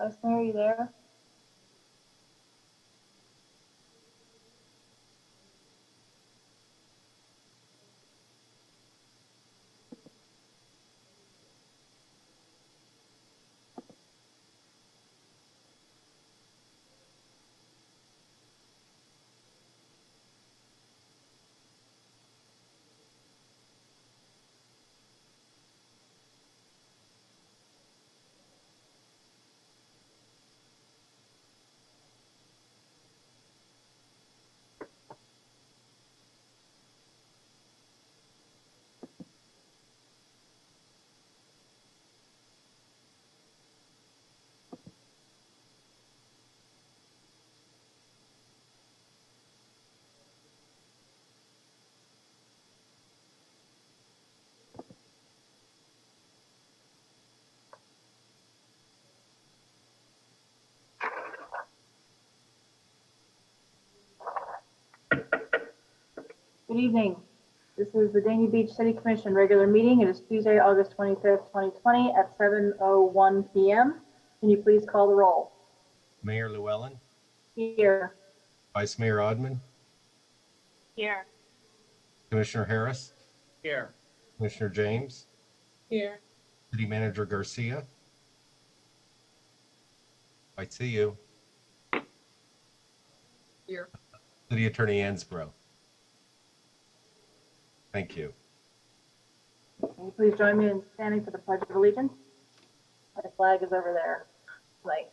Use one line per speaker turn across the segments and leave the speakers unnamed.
Vice Mayor, are you there? Good evening. This is the Dania Beach City Commission regular meeting. It is Tuesday, August 25th, 2020 at 7:01 p.m. Can you please call the roll?
Mayor Llewellyn,
Here.
Vice Mayor Odman,
Here.
Commissioner Harris,
Here.
Commissioner James,
Here.
City Manager Garcia. I see you.
Here.
City Attorney Ansbro. Thank you.
Can you please join me in standing for the Pledge of Allegiance? My flag is over there. Like.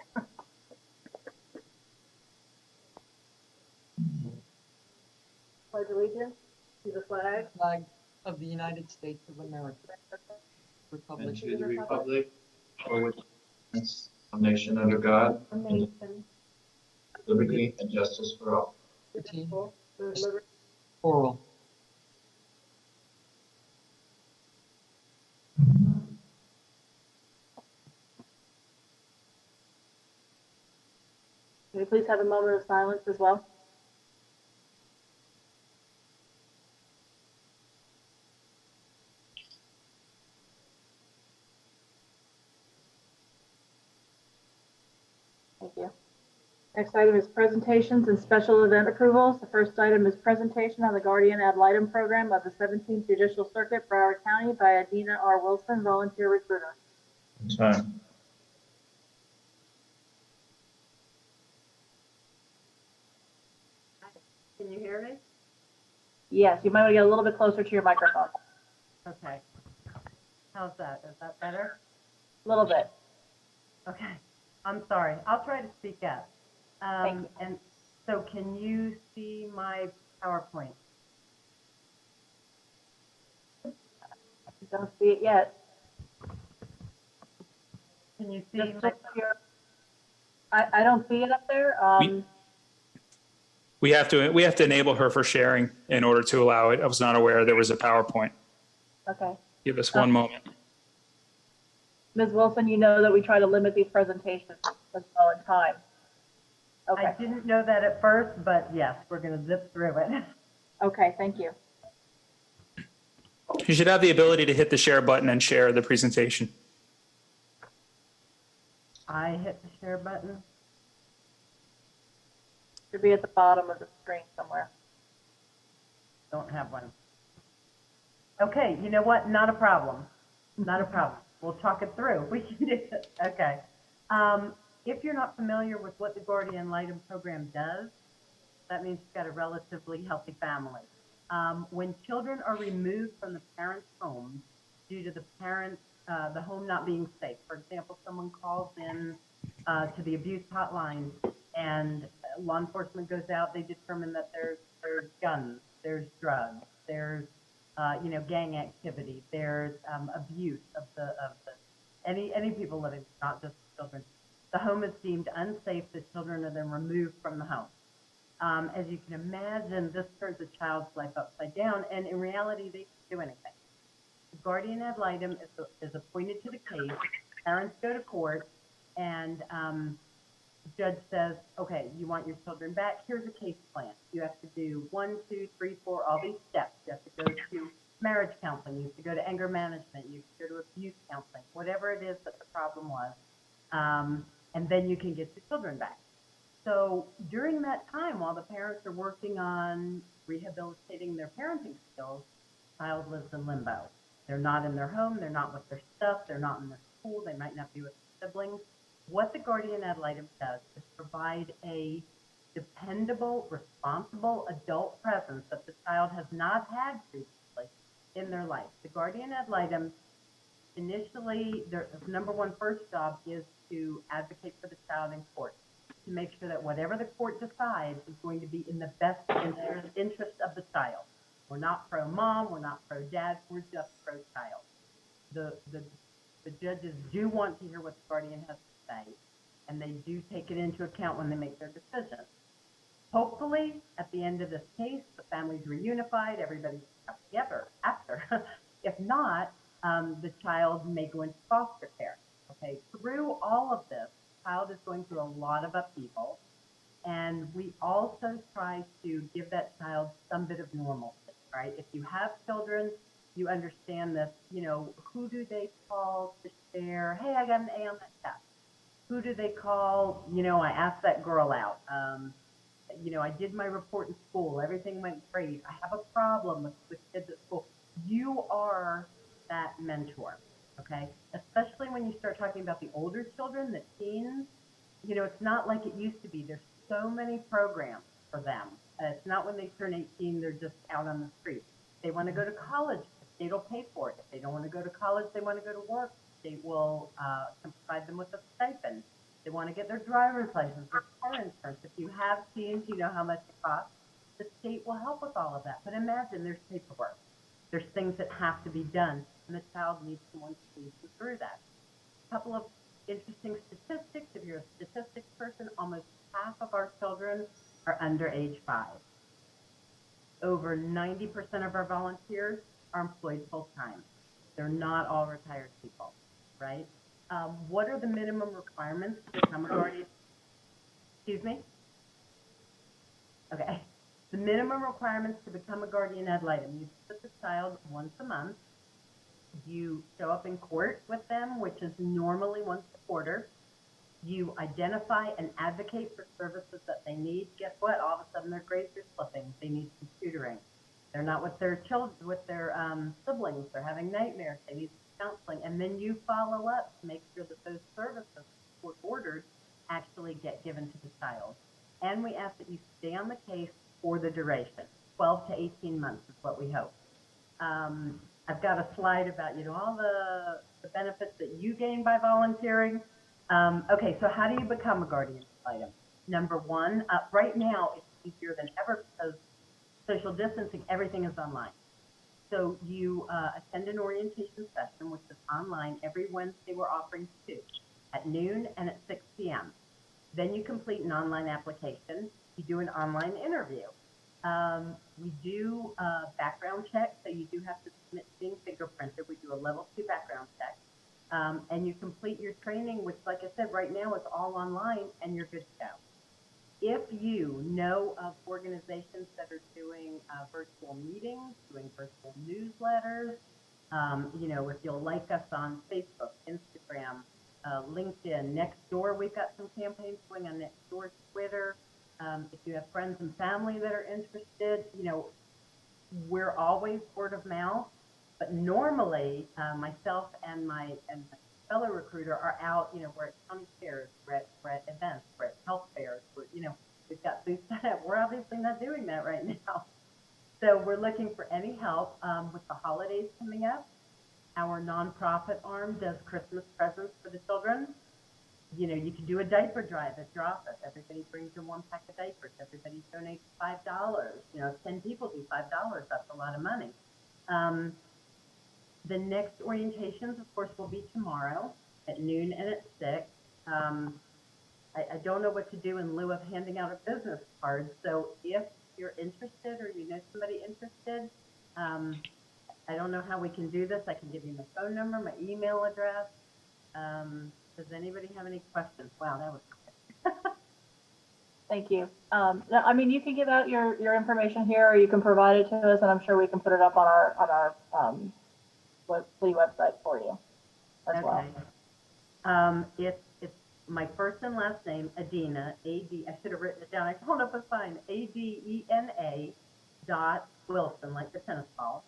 Pledge allegiance to the flag
Flag of the United States of America. Republic.
And to the republic for which it stands, one nation under God,
nation.
liberty and justice for all.
Oral.
Can we please have a moment of silence as well? Thank you. Next item is presentations and special event approvals. The first item is presentation on the Guardian Ad Litem program of the 17th Judicial Circuit, Broward County by Adina R. Wilson, volunteer recruiter.
Time.
Can you hear me?
Yes, you might want to get a little bit closer to your microphone.
Okay. How's that? Is that better?
A little bit.
Okay. I'm sorry. I'll try to speak up.
Thank you.
And so can you see my PowerPoint?
Don't see it yet.
Can you see
Just
my,
I don't see it up there.
We have to enable her for sharing in order to allow it. I was not aware there was a PowerPoint.
Okay.
Give us one moment.
Ms. Wilson, you know that we try to limit these presentations as well in time. Okay.
I didn't know that at first, but yes, we're going to zip through it.
Okay, thank you.
You should have the ability to hit the share button and share the presentation.
I hit the share button.
Should be at the bottom of the screen somewhere.
Don't have one. Okay, you know what? Not a problem. Not a problem. We'll talk it through. We can do it. Okay. If you're not familiar with what the Guardian Ad Litem program does, that means you've got a relatively healthy family. When children are removed from the parent's home due to the home not being safe, for example, someone calls in to the abuse hotline and law enforcement goes out, they determine that there's guns, there's drugs, there's gang activity, there's abuse of any people living, not just children. The home is deemed unsafe. The children are then removed from the home. As you can imagine, this turns a child's life upside down, and in reality, they can't do anything. The Guardian Ad Litem is appointed to the case. Parents go to court, and the judge says, okay, you want your children back? Here's a case plan. You have to do 1, 2, 3, 4, all these steps. You have to go to marriage counseling. You have to go to anger management. You have to go to abuse counseling, whatever it is that the problem was. and then you can get your children back. So during that time, while the parents are working on rehabilitating their parenting skills, child lives in limbo. They're not in their home, they're not with their stuff, they're not in their school, they might not be with their siblings. What the guardian ad litem does is provide a dependable, responsible adult presence that the child has not had previously in their life. The guardian ad litem, initially, their number one first job is to advocate for the child in court, to make sure that whatever the court decides is going to be in the best interest of the child. We're not pro-mom, we're not pro-dad, we're just pro-child. The judges do want to hear what the guardian has to say, and they do take it into account when they make their decisions. Hopefully, at the end of this case, the family's reunified, everybody's together after. If not, the child may go into foster care. Okay, through all of this, the child is going through a lot of upheaval, and we also try to give that child some bit of normalcy, right? If you have children, you understand this, you know, who do they call to share, hey, I got an A on that test? Who do they call, you know, I asked that girl out. You know, I did my report in school, everything went great. I have a problem with kids at school. You are that mentor, okay? Especially when you start talking about the older children, the teens, you know, it's not like it used to be. There's so many programs for them. It's not when they turn 18, they're just out on the street. They want to go to college, the state will pay for it. If they don't want to go to college, they want to go to work, the state will provide them with a stipend. They want to get their driver's license, their car insurance. If you have teens, you know how much it costs. The state will help with all of that. But imagine there's paperwork. There's things that have to be done, and the child needs someone to lead them through that. A couple of interesting statistics. If you're a statistics person, almost half of our children are under age 5. Over 90% of our volunteers are employed full-time. They're not all retired people, right? What are the minimum requirements to become a guardian? Excuse me? Okay. The minimum requirements to become a guardian ad litem: you visit the child once a month. You show up in court with them, which is normally once a quarter. You identify and advocate for services that they need. Guess what? All of a sudden their grades are slipping. They need some tutoring. They're not with their children, with their siblings. They're having nightmares. They need counseling. And then you follow up to make sure that those services court ordered actually get given to the child. And we ask that you stay on the case for the duration. 12 to 18 months is what we hope. I've got a slide about, you know, all the benefits that you gain by volunteering. Okay, so how do you become a guardian ad litem? Number one, right now it's easier than ever because social distancing, everything is online. So you attend an orientation session, which is online. Every Wednesday we're offering 2, at noon and at 6 p.m. Then you complete an online application. You do an online interview. We do background checks, so you do have to submit being fingerprinted. We do a level 2 background check. And you complete your training, which, like I said, right now it's all online, and you're good to go. If you know of organizations that are doing virtual meetings, doing virtual newsletters, you know, if you'll like us on Facebook, Instagram, LinkedIn, Nextdoor, we've got some campaigns going on Nextdoor, Twitter. If you have friends and family that are interested, you know, we're always word of mouth. But normally, myself and my fellow recruiter are out, you know, we're at county fairs, we're at events, we're at health fairs, you know, we've got booths set up. We're obviously not doing that right now. So we're looking for any help with the holidays coming up. Our nonprofit arm does Christmas presents for the children. You know, you can do a diaper drive at your office. Everybody brings in 1 pack of diapers. Everybody donates $5. You know, if 10 people do $5, that's a lot of money. The next orientations, of course, will be tomorrow at noon and at 6. I don't know what to do in lieu of handing out a business card. So if you're interested or you know somebody interested, I don't know how we can do this. I can give you my phone number, my email address. Does anybody have any questions? Wow, that was quick.
Thank you. No, I mean, you can give out your information here, or you can provide it to us, and I'm sure we can put it up on our city website for you as well.
It's my first and last name, Adina, A-D, I should have written it down. I don't know if it's fine. A-D-E-N-A dot Wilson, like the tennis ball,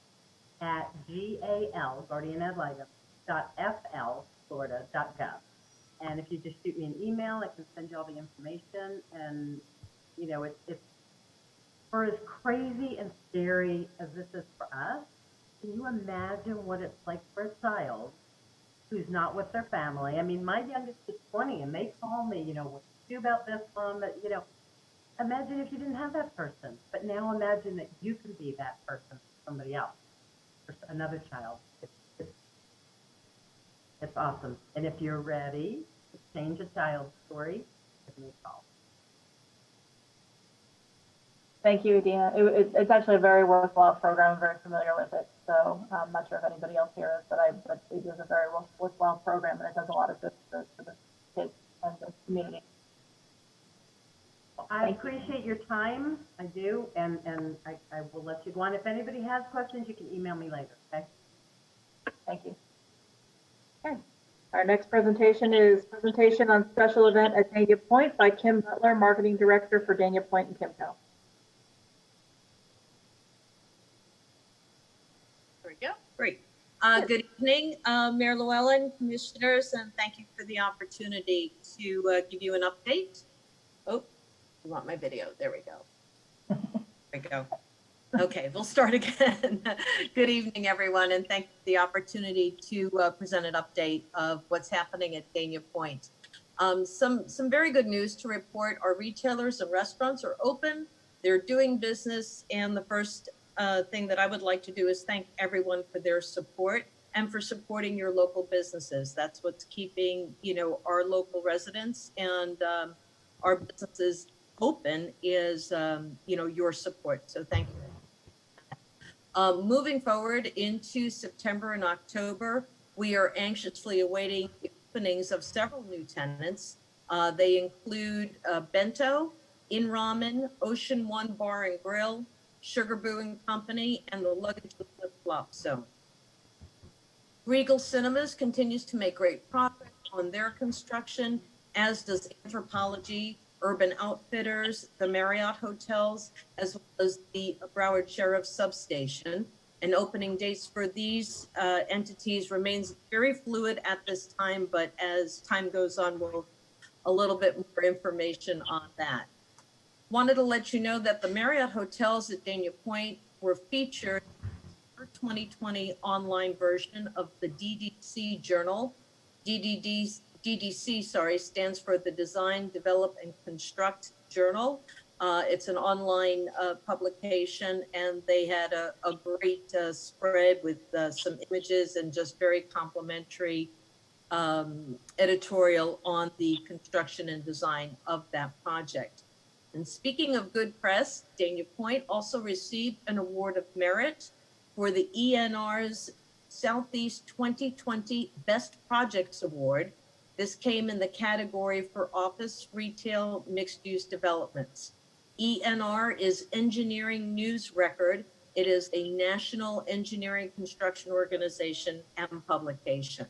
at GAL, Guardian Ad Litem, .FL, Florida.gov. And if you just shoot me an email, I can send you all the information. And, you know, it's for as crazy and scary as this is for us, can you imagine what it's like for a child who's not with their family? I mean, my youngest is 20 and they call me, you know, what do you do about this, Mom? That, you know, imagine if you didn't have that person. But now imagine that you can be that person for somebody else, for another child. It's awesome. And if you're ready to change a child's story, give me a call.
Thank you, Adina. It's actually a very worthwhile program. I'm very familiar with it. So I'm not sure if anybody else here is, but it is a very worthwhile program, and it does a lot of good for the kids and the community.
I appreciate your time. I do. And I will let you go on. If anybody has questions, you can email me later. Okay.
Thank you. Okay. Our next presentation is presentation on special event at Dania Point by Kim Butler, Marketing Director for Dania Point and Kimco.
There we go. Great. Good evening, Mayor Llewellyn, commissioners, and thank you for the opportunity to give you an update. Oh, you want my video? There we go. There we go. Okay, we'll start again. Good evening, everyone, and thank you for the opportunity to present an update of what's happening at Dania Point. Some very good news to report. Our retailers and restaurants are open. They're doing business, and the first thing that I would like to do is thank everyone for their support and for supporting your local businesses. That's what's keeping, you know, our local residents and our businesses open is, you know, your support. So thank you. Moving forward into September and October, we are anxiously awaiting the openings of several new tenants. They include Bento, In Ramen, Ocean One Bar and Grill, Sugar Brewing Company, and the Luggage with Flip Flop Zone. Regal Cinemas continues to make great progress on their construction, as does Anthropology, Urban Outfitters, the Marriott Hotels, as well as the Broward Sheriff's Substation. And opening dates for these entities remains very fluid at this time, but as time goes on, we'll a little bit more information on that. Wanted to let you know that the Marriott Hotels at Dania Point were featured in the 2020 online version of the DDC Journal. DDC, stands for the Design, Develop, and Construct Journal. It's an online publication, and they had a great spread with some images and just very complimentary editorial on the construction and design of that project. And speaking of good press, Dania Point also received an award of merit for the ENR's Southeast 2020 Best Projects Award. This came in the category for office, retail, mixed-use developments. ENR is Engineering News Record. It is a national engineering construction organization and publication.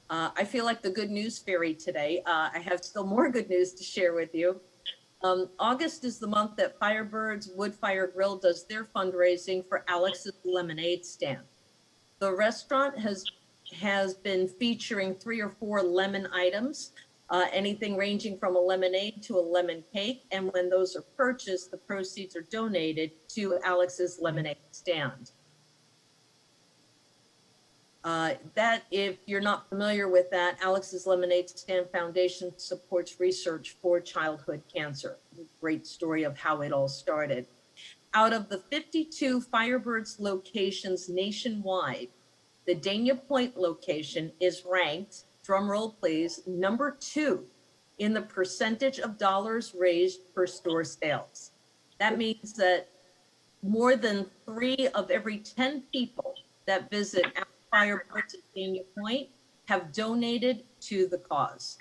I feel like the good news fairy today. I have still more good news to share with you. August is the month that Firebird's Wood Fire Grill does their fundraising for Alex's Lemonade Stand. The restaurant has been featuring 3 or 4 lemon items, anything ranging from a lemonade to a lemon cake. And when those are purchased, the proceeds are donated to Alex's Lemonade Stand. That, if you're not familiar with that, Alex's Lemonade Stand Foundation supports research for childhood cancer. Great story of how it all started. Out of the 52 Firebirds locations nationwide, the Dania Point location is ranked, drum roll please, number 2 in the percentage of dollars raised per store sales. That means that more than 3 of every 10 people that visit Firebirds at Dania Point have donated to the cause.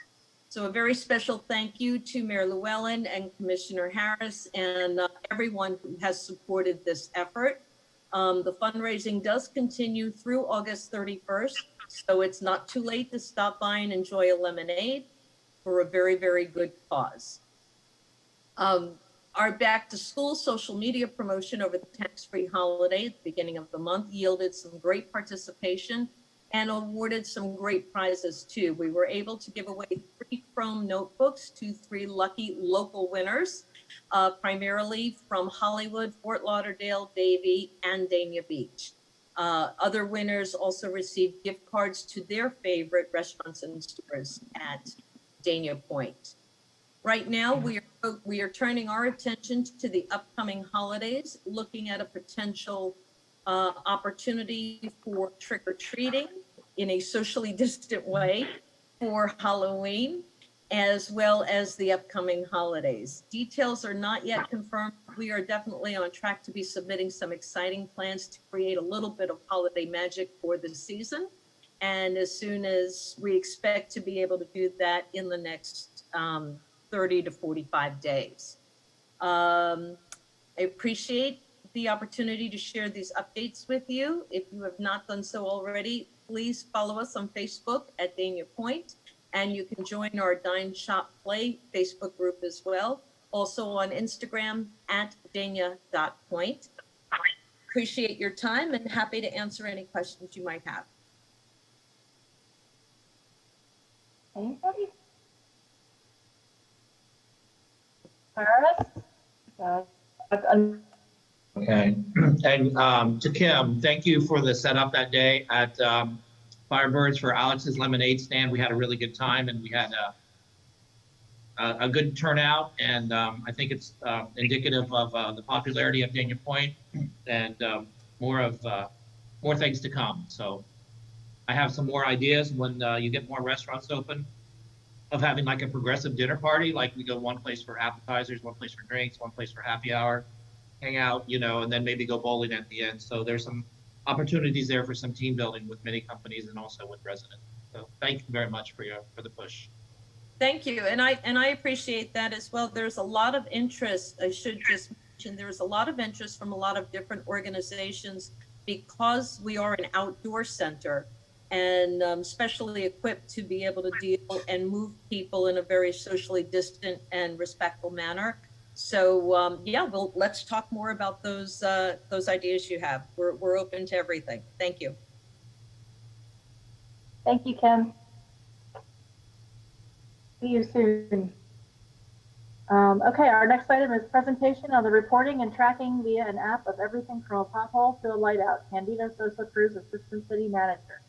So a very special thank you to Mayor Llewellyn and Commissioner Harris and everyone who has supported this effort. The fundraising does continue through August 31st, so it's not too late to stop by and enjoy a lemonade. for a very, very good cause. Our back to school social media promotion over the tax-free holiday at the beginning of the month yielded some great participation and awarded some great prizes too. We were able to give away 3 Chrome notebooks to 3 lucky local winners, primarily from Hollywood, Fort Lauderdale, Davie, and Dania Beach. Other winners also received gift cards to their favorite restaurants and stores at Dania Point. Right now, we are turning our attention to the upcoming holidays, looking at a potential opportunity for trick-or-treating in a socially distant way for Halloween, as well as the upcoming holidays. Details are not yet confirmed. We are definitely on track to be submitting some exciting plans to create a little bit of holiday magic for the season. And as soon as we expect to be able to do that in the next 30 to 45 days. I appreciate the opportunity to share these updates with you. If you have not done so already, please follow us on Facebook at Dania Point, and you can join our Dine Shop Play Facebook group as well. Also on Instagram at Dania.point. Appreciate your time and happy to answer any questions you might have.
Anybody? Paris?
Okay, and to Kim, thank you for the setup that day at Firebirds for Alex's lemonade stand. We had a really good time, and we had a good turnout, and I think it's indicative of the popularity of Dania Point, and more things to come. So I have some more ideas when you get more restaurants open, of having like a progressive dinner party, like we go one place for appetizers, one place for drinks, one place for happy hour, hang out, you know, and then maybe go bowling at the end. So there's some opportunities there for some team building with many companies and also with residents. So thank you very much for the push.
Thank you, and I appreciate that as well. There's a lot of interest. I should just mention there's a lot of interest from a lot of different organizations because we are an outdoor center and specially equipped to be able to deal and move people in a very socially distant and respectful manner. So yeah, well, let's talk more about those ideas you have. We're open to everything. Thank you.
Thank you, Kim. See you soon. Okay, our next item is presentation of the reporting and tracking via an app of everything from a pothole to a light out. Candido Sosa Cruz, Assistant City Manager.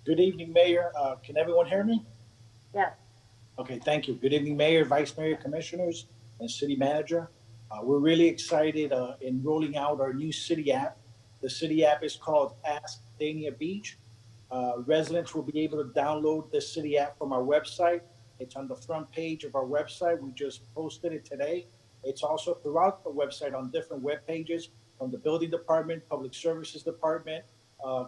Good evening, Mayor. Can everyone hear me?
Yes.
Okay, thank you. Good evening, Mayor, Vice Mayor, Commissioners, and City Manager. We're really excited in rolling out our new city app. The city app is called Ask Dania Beach. Residents will be able to download the city app from our website. It's on the front page of our website. We just posted it today. It's also throughout the website on different web pages from the Building Department, Public Services Department,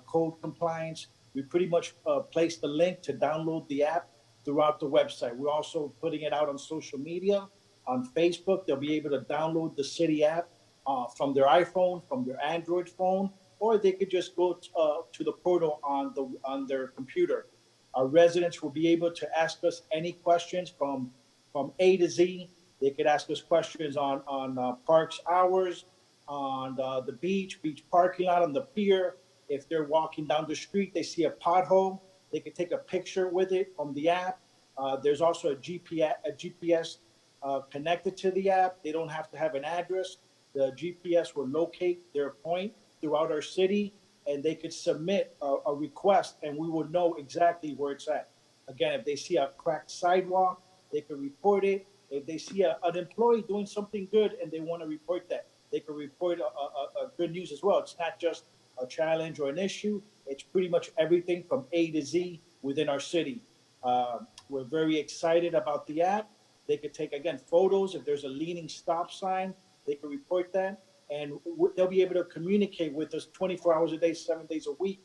Code Compliance. We pretty much placed the link to download the app throughout the website. We're also putting it out on social media. On Facebook, they'll be able to download the city app from their iPhone, from their Android phone, or they could just go to the portal on their computer. Our residents will be able to ask us any questions from A to Z. They could ask us questions on parks hours, on the beach parking lot, on the pier. If they're walking down the street, they see a pothole, they can take a picture with it from the app. There's also a GPS connected to the app. They don't have to have an address. The GPS will locate their point throughout our city, and they could submit a request, and we will know exactly where it's at. Again, if they see a cracked sidewalk, they can report it. If they see an employee doing something good and they want to report that, they can report a good news as well. It's not just a challenge or an issue. It's pretty much everything from A to Z within our city. We're very excited about the app. They could take, again, photos. If there's a leaning stop sign, they can report that. And they'll be able to communicate with us 24 hours a day, 7 days a week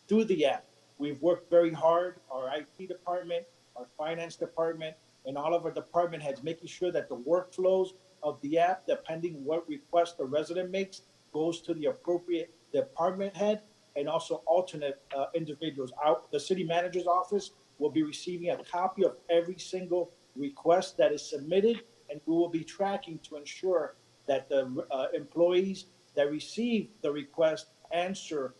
through the app. We've worked very hard, our IT department, our finance department, and all of our department heads, making sure that the workflows of the app, depending what request the resident makes, goes to the appropriate department head and also alternate individuals. The city manager's office will be receiving a copy of every single request that is submitted, and we will be tracking to ensure that the employees that receive the request answer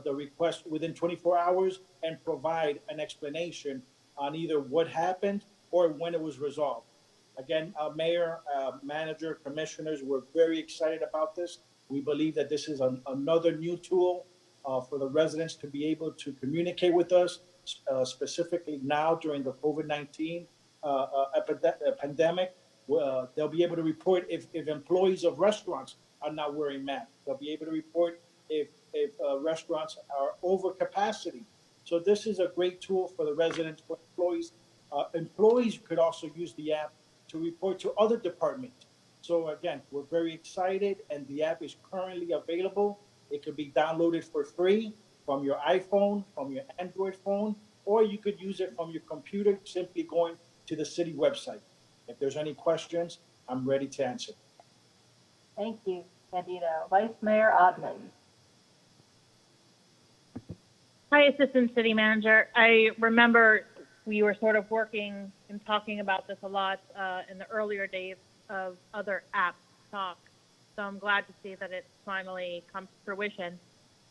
the request within 24 hours and provide an explanation on either what happened or when it was resolved. Again, Mayor, Manager, Commissioners, we're very excited about this. We believe that this is another new tool for the residents to be able to communicate with us, specifically now during the COVID-19 pandemic. They'll be able to report if employees of restaurants are not wearing masks. They'll be able to report if restaurants are over capacity. So this is a great tool for the residents, for employees. Employees could also use the app to report to other departments. So again, we're very excited, and the app is currently available. It could be downloaded for free from your iPhone, from your Android phone, or you could use it from your computer, simply going to the city website. If there's any questions, I'm ready to answer.
Thank you, Candido. Vice Mayor ODMAN.
Hi, Assistant City Manager. I remember we were sort of working and talking about this a lot in the earlier days of other app talk. So I'm glad to see that it's finally come to fruition.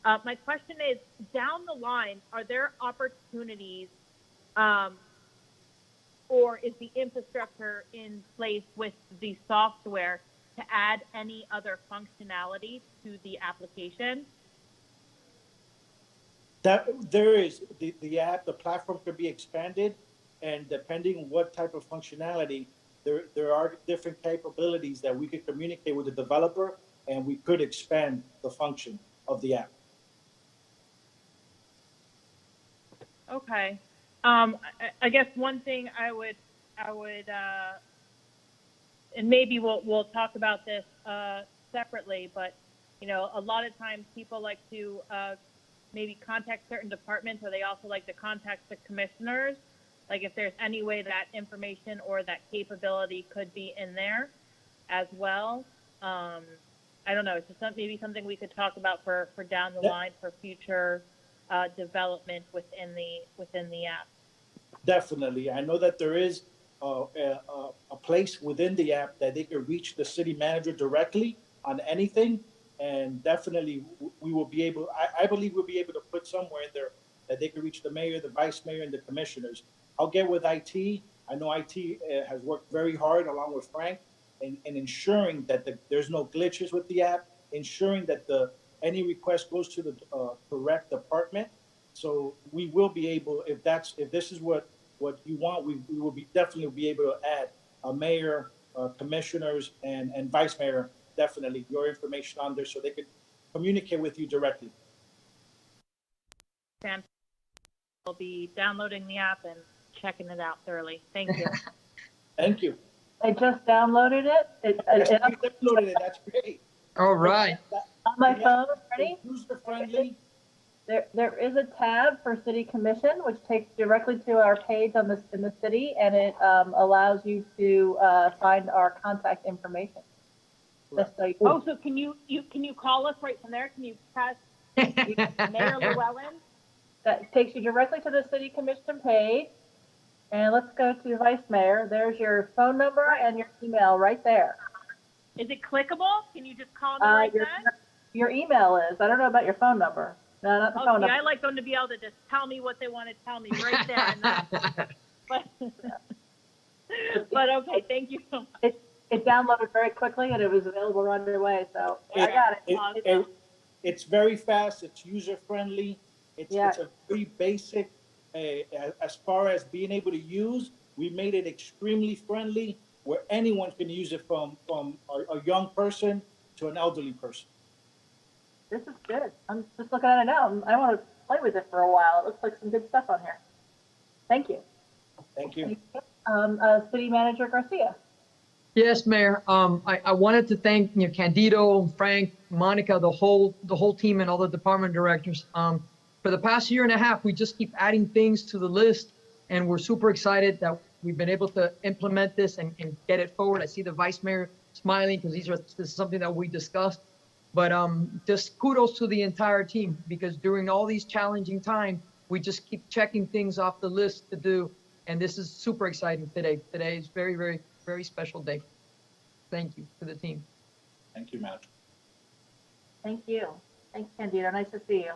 My question is, down the line, are there opportunities or is the infrastructure in place with the software to add any other functionality to the application?
That there is the app, the platform could be expanded, and depending what type of functionality, there are different capabilities that we could communicate with the developer, and we could expand the function of the app.
Okay. I guess one thing I would, and maybe we'll talk about this separately, but you know, a lot of times people like to maybe contact certain departments, or they also like to contact the commissioners. Like if there's any way that information or that capability could be in there as well. I don't know, it's just maybe something we could talk about for down the line for future development within the app.
Definitely. I know that there is a place within the app that they can reach the city manager directly on anything. And definitely we will be able, I believe we'll be able to put somewhere in there that they can reach the mayor, the vice mayor, and the commissioners. I'll get with IT. I know IT has worked very hard along with Frank in ensuring that there's no glitches with the app, ensuring that any request goes to the correct department. So we will be able, if this is what you want, we will definitely be able to add a mayor, commissioners, and vice mayor, definitely your information on there so they could communicate with you directly.
We'll be downloading the app and checking it out thoroughly. Thank you.
Thank you.
I just downloaded it.
Downloaded it. That's great.
All right.
On my phone, ready?
User friendly.
There is a tab for City Commission, which takes directly to our page in the city, and it allows you to find our contact information.
Oh, so can you call us right from there? Can you press Mayor Llewellyn?
That takes you directly to the City Commission page. And let's go to Vice Mayor. There's your phone number and your email right there.
Is it clickable? Can you just call me right then?
Your email is. I don't know about your phone number. No, not the phone number.
I like them to be able to just tell me what they want to tell me right there and then. But okay, thank you so much.
It downloaded very quickly and it was available right away. So I got it.
It's very fast. It's user friendly. It's a very basic. As far as being able to use, we made it extremely friendly, where anyone can use it from a young person to an elderly person.
This is good. I'm just looking at it now. I want to play with it for a while. It looks like some good stuff on here. Thank you.
Thank you.
City Manager Garcia.
Yes, Mayor. I wanted to thank Candido, Frank, Monica, the whole team, and all the department directors. For the past year and a half, we just keep adding things to the list, and we're super excited that we've been able to implement this and get it forward. I see the Vice Mayor smiling because this is something that we discussed. But just kudos to the entire team, because during all these challenging times, we just keep checking things off the list to do. And this is super exciting today. Today is very, very, very special day. Thank you to the team.
Thank you, Manager.
Thank you. Thanks, Candido. Nice to see you.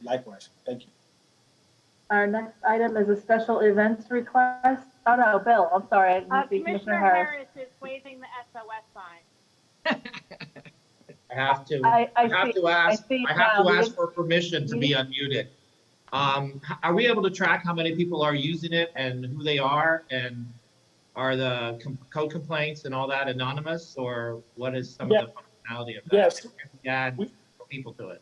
Likewise. Thank you.
Our next item is a special events request. Oh, no, Bill, I'm sorry. I didn't see
Commissioner Harris is waving the SOS sign.
I have to,
I
I have
see-
to ask,
I see
I have
now.
to
We
ask
didn't-
for permission to be unmuted. Are we able to track how many people are using it and who they are? And are the code complaints and all that anonymous, or what is some of the functionality of that?
Yes.
If we add people to it.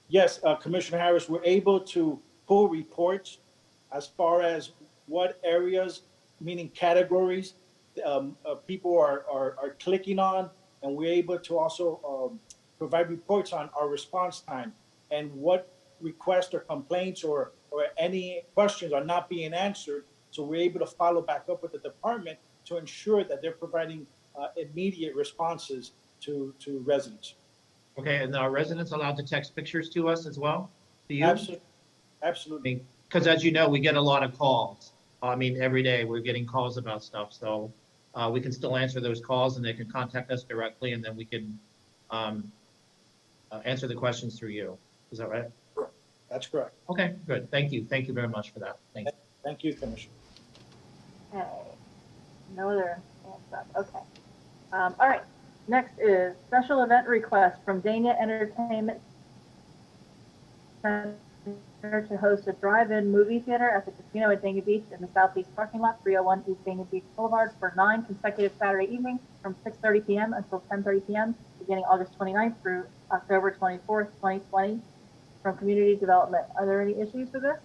Yes, Commissioner Harris, we're able to pull reports as far as what areas, meaning categories, people are clicking on, and we're able to also provide reports on our response time and what requests or complaints or any questions are not being answered. So we're able to follow back up with the department to ensure that they're providing immediate responses to residents.
Okay, and are residents allowed to text pictures to us as well? To you?
Absolutely. Absolutely.
Because as you know, we get a lot of calls. I mean, every day we're getting calls about stuff. So we can still answer those calls and they can contact us directly and then we can answer the questions through you. Is that right?
That's correct.
Okay, good. Thank you. Thank you very much for that. Thank you.
Thank you, Commissioner.
Okay. No other hands up. Okay. All right. Next is special event request from Dania Entertainment Center to host a drive-in movie theater at the casino at Dania Beach in the southeast parking lot, 301 East Dania Beach Boulevard, for 9 consecutive Saturday evenings from 6:30 p.m. until 10:30 p.m. beginning August 29th through October 24th, 2020, from Community Development. Are there any issues with this?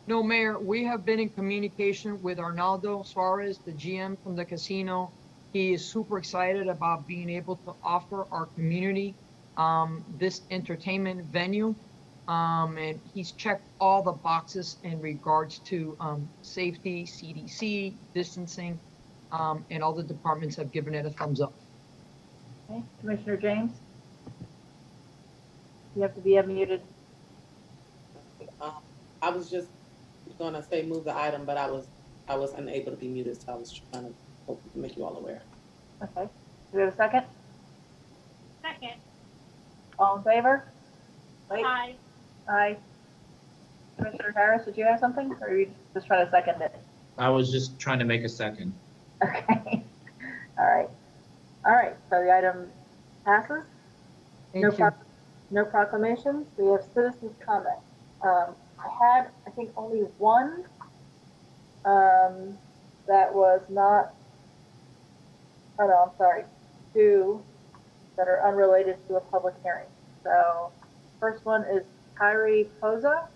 No, Mayor, we have been in communication with Arnaldo Suarez, the GM from the casino. He is super excited about being able to offer our community this entertainment venue. And he's checked all the boxes in regards to safety, CDC, distancing, and all the departments have given it a thumbs up.
Okay. Commissioner James? You have to be unmuted.
I was just gonna say move the item, but I was unable to be muted, so I was trying to make you all aware.
Okay. Do we have a second?
Second.
All in favor?
Aye.
Aye. Commissioner Harris, did you have something, or are you just trying to second it?
I was just trying to make a second.
Okay. All right. All right. So the item passes.
Thank you.
No proclamations. We have citizens' comment. I had, I think, only one that was not. Oh no, I'm sorry. 2 that are unrelated to a public hearing. So, first one is Kyrie Poza.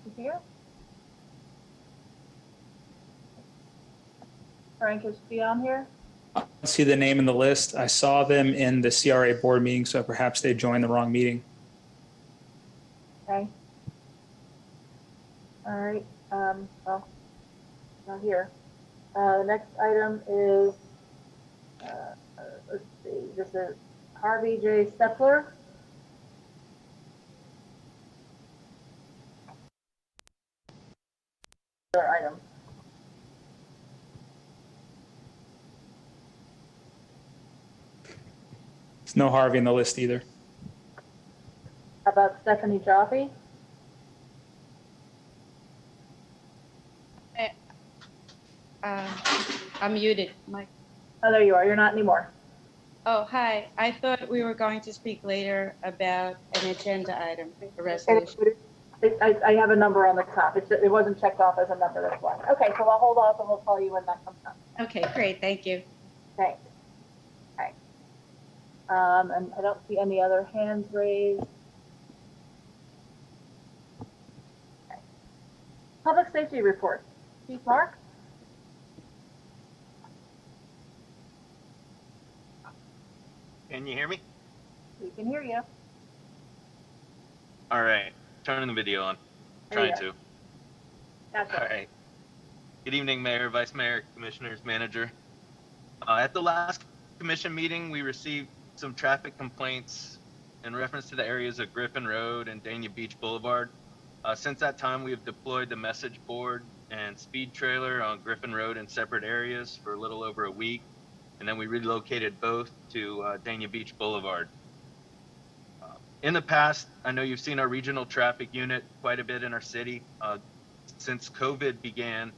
You here? Frank, is she on here?
I don't see the name in the list. I saw them in the CRA board meeting, so perhaps they joined the wrong meeting.
Okay. All right, well, not here. The next item is, let's see, this is Harvey J. Stepler. Other item.
There's no Harvey in the list either.
How about Stephanie Jaffe?
I'm muted. Mike.
Oh, there you are. You're not anymore.
Oh, hi. I thought we were going to speak later about an agenda item, a resolution.
I have a number on the top. It wasn't checked off as a number, that's why. Okay, so I'll hold off and we'll call you when that comes up.
Okay, great. Thank you.
Thanks. Okay. And I don't see any other hands raised. Okay. Public safety report. Chief Mark?
Can you hear me?
We can hear you.
All right, turning the video on.
There you
Trying
go.
to.
Gotcha.
All right. Good evening, Mayor, Vice Mayor, Commissioners, Manager. At the last commission meeting, we received some traffic complaints in reference to the areas of Griffin Road and Dania Beach Boulevard. Since that time, we have deployed the message board and speed trailer on Griffin Road in separate areas for a little over a week. And then we relocated both to Dania Beach Boulevard. In the past, I know you've seen our regional traffic unit quite a bit in our city. Since COVID began,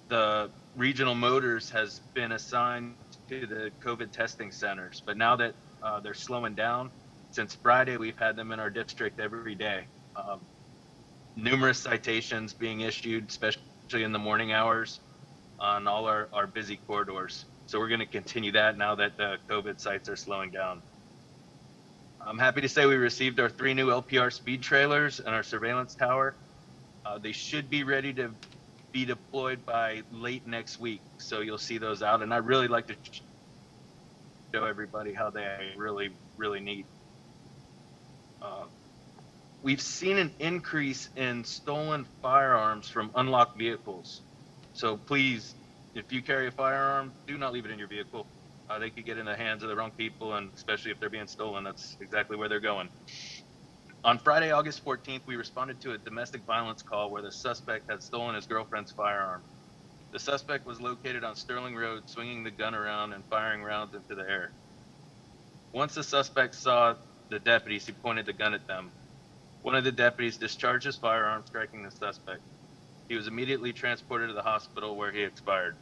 the regional motors has been assigned to the COVID testing centers. But now that they're slowing down, since Friday, we've had them in our district every day. Numerous citations being issued, especially in the morning hours on all our busy corridors. So we're going to continue that now that the COVID sites are slowing down. I'm happy to say we received our 3 new LPR speed trailers and our surveillance tower. They should be ready to be deployed by late next week. So you'll see those out. And I'd really like to show everybody how they really, really neat. We've seen an increase in stolen firearms from unlocked vehicles. So please, if you carry a firearm, do not leave it in your vehicle. They could get in the hands of the wrong people, and especially if they're being stolen, that's exactly where they're going. On Friday, August 14th, we responded to a domestic violence call where the suspect had stolen his girlfriend's firearm. The suspect was located on Sterling Road, swinging the gun around and firing rounds into the air. Once the suspect saw the deputies, he pointed the gun at them. One of the deputies discharged his firearm, striking the suspect. He was immediately transported to the hospital where he expired.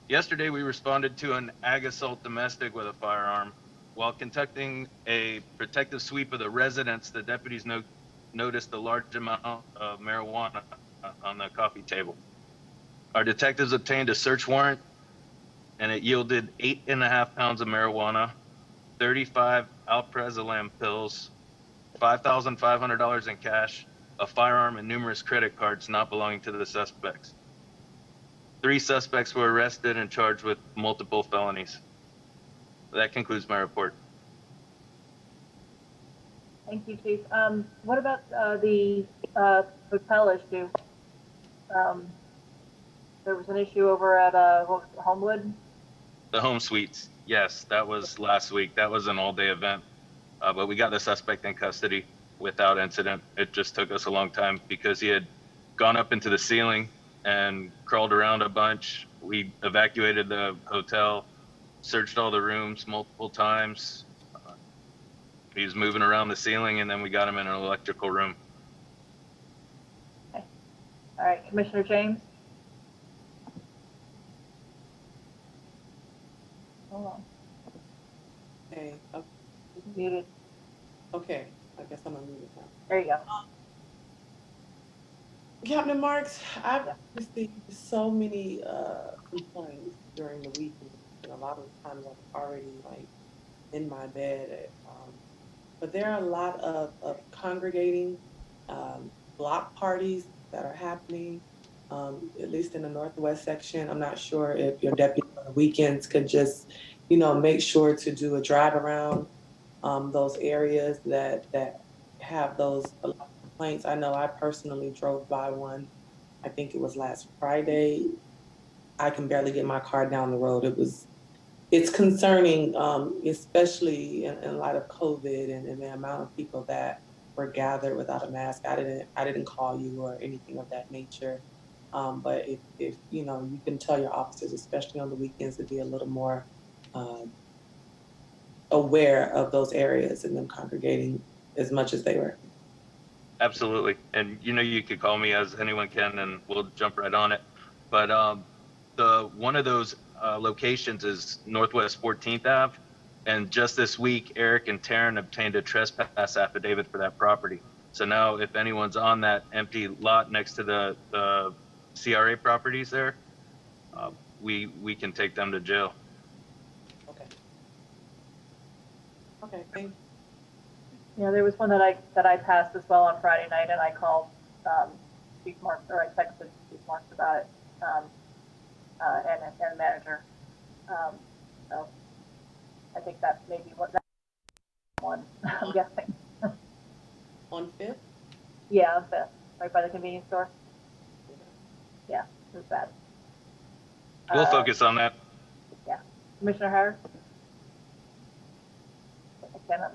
Yesterday, we responded to an ag assault domestic with a firearm. While conducting a protective sweep of the residence, the deputies noticed a large amount of marijuana on the coffee table. Our detectives obtained a search warrant, and it yielded 8.5 pounds of marijuana, 35 alprazolam pills, $5,500 in cash, a firearm, and numerous credit cards not belonging to the suspects. 3 suspects were arrested and charged with multiple felonies. That concludes my report.
Thank you, Chief. What about the hotel issue? There was an issue over at Homewood.
The home suites, yes, that was last week. That was an all-day event, but we got the suspect in custody without incident. It just took us a long time because he had gone up into the ceiling and crawled around a bunch. We evacuated the hotel, searched all the rooms multiple times. He was moving around the ceiling, and then we got him in an electrical room.
Okay. All right, Commissioner James. Hold on.
Okay.
Muted.
Okay. I guess I'm unmuted now.
There you go.
Captain Marks, I've received so many complaints during the week, and a lot of times I'm already like in my bed. But there are a lot of congregating block parties that are happening, at least in the northwest section. I'm not sure if your deputy on the weekends could just, make sure to do a drive around those areas that have those complaints. I know I personally drove by one. I think it was last Friday. I can barely get my car down the road. It's concerning, especially in light of COVID and the amount of people that were gathered without a mask. I didn't call you or anything of that nature. But if you can tell your officers, especially on the weekends, to be a little more aware of those areas and them congregating as much as they were.
Absolutely. And you could call me, as anyone can, and we'll jump right on it. But one of those locations is Northwest 14th Ave. And just this week, Eric and Taryn obtained a trespass affidavit for that property. So now if anyone's on that empty lot next to the CRA properties there, we can take them to jail.
Okay, thank you.
Yeah, there was one that I passed as well on Friday night, and I called Chief Marks, or I texted Chief Marks about it, and the manager. So I think that maybe what that one, I'm guessing.
On 5th?
Yeah, on 5th, right by the convenience store. Yeah, it was bad.
We'll focus on that.
Yeah. Commissioner Harris? I cannot.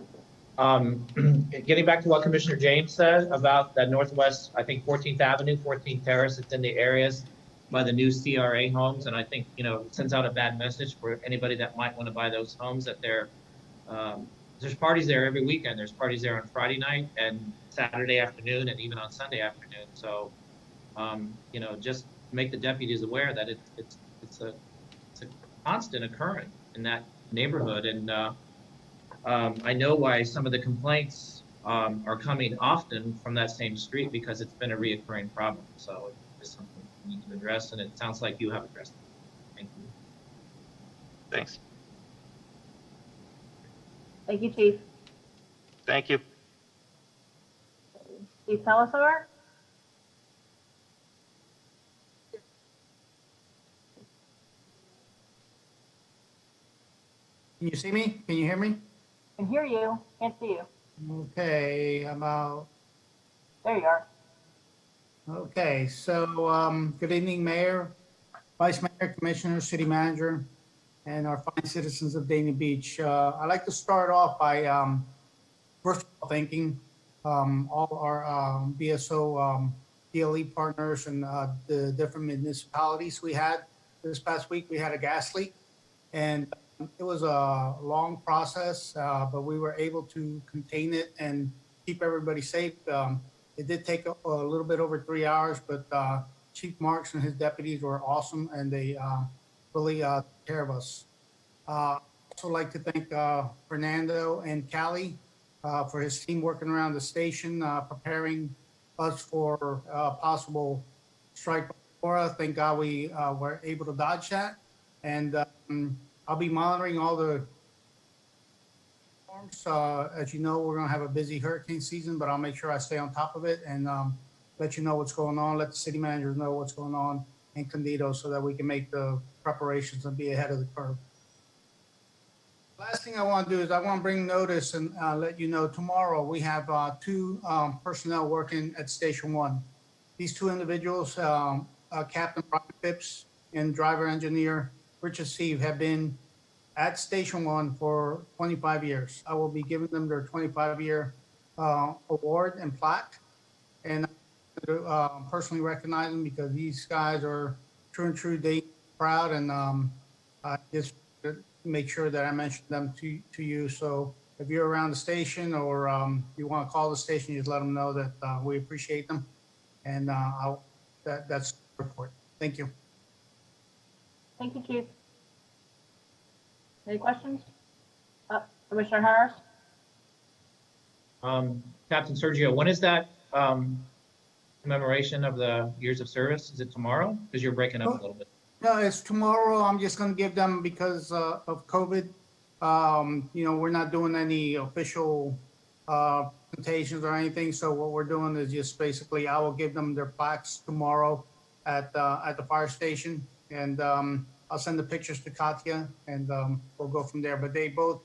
Getting back to what Commissioner James said about that Northwest, I think 14th Avenue, 14th Terrace, it's in the areas by the new CRA homes. And I think, it sends out a bad message for anybody that might want to buy those homes that there's parties there every weekend. There's parties there on Friday night and Saturday afternoon and even on Sunday afternoon. So, just make the deputies aware that it's a constant occurrence in that neighborhood. And I know why some of the complaints are coming often from that same street, because it's been a reoccurring problem. So it's something we need to address, and it sounds like you have addressed it. Thank you.
Thanks.
Thank you, Chief.
Thank you.
Chief Pelissar?
Can you see me? Can you hear me?
I can hear you, can't see you.
Okay, about,
There you are.
okay, so good evening, Mayor, Vice Mayor, Commissioner, City Manager, and our fine citizens of Dania Beach. I'd like to start off by first of all thanking all our BSO DLE partners and the different municipalities we had. This past week, we had a gas leak, and it was a long process, but we were able to contain it and keep everybody safe. It did take a little bit over 3 hours, but Chief Marks and his deputies were awesome, and they really took care of us. Also like to thank Fernando and Callie for his team working around the station, preparing us for possible strike. Thank God we were able to dodge that. And I'll be monitoring all the storms. As you know, we're going to have a busy hurricane season, but I'll make sure I stay on top of it and let you know what's going on, let the city managers know what's going on in Candido so that we can make the preparations and be ahead of the curve. Last thing I want to do is I want to bring notice and let you know tomorrow we have two personnel working at Station 1. These two individuals, Captain Brian Phipps and driver engineer Richard Steve, have been at Station 1 for 25 years. I will be giving them their 25-year award and plaque. And personally recognize them because these guys are true Dania proud, and I just make sure that I mention them to you. So if you're around the station or you want to call the station, just let them know that we appreciate them. And that's the report. Thank you.
Thank you, Chief. Any questions? Commissioner Harris?
Captain Sergio, when is that commemoration of the years of service? Is it tomorrow? Because you're breaking up a little bit.
No, it's tomorrow. I'm just going to give them because of COVID. We're not doing any official presentations or anything. So what we're doing is just basically I will give them their plaques tomorrow at the fire station, and I'll send the pictures to Katya, and we'll go from there. But they both,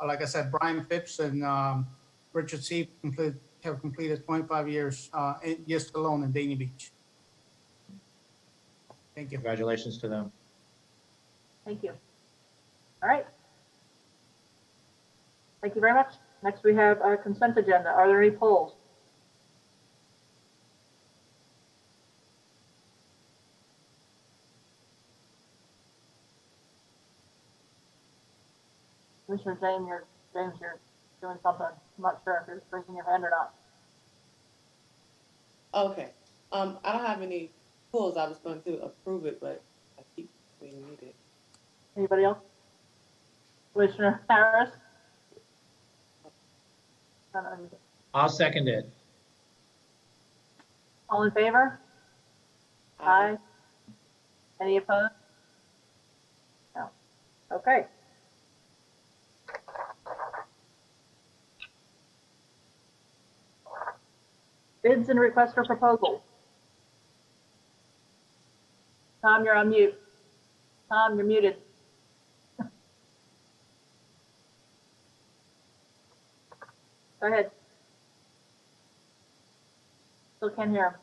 like I said, Brian Phipps and Richard C. have completed 25 years just alone in Dania Beach. Thank you.
Congratulations to them.
Thank you. All right. Thank you very much. Next, we have our consent agenda. Are there any polls? Commissioner James, you're doing something. I'm not sure if you're raising your hand or not.
Okay. I don't have any pulls. I was going to approve it, but I keep being muted.
Anybody else? Commissioner Harris?
I'll second it.
All in favor? Aye. Any opposed? No. Okay. Bids and requests for proposals. Tom, you're on mute. Tom, you're muted. Go ahead. Still can't hear him.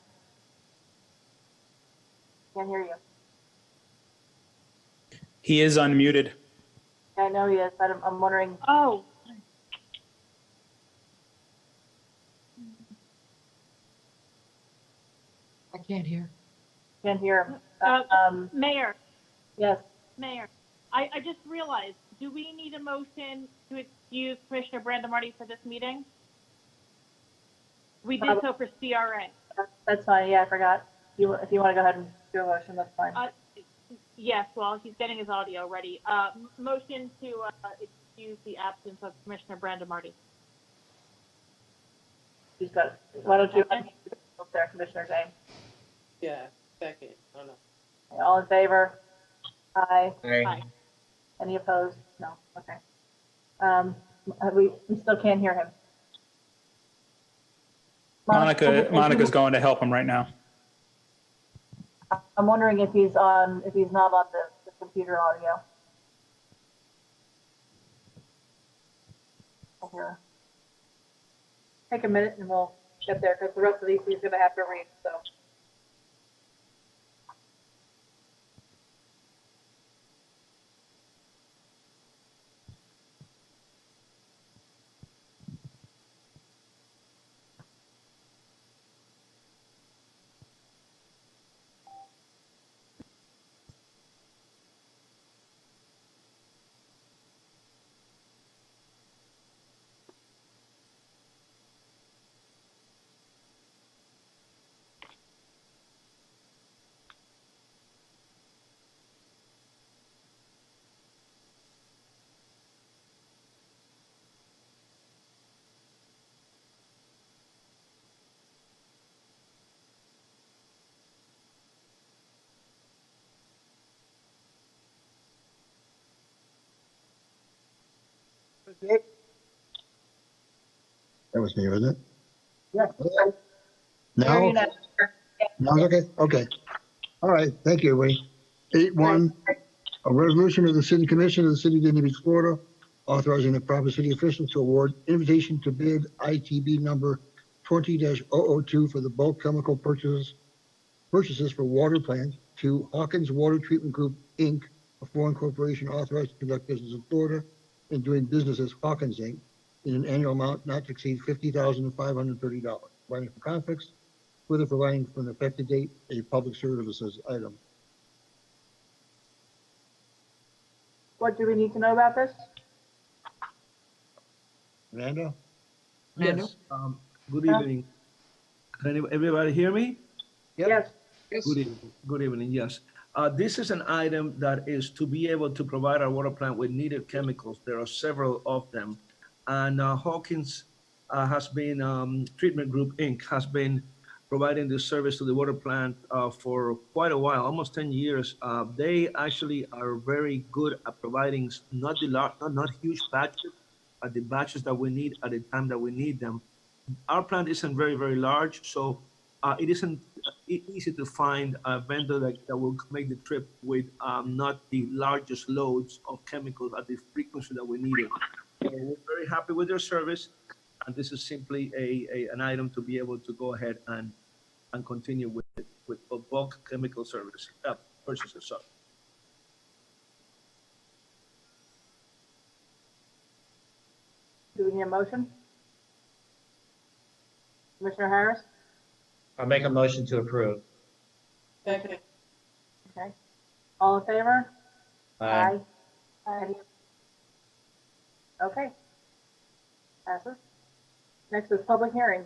Can't hear you.
He is unmuted.
I know he is, but I'm wondering,
Oh,
I can't hear.
can't hear him.
Mayor,
Yes,
Mayor, I just realized, do we need a motion to excuse Commissioner Brandemarty for this meeting? We did so for CRA.
that's fine. Yeah, I forgot. If you want to go ahead and do a motion, that's fine.
Yes, well, he's getting his audio ready. Motion to excuse the absence of Commissioner Brandemarty.
He's got it. Why don't you, there, Commissioner James?
Yeah, second. Oh, no.
All in favor? Aye.
Aye.
Any opposed? No. Okay. We still can't hear him.
Monica's going to help him right now.
I'm wondering if he's not on the computer audio. Here. Take a minute and we'll get there because the rest of these he's going to have to read. So.
That was me, wasn't it?
Yes.
Now? No, okay, okay. All right, thank you, everybody. 8.1, a resolution of the City Commission of the City of Dania Beach, Florida, authorizing the proper city officials to award invitation to bid ITB number 20-002 for the bulk chemical purchases for water plants to Hawkins Water Treatment Group, Inc., a foreign corporation authorized to conduct business in Florida and doing business as Hawkins, Inc., in an annual amount not to exceed $50,530. Providing for conflicts, further providing for an effective date, a public services item.
What do we need to know about this?
Amanda?
Yes. Good evening. Can everybody hear me?
Yes.
Good evening. Good evening. Yes. This is an item that is to be able to provide our water plant with needed chemicals. There are several of them. And Hawkins has been, Treatment Group, Inc., has been providing this service to the water plant for quite a while, almost 10 years. They actually are very good at providing not huge batches, but the batches that we need at the time that we need them. Our plant isn't very, very large, so it isn't easy to find a vendor that will make the trip with not the largest loads of chemicals at the frequency that we need it. So we're very happy with their service, and this is simply an item to be able to go ahead and continue with bulk chemical service purchases. So.
Do we need a motion? Commissioner Harris?
I'll make a motion to approve.
Second.
Okay. All in favor?
Aye.
Aye. Okay. Passes. Next is public hearing.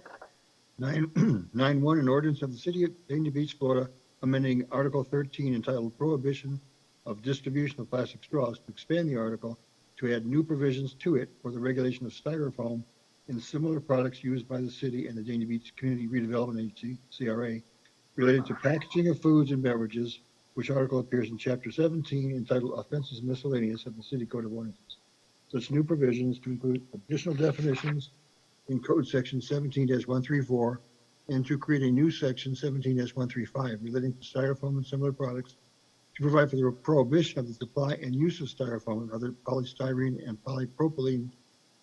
9.1, an ordinance of the City of Dania Beach, Florida, amending Article 13 entitled Prohibition of Distribution of Plastic Straws to expand the article to add new provisions to it for the regulation of styrofoam and similar products used by the city and the Dania Beach Community Redevelopment Agency, CRA, related to packaging of foods and beverages, which article appears in Chapter 17 entitled Offenses and Miscellaneous of the City Code of Ordinances. Such new provisions to include additional definitions in Code Section 17-134 and to create a new Section 17-135 relating to styrofoam and similar products to provide for the prohibition of the supply and use of styrofoam and other polystyrene and polypropylene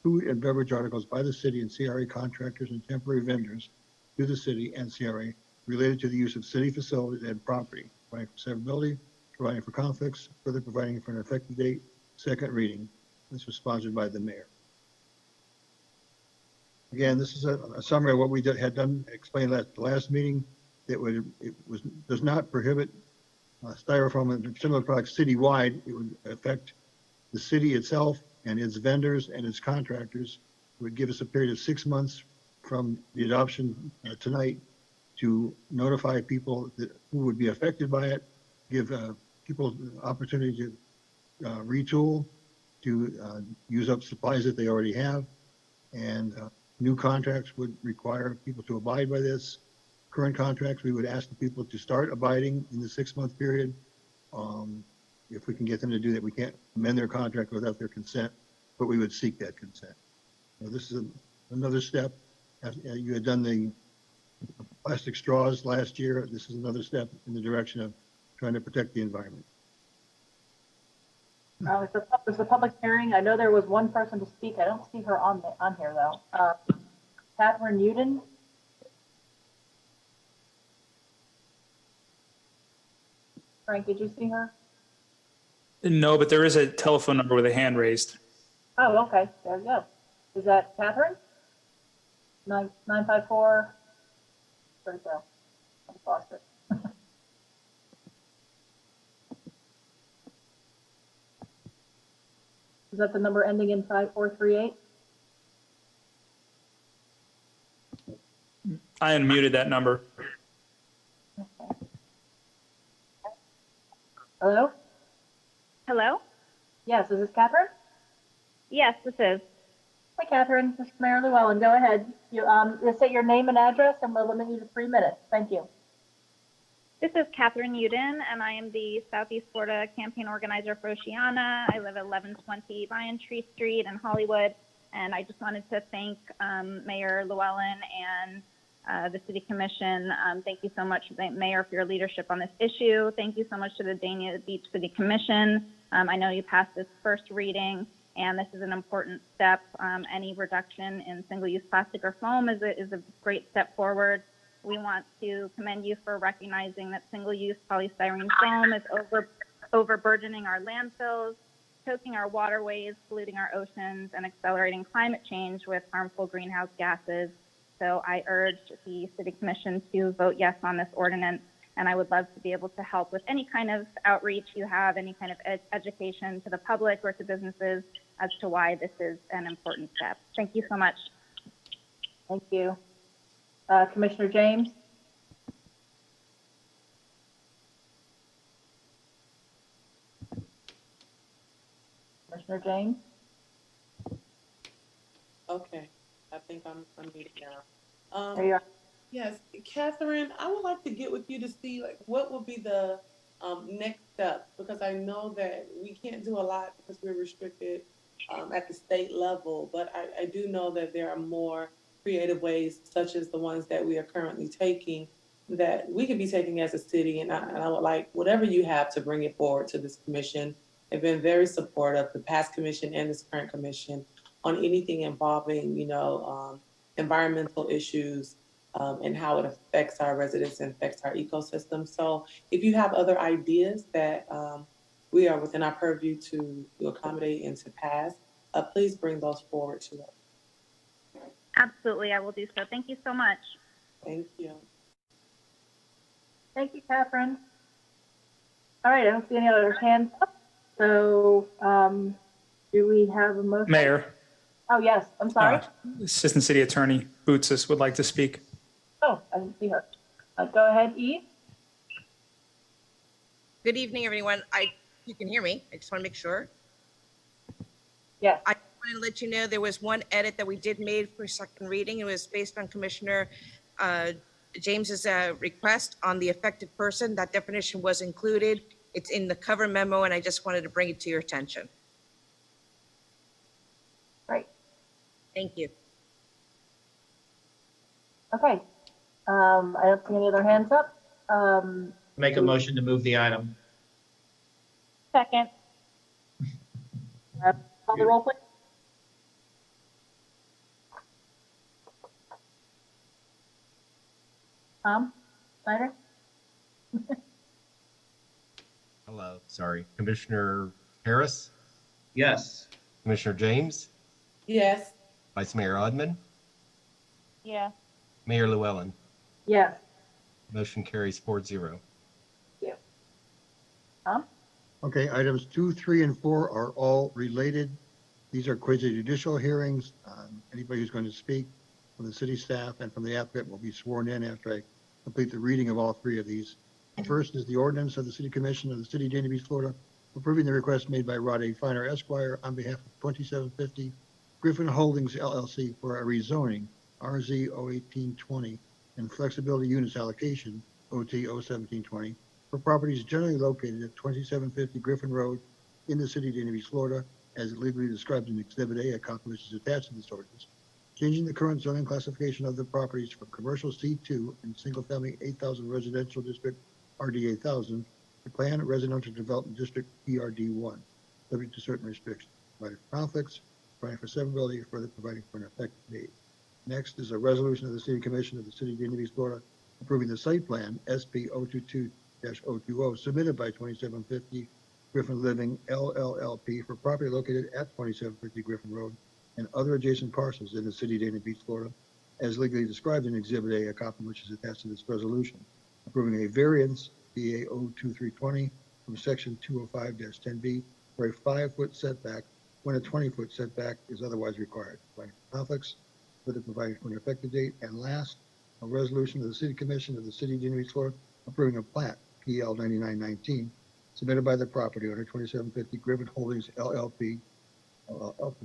food and beverage articles by the city and CRA contractors and temporary vendors to the city and CRA related to the use of city facilities and property, providing for severability, providing for conflicts, further providing for an effective date, second reading. This was sponsored by the mayor. Again, this is a summary of what we had done, explained at the last meeting. Does not prohibit styrofoam and similar products citywide. It would affect the city itself and its vendors and its contractors. It would give us a period of 6 months from the adoption tonight to notify people who would be affected by it, give people the opportunity to retool, to use up supplies that they already have, and new contracts would require people to abide by this. Current contracts, we would ask the people to start abiding in the 6-month period. If we can get them to do that, we can't amend their contract without their consent, but we would seek that consent. Now, this is another step. You had done the plastic straws last year. This is another step in the direction of trying to protect the environment.
It's a public hearing. I know there was one person to speak. I don't see her on here though. Catherine Uden. Frank, did you see her?
No, but there is a telephone number with a hand raised.
Oh, okay. There you go. Is that Catherine? 954. Where'd it go? I lost it. Is that the number ending in 5438?
I unmuted that number.
Hello?
Hello?
Yes, is this Catherine?
Yes, this is.
Hi, Catherine. This is Mayor Llewellyn. Go ahead. You just say your name and address, and we'll limit you to 3 minutes. Thank you.
This is Catherine Uden, and I am the Southeast Florida campaign organizer for Oceana. I live at 1120 Lion Tree Street in Hollywood, and I just wanted to thank Mayor Llewellyn and the City Commission. Thank you so much, Mayor, for your leadership on this issue. Thank you so much to the Dania Beach City Commission. I know you passed this first reading, and this is an important step. Any reduction in single-use plastic or foam is a great step forward. We want to commend you for recognizing that single-use polystyrene foam is overburdening our landfills, choking our waterways, polluting our oceans, and accelerating climate change with harmful greenhouse gases. So I urge the City Commission to vote yes on this ordinance, and I would love to be able to help with any kind of outreach you have, any kind of education to the public or to businesses as to why this is an important step. Thank you so much.
Thank you. Commissioner James? Commissioner James?
Okay, I think I'm muted now.
There you are.
Yes, Catherine, I would like to get with you to see like what will be the next step, because I know that we can't do a lot because we're restricted at the state level, but I do know that there are more creative ways, such as the ones that we are currently taking, that we could be taking as a city, and I would like whatever you have to bring it forward to this commission. They've been very supportive, the past commission and this current commission, on anything involving, environmental issues and how it affects our residents and affects our ecosystem. So if you have other ideas that we are within our purview to accommodate and to pass, please bring those forward to us.
Absolutely, I will do so. Thank you so much.
Thank you.
Thank you, Catherine. All right, I don't see any other hands up. So do we have a motion?
Mayor,
Oh, yes, I'm sorry.
Assistant City Attorney Bootsis would like to speak.
Oh, I didn't see her. Go ahead, Eve.
Good evening, everyone. You can hear me. I just want to make sure.
Yes.
I want to let you know there was one edit that we did made for second reading. It was based on Commissioner James's request on the affected person. That definition was included. It's in the cover memo, and I just wanted to bring it to your attention.
Great.
Thank you.
Okay. I don't see any other hands up.
Make a motion to move the item.
Second.
Call the roll, please. Tom Snyder?
Hello. Sorry. Commissioner Harris?
Yes.
Commissioner James,
Yes.
Vice Mayor Odman,
Yeah.
Mayor Llewellyn.
Yes.
Motion carries 4-0.
Tom?
Okay, items 2, 3, and 4 are all related. These are quasi-judicial hearings. Anybody who's going to speak from the city staff and from the applicant will be sworn in after I complete the reading of all three of these. The first is the ordinance of the City Commission of the City of Dania Beach, Florida, approving the request made by Rod A. Finer Esquire on behalf of 2750 Griffin Holdings LLC for a rezoning RZ 01820 and flexibility units allocation OT 01720 for properties generally located at 2750 Griffin Road in the City of Dania Beach, Florida, as legally described in Exhibit A, a copy which is attached to this ordinance, changing the current zoning classification of the properties from commercial C2 and single-family 8,000 residential district RD 8,000 to planned residential development district PRD1, subject to certain restrictions, providing for conflicts, providing for severability, further providing for an effective date. Next is a resolution of the City Commission of the City of Dania Beach, Florida, approving the site plan SP 022-020 submitted by 2750 Griffin Living LLLP for property located at 2750 Griffin Road and other adjacent parcels in the City of Dania Beach, Florida, as legally described in Exhibit A, a copy which is attached to this resolution, approving a variance BA 02320 from Section 205-10B for a 5-foot setback when a 20-foot setback is otherwise required, providing for conflicts, further providing for an effective date, and last, a resolution of the City Commission of the City of Dania Beach, Florida, approving a plat PL 9919 submitted by the property owner 2750 Griffin Holdings LLP, for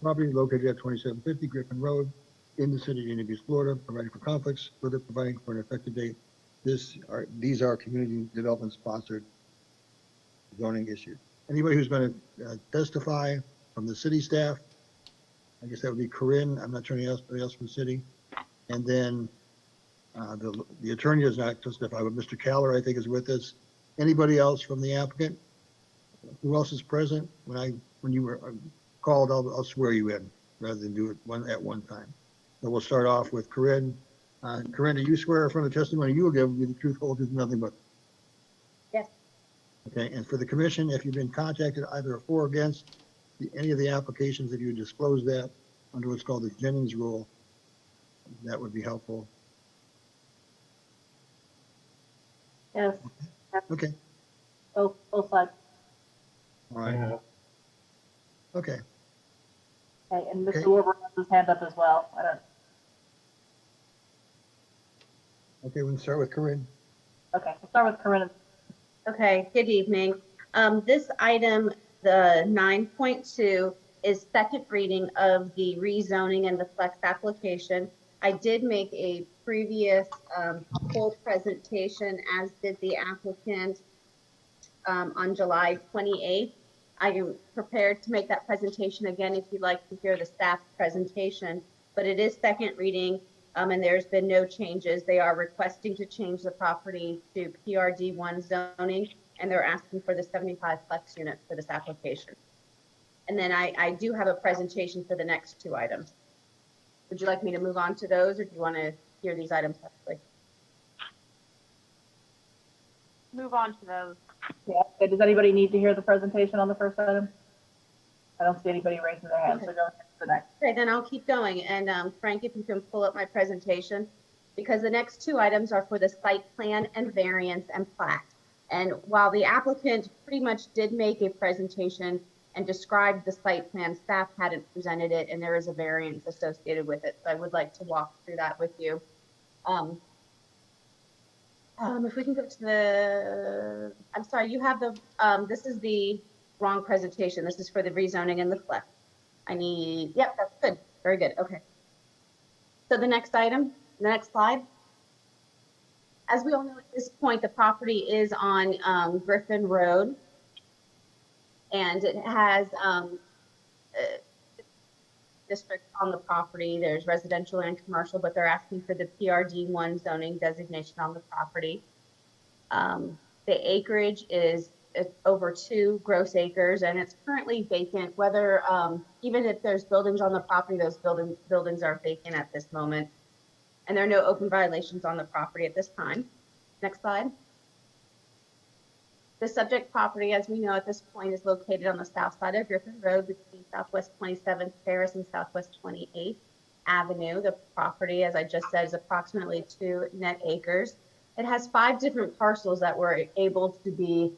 property located at 2750 Griffin Road in the City of Dania Beach, Florida, providing for conflicts, further providing for an effective date. These are community development sponsored zoning issues. Anybody who's going to testify from the city staff, I guess that would be Corinne. I'm not sure anybody else from the city. And then the attorney does not testify, but Mr. Caller, I think, is with us. Anybody else from the applicant? Who else is present? When you were called, I'll swear you in rather than do it at one time. So we'll start off with Corinne. Corinne, do you swear from the testimony you will give will be the truth, whole truth, nothing but?
Yes.
Okay, and for the commission, if you've been contacted either for or against any of the applications, if you would disclose that under what's called the Jennings rule, that would be helpful.
Yes.
Okay.
Both sides.
All right. Okay.
Okay, and Mr.
Okay.
Wilbur has his hand up as well.
Okay, we can start with Corinne.
Okay, we'll start with Corinne.
Okay, good evening. This item, the 9.2, is second reading of the rezoning and the flex application. I did make a previous full presentation, as did the applicant, on July 28th. I am prepared to make that presentation again if you'd like to hear the staff presentation, but it is second reading, and there's been no changes. They are requesting to change the property to PRD1 zoning, and they're asking for the 75 flex units for this application. And then I do have a presentation for the next two items. Would you like me to move on to those, or do you want to hear these items separately?
Move on to those.
Yeah. Okay, does anybody need to hear the presentation on the first item? I don't see anybody raising their hand, so go ahead to the next.
Okay, then I'll keep going. And Frank, if you can pull up my presentation, because the next two items are for the site plan and variance and plat. And while the applicant pretty much did make a presentation and described the site plan, staff hadn't presented it, and there is a variance associated with it. So I would like to walk through that with you. If we can go to the, I'm sorry, you have the, this is the wrong presentation. This is for the rezoning and the flex. Yep, that's good. Very good. Okay. So the next item, the next slide. As we all know at this point, the property is on Griffin Road, and it has district on the property. There's residential and commercial, but they're asking for the PRD1 zoning designation on the property. The acreage is over 2 gross acres, and it's currently vacant. Whether even if there's buildings on the property, those buildings are vacant at this moment, and there are no open violations on the property at this time. Next slide. The subject property, as we know at this point, is located on the south side of Griffin Road between Southwest 27th Terrace and Southwest 28th Avenue. The property, as I just said, is approximately 2 net acres. It has 5 different parcels that were able to be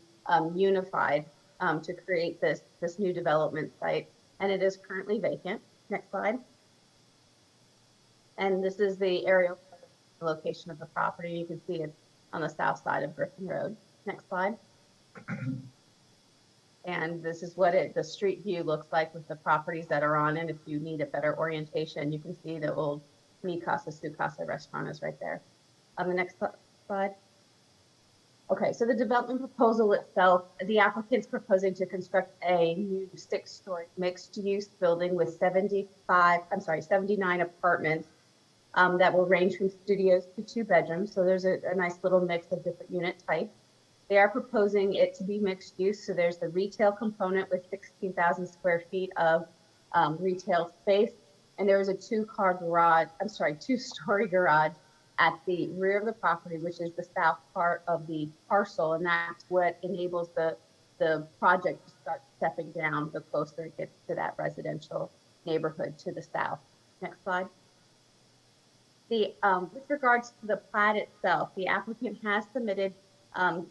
unified to create this new development site, and it is currently vacant. Next slide. And this is the aerial location of the property. You can see it on the south side of Griffin Road. Next slide. And this is what the street view looks like with the properties that are on it. If you need a better orientation, you can see the old Mi Casa Su Casa restaurant is right there. On the next slide. Okay, so the development proposal itself, the applicant's proposing to construct a new 6-story mixed-use building with 79 apartments that will range from studios to 2 bedrooms. So there's a nice little mix of different unit types. They are proposing it to be mixed use. So there's the retail component with 16,000 square feet of retail space. And there is a 2-story garage at the rear of the property, which is the south part of the parcel. And that's what enables the project to start stepping down the closer it gets to that residential neighborhood to the south. Next slide. With regards to the plat itself, the applicant has submitted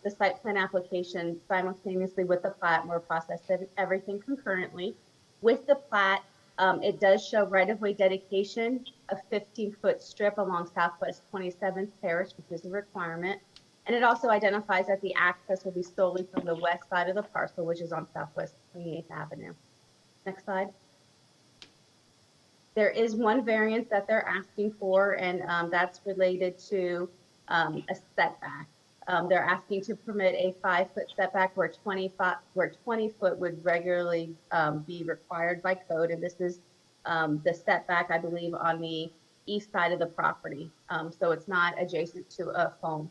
the site plan application simultaneously with the plat, and we're processing everything concurrently. With the plat, it does show right-of-way dedication, a 15-foot strip along Southwest 27th Terrace, which is a requirement. And it also identifies that the access will be solely from the west side of the parcel, which is on Southwest 28th Avenue. Next slide. There is one variance that they're asking for, and that's related to a setback. They're asking to permit a 5-foot setback where 20 foot would regularly be required by code. And this is the setback, I believe, on the east side of the property. So it's not adjacent to a home.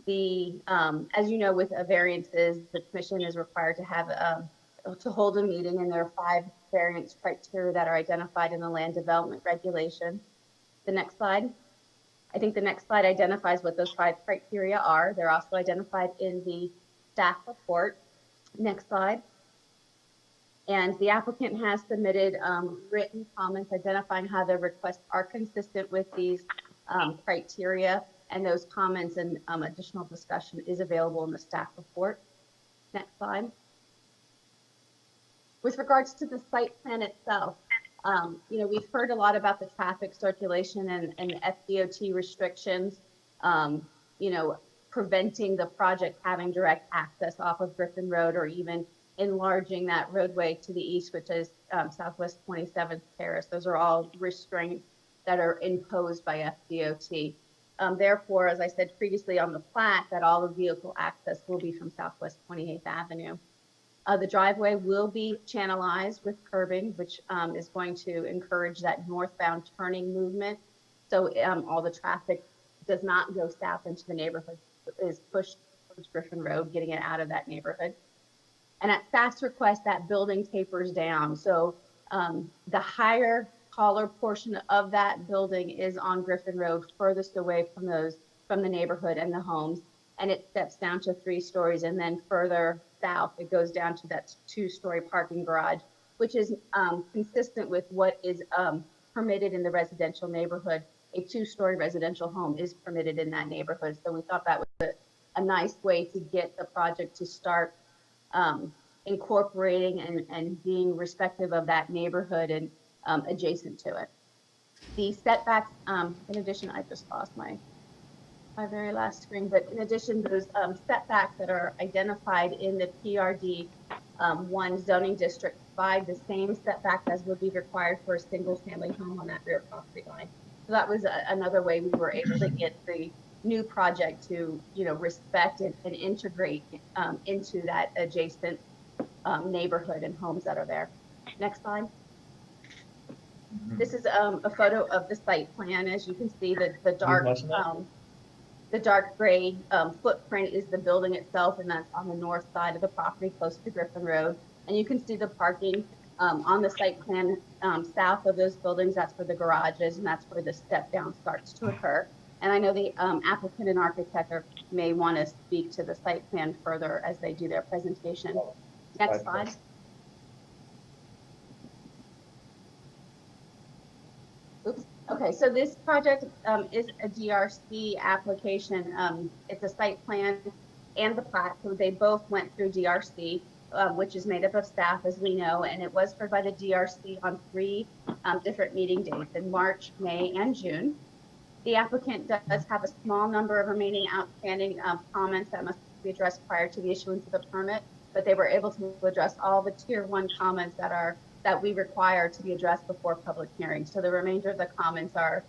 As you know, with variances, the commission is required to have to hold a meeting, and there are 5 variance criteria that are identified in the land development regulation. The next slide. I think the next slide identifies what those 5 criteria are. They're also identified in the staff report. Next slide. And the applicant has submitted written comments identifying how their requests are consistent with these criteria, and those comments and additional discussion is available in the staff report. Next slide. With regards to the site plan itself, we've heard a lot about the traffic circulation and FDOT restrictions, preventing the project having direct access off of Griffin Road, or even enlarging that roadway to the east, which is Southwest 27th Terrace. Those are all restraints that are imposed by FDOT. Therefore, as I said previously on the plat, that all the vehicle access will be from Southwest 28th Avenue. The driveway will be channelized with curbing, which is going to encourage that northbound turning movement. So all the traffic does not go south into the neighborhood, is pushed towards Griffin Road, getting it out of that neighborhood. And at staff's request, that building tapers down. So the higher, taller portion of that building is on Griffin Road, furthest away from the neighborhood and the homes. And it steps down to 3 stories, and then further south, it goes down to that 2-story parking garage, which is consistent with what is permitted in the residential neighborhood. A 2-story residential home is permitted in that neighborhood. So we thought that was a nice way to get the project to start incorporating and being respective of that neighborhood and adjacent to it. The setbacks, in addition, I just lost my very last screen, but in addition, those setbacks that are identified in the PRD 1 zoning district provide the same setbacks as would be required for a single family home on that rear property line. So that was another way we were able to get the new project to, respect and integrate into that adjacent neighborhood and homes that are there. Next slide. This is a photo of the site plan. As you can see, the dark gray footprint is the building itself, and that's on the north side of the property, close to Griffin Road. And you can see the parking on the site plan south of those buildings. That's where the garage is, and that's where the step down starts to occur. And I know the applicant and architect may want to speak to the site plan further as they do their presentation. Next slide. Oops. Okay, so this project is a DRC application. It's a site plan and the plat, so they both went through DRC, which is made up of staff, as we know, and it was heard by the DRC on 3 different meeting dates in March, May, and June. The applicant does have a small number of remaining outstanding comments that must be addressed prior to the issuance of the permit, but they were able to address all the tier 1 comments that we require to be addressed before public hearing. So the remainder of the comments are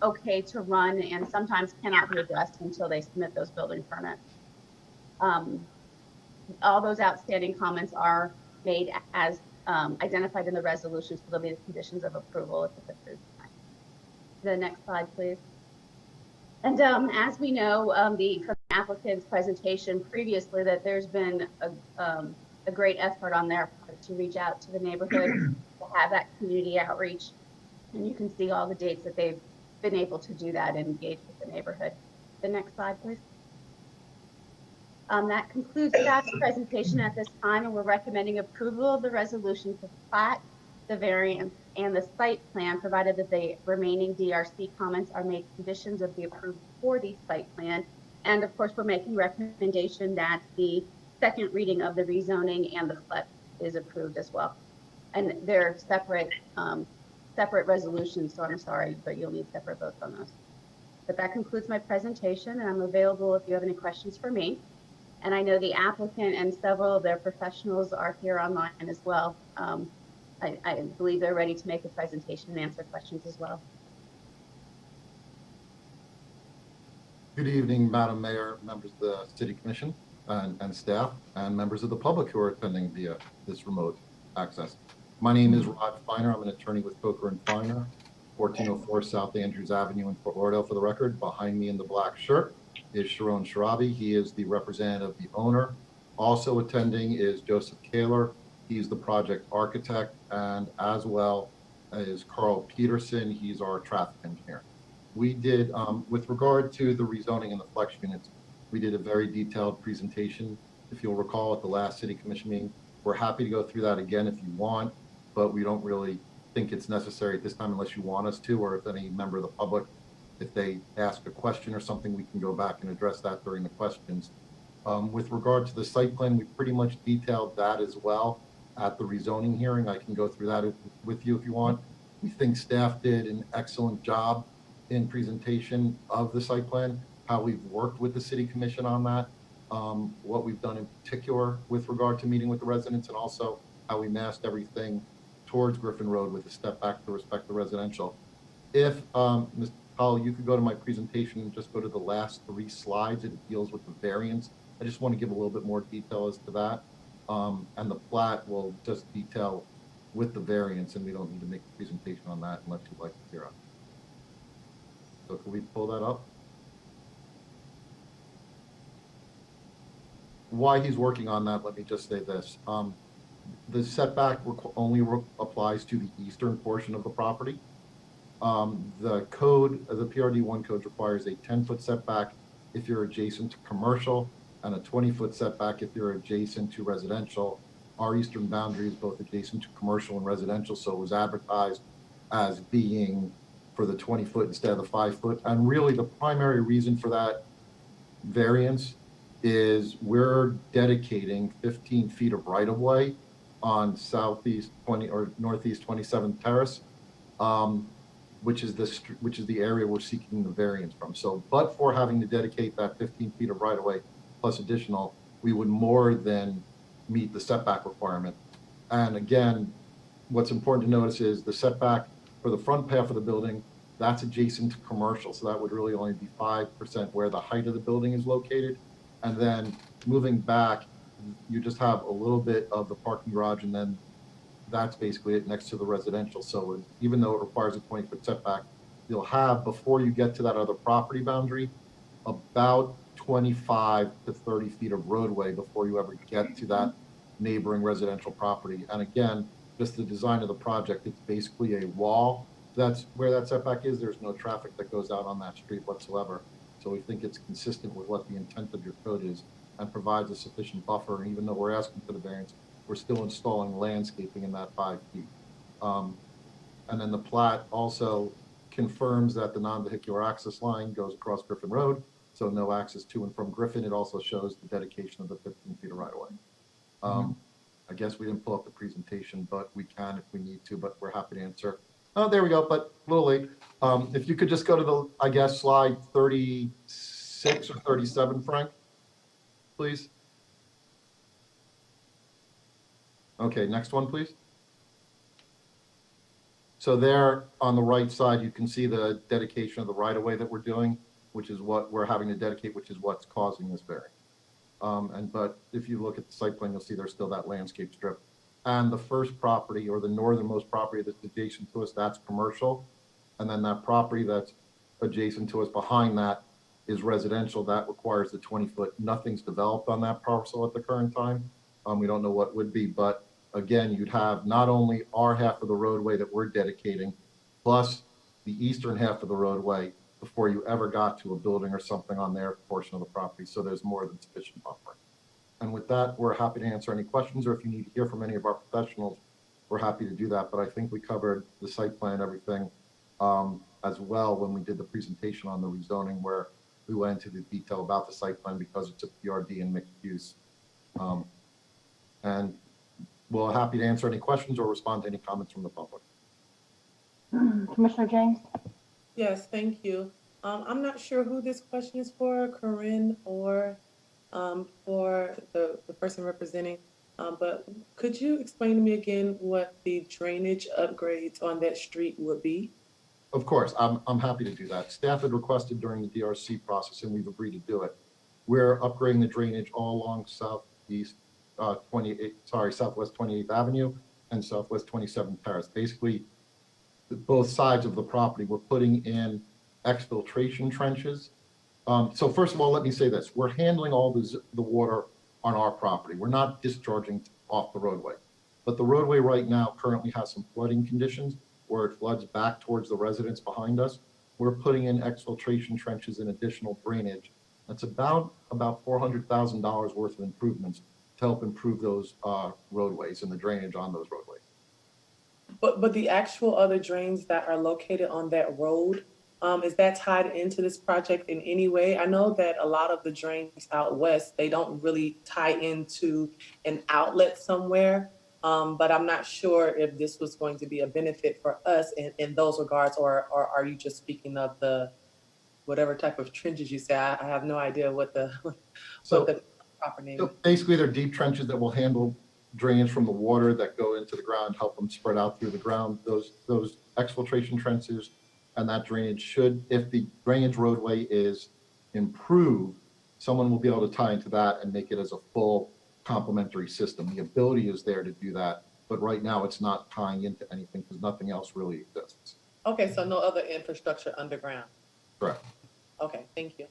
okay to run and sometimes cannot be addressed until they submit those building permits. All those outstanding comments are made as identified in the resolution, so they'll be the conditions of approval if it's approved. The next slide, please. And as we know from the applicant's presentation previously, that there's been a great effort on their part to reach out to the neighborhood, to have that community outreach. And you can see all the dates that they've been able to do that and engage with the neighborhood. The next slide, please. That concludes staff's presentation at this time, and we're recommending approval of the resolution to plat, the variance, and the site plan, provided that the remaining DRC comments are made conditions of the approval for the site plan. And of course, we're making recommendation that the second reading of the rezoning and the plat is approved as well. And they're separate resolutions, so I'm sorry, but you'll need separate votes on those. But that concludes my presentation, and I'm available if you have any questions for me. And I know the applicant and several of their professionals are here online as well. I believe they're ready to make a presentation and answer questions as well.
Good evening, Madam Mayor, members of the City Commission and staff, and members of the public who are attending via this remote access. My name is Rod Feiner. I'm an attorney with Coker and Feiner, 1404 South Andrews Avenue in Fort Lauderdale, for the record. Behind me in the black shirt is Sharon Sharabi. He is the representative, the owner. Also attending is Joseph Kaler. He's the project architect, and as well as Carl Peterson. He's our traffic engineer. We did, with regard to the rezoning and the flex units, we did a very detailed presentation. If you'll recall at the last City Commission meeting, we're happy to go through that again if you want, but we don't really think it's necessary at this time unless you want us to, or if any member of the public, if they ask a question or something, we can go back and address that during the questions. With regard to the site plan, we pretty much detailed that as well at the rezoning hearing. I can go through that with you if you want. We think staff did an excellent job in presentation of the site plan, how we've worked with the City Commission on that, what we've done in particular with regard to meeting with the residents, and also how we massed everything towards Griffin Road with a step back to respect the residential. If, Ms. Powell, you could go to my presentation and just go to the last 3 slides. It deals with the variance. I just want to give a little bit more detail as to that. And the plat will just detail with the variance, and we don't need to make a presentation on that unless you'd like to hear it. So can we pull that up? Why he's working on that, let me just say this. The setback only applies to the eastern portion of the property. The code, the PRD1 code requires a 10-foot setback if you're adjacent to commercial and a 20-foot setback if you're adjacent to residential. Our eastern boundary is both adjacent to commercial and residential, so it was advertised as being for the 20-foot instead of the 5-foot. And really the primary reason for that variance is we're dedicating 15 feet of right-of-way on southeast 20 or northeast 27th Terrace, which is the area we're seeking the variance from. So, but for having to dedicate that 15 feet of right-of-way plus additional, we would more than meet the setback requirement. And again, what's important to notice is the setback for the front half of the building, that's adjacent to commercial. So that would really only be 5% where the height of the building is located. And then moving back, you just have a little bit of the parking garage, and then that's basically it next to the residential. So even though it requires a 20-foot setback, you'll have, before you get to that other property boundary, about 25 to 30 feet of roadway before you ever get to that neighboring residential property. And again, just the design of the project, it's basically a wall That's where that setback is. There's no traffic that goes out on that street whatsoever. So we think it's consistent with what the intent of your code is and provides a sufficient buffer. And even though we're asking for the variance, we're still installing landscaping in that 5 feet. And then the plat also confirms that the non-vehicular access line goes across Griffin Road, so no access to and from Griffin. It also shows the dedication of the 15 feet of right-of-way. I guess we didn't pull up the presentation, but we can if we need to, but we're happy to answer. Oh, there we go, but a little late. If you could just go to the, I guess, slide 36 or 37, Frank, please. Okay, next one, please. So there on the right side, you can see the dedication of the right-of-way that we're doing, which is what we're having to dedicate, which is what's causing this variance. But if you look at the site plan, you'll see there's still that landscape strip. And the first property, or the northernmost property that's adjacent to us, that's commercial. And then that property that's adjacent to us behind that is residential. That requires the 20-foot. Nothing's developed on that parcel at the current time. We don't know what would be, but again, you'd have not only our half of the roadway that we're dedicating, plus the eastern half of the roadway before you ever got to a building or something on their portion of the property. So there's more than sufficient buffer. And with that, we're happy to answer any questions, or if you need to hear from any of our professionals, we're happy to do that. But I think we covered the site plan, everything as well when we did the presentation on the rezoning, where we went into the detail about the site plan because it's a PRD and mixed use. And we're happy to answer any questions or respond to any comments from the public.
Commissioner James?
Yes, thank you. I'm not sure who this question is for, Corinne or for the person representing, but could you explain to me again what the drainage upgrades on that street would be?
Of course, I'm happy to do that. Staff had requested during the DRC process, and we've agreed to do it. We're upgrading the drainage all along southwest 28th Avenue and southwest 27th Terrace. Basically, both sides of the property, we're putting in exfiltration trenches. So first of all, let me say this. We're handling all the water on our property. We're not discharging off the roadway. But the roadway right now currently has some flooding conditions where it floods back towards the residents behind us. We're putting in exfiltration trenches and additional drainage. That's about $400,000 worth of improvements to help improve those roadways and the drainage on those roadways.
But the actual other drains that are located on that road, is that tied into this project in any way? I know that a lot of the drains out west, they don't really tie into an outlet somewhere, but I'm not sure if this was going to be a benefit for us in those regards, or are you just speaking of the whatever type of trenches you say? I have no idea what the proper name is.
So basically, they're deep trenches that will handle drainage from the water that go into the ground, help them spread out through the ground. Those exfiltration trenches and that drainage should, if the drainage roadway is improved, someone will be able to tie into that and make it as a full complementary system. The ability is there to do that, but right now it's not tying into anything because nothing else really exists.
Okay, so no other infrastructure underground.
Correct.
Okay, thank you.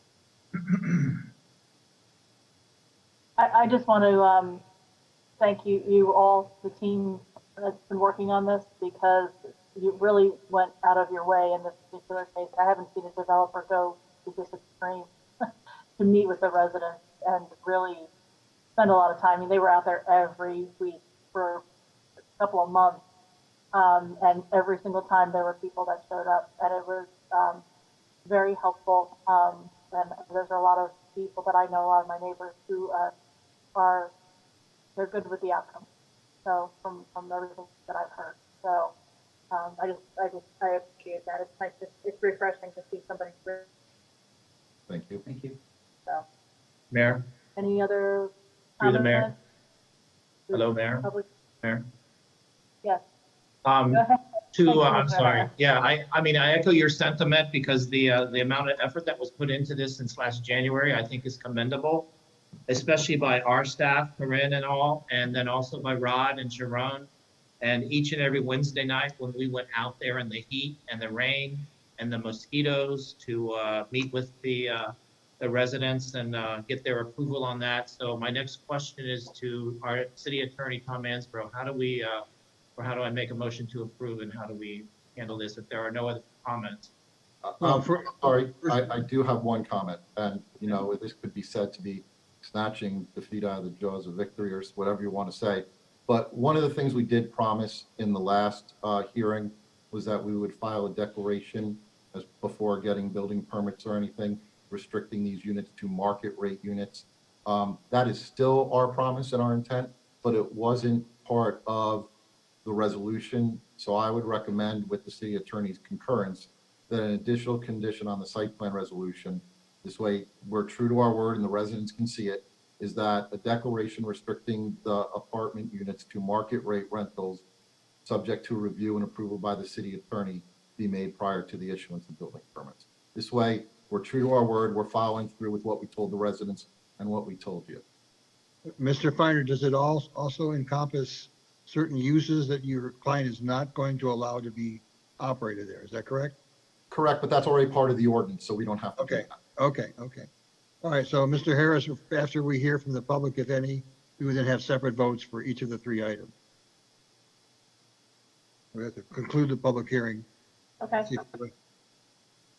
I just want to thank you all, the team that's been working on this, because you really went out of your way in this particular case. I haven't seen a developer go to this extreme to meet with the residents and really spend a lot of time. I mean, they were out there every week for a couple of months, and every single time there were people that showed up, and it was very helpful. And there's a lot of people that I know, a lot of my neighbors who they're good with the outcome. So from everything that I've heard. So I appreciate that. It's nice. It's refreshing to see somebody.
Thank you.
Thank you.
So
Mayor,
any other
through the
comments?
mayor. Hello, Mayor.
Public?
Mayor.
Yes.
Go
ahead.
I'm sorry. Yeah, I mean, I echo your sentiment because the amount of effort that was put into this since last January, I think is commendable, especially by our staff, Corinne and all, and then also by Rod and Sharon. And each and every Wednesday night when we went out there in the heat and the rain and the mosquitoes to meet with the residents and get their approval on that. So my next question is to our city attorney, Tom Mansborough. How do I make a motion to approve, and how do we handle this if there are no other comments.
Sorry, I do have one comment, and, you know, this could be said to be snatching defeat out of the jaws of victory or whatever you want to say. But one of the things we did promise in the last hearing was that we would file a declaration as before getting building permits or anything, restricting these units to market rate units. That is still our promise and our intent, but it wasn't part of the resolution. So I would recommend, with the city attorney's concurrence, that an additional condition on the site plan resolution, this way we're true to our word and the residents can see it, is that a declaration restricting the apartment units to market rate rentals, subject to review and approval by the city attorney, be made prior to the issuance of building permits. This way, we're true to our word, we're following through with what we told the residents and what we told you.
Mr. Finer, does it also encompass certain uses that your client is not going to allow to be operated there? Is that correct?
Correct, but that's already part of the ordinance, so we don't have to do that.
Okay. All right, so Mr. Harris, after we hear from the public, if any, we would then have separate votes for each of the three items. We have to conclude the public hearing.
Okay.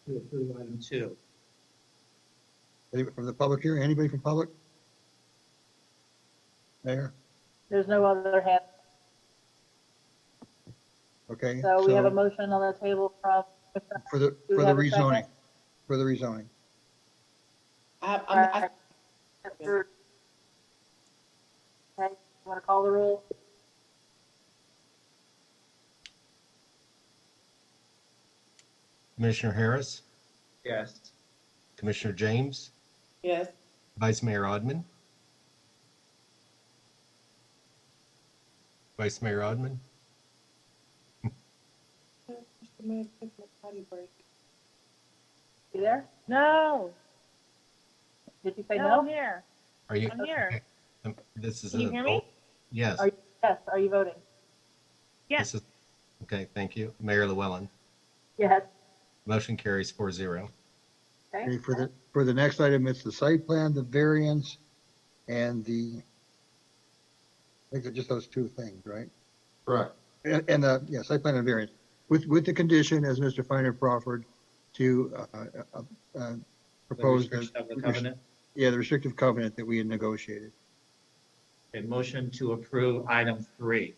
To approve item 2.
Anybody from the public hearing? Anybody from public? Mayor?
There's no other hand.
Okay.
So we have a motion on the table from.
For the
Do we have a
rezoning.
second?
For the rezoning.
Okay, you want to call the roll?
Commissioner Harris,
Yes.
Commissioner James,
Yes.
Vice Mayor Odman. Vice Mayor Odman,
Mr. Mayor, take my potty break.
You there?
No,
Did you say
no,
no?
I'm here.
are you?
I'm here.
This is
Can you hear me?
Yes.
Yes, are you voting?
Yes.
This is, okay, thank you. Mayor Llewellyn.
Yes.
Motion carries 4-0.
Okay, for the next item, it's the site plan, the variance, and I think they're just those two things, right?
Correct.
And site plan and variance, with the condition, as Mr. Finer proffered, to propose
restriction of the covenant.
Yeah, the restrictive covenant that we had negotiated.
A motion to approve item 3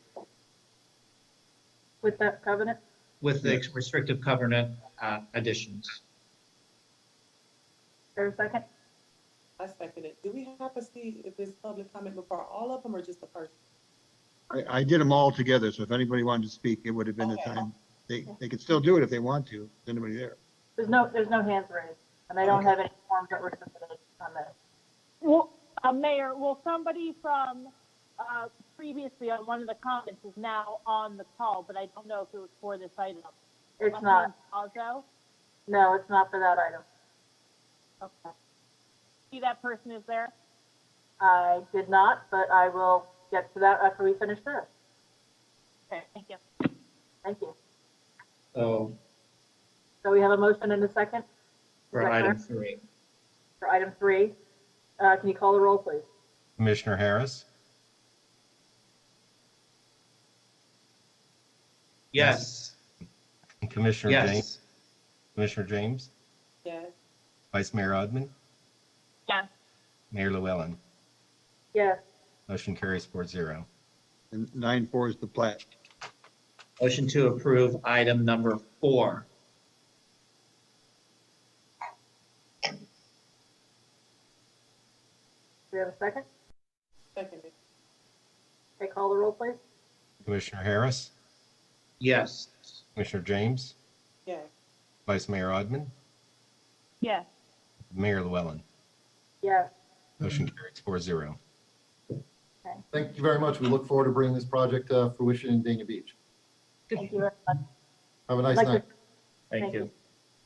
With that covenant?
with the restrictive covenant additions.
There a second?
I second it. Do we have to see if there's public comment before all of them or just the first?
I did them all together, so if anybody wanted to speak, it would have been the time. They could still do it if they want to. Is anybody there?
There's no hands raised, and I don't have any forms that were submitted on this.
Well, Mayor, will somebody from previously on one of the comments is now on the call, but I don't know if it was for this item.
It's not.
Also?
No, it's not for that item.
Okay. See that person is there?
I did not, but I will get to that after we finish this.
Okay, thank you.
Thank you.
So
So we have a motion and a second?
for
Is that
item
correct?
3.
For item 3. Can you call the roll, please?
Commissioner Harris,
Yes.
Commissioner
Yes.
James, Commissioner James,
Yes.
Vice Mayor Odman,
Yes.
Mayor Llewellyn.
Yes.
Motion carries 4-0.
And 9-4 is the plat.
Motion to approve item number 4.
Do we have a second?
Second it.
Okay, call the roll, please.
Commissioner Harris,
Yes.
Commissioner James,
Yes.
Vice Mayor Odman,
Yes.
Mayor Llewellyn.
Yes.
Motion carries 4-0.
Thank you very much. We look forward to bringing this project to fruition in Dania Beach.
Thank you very much.
Have a nice
Like to-
night.
Thank you.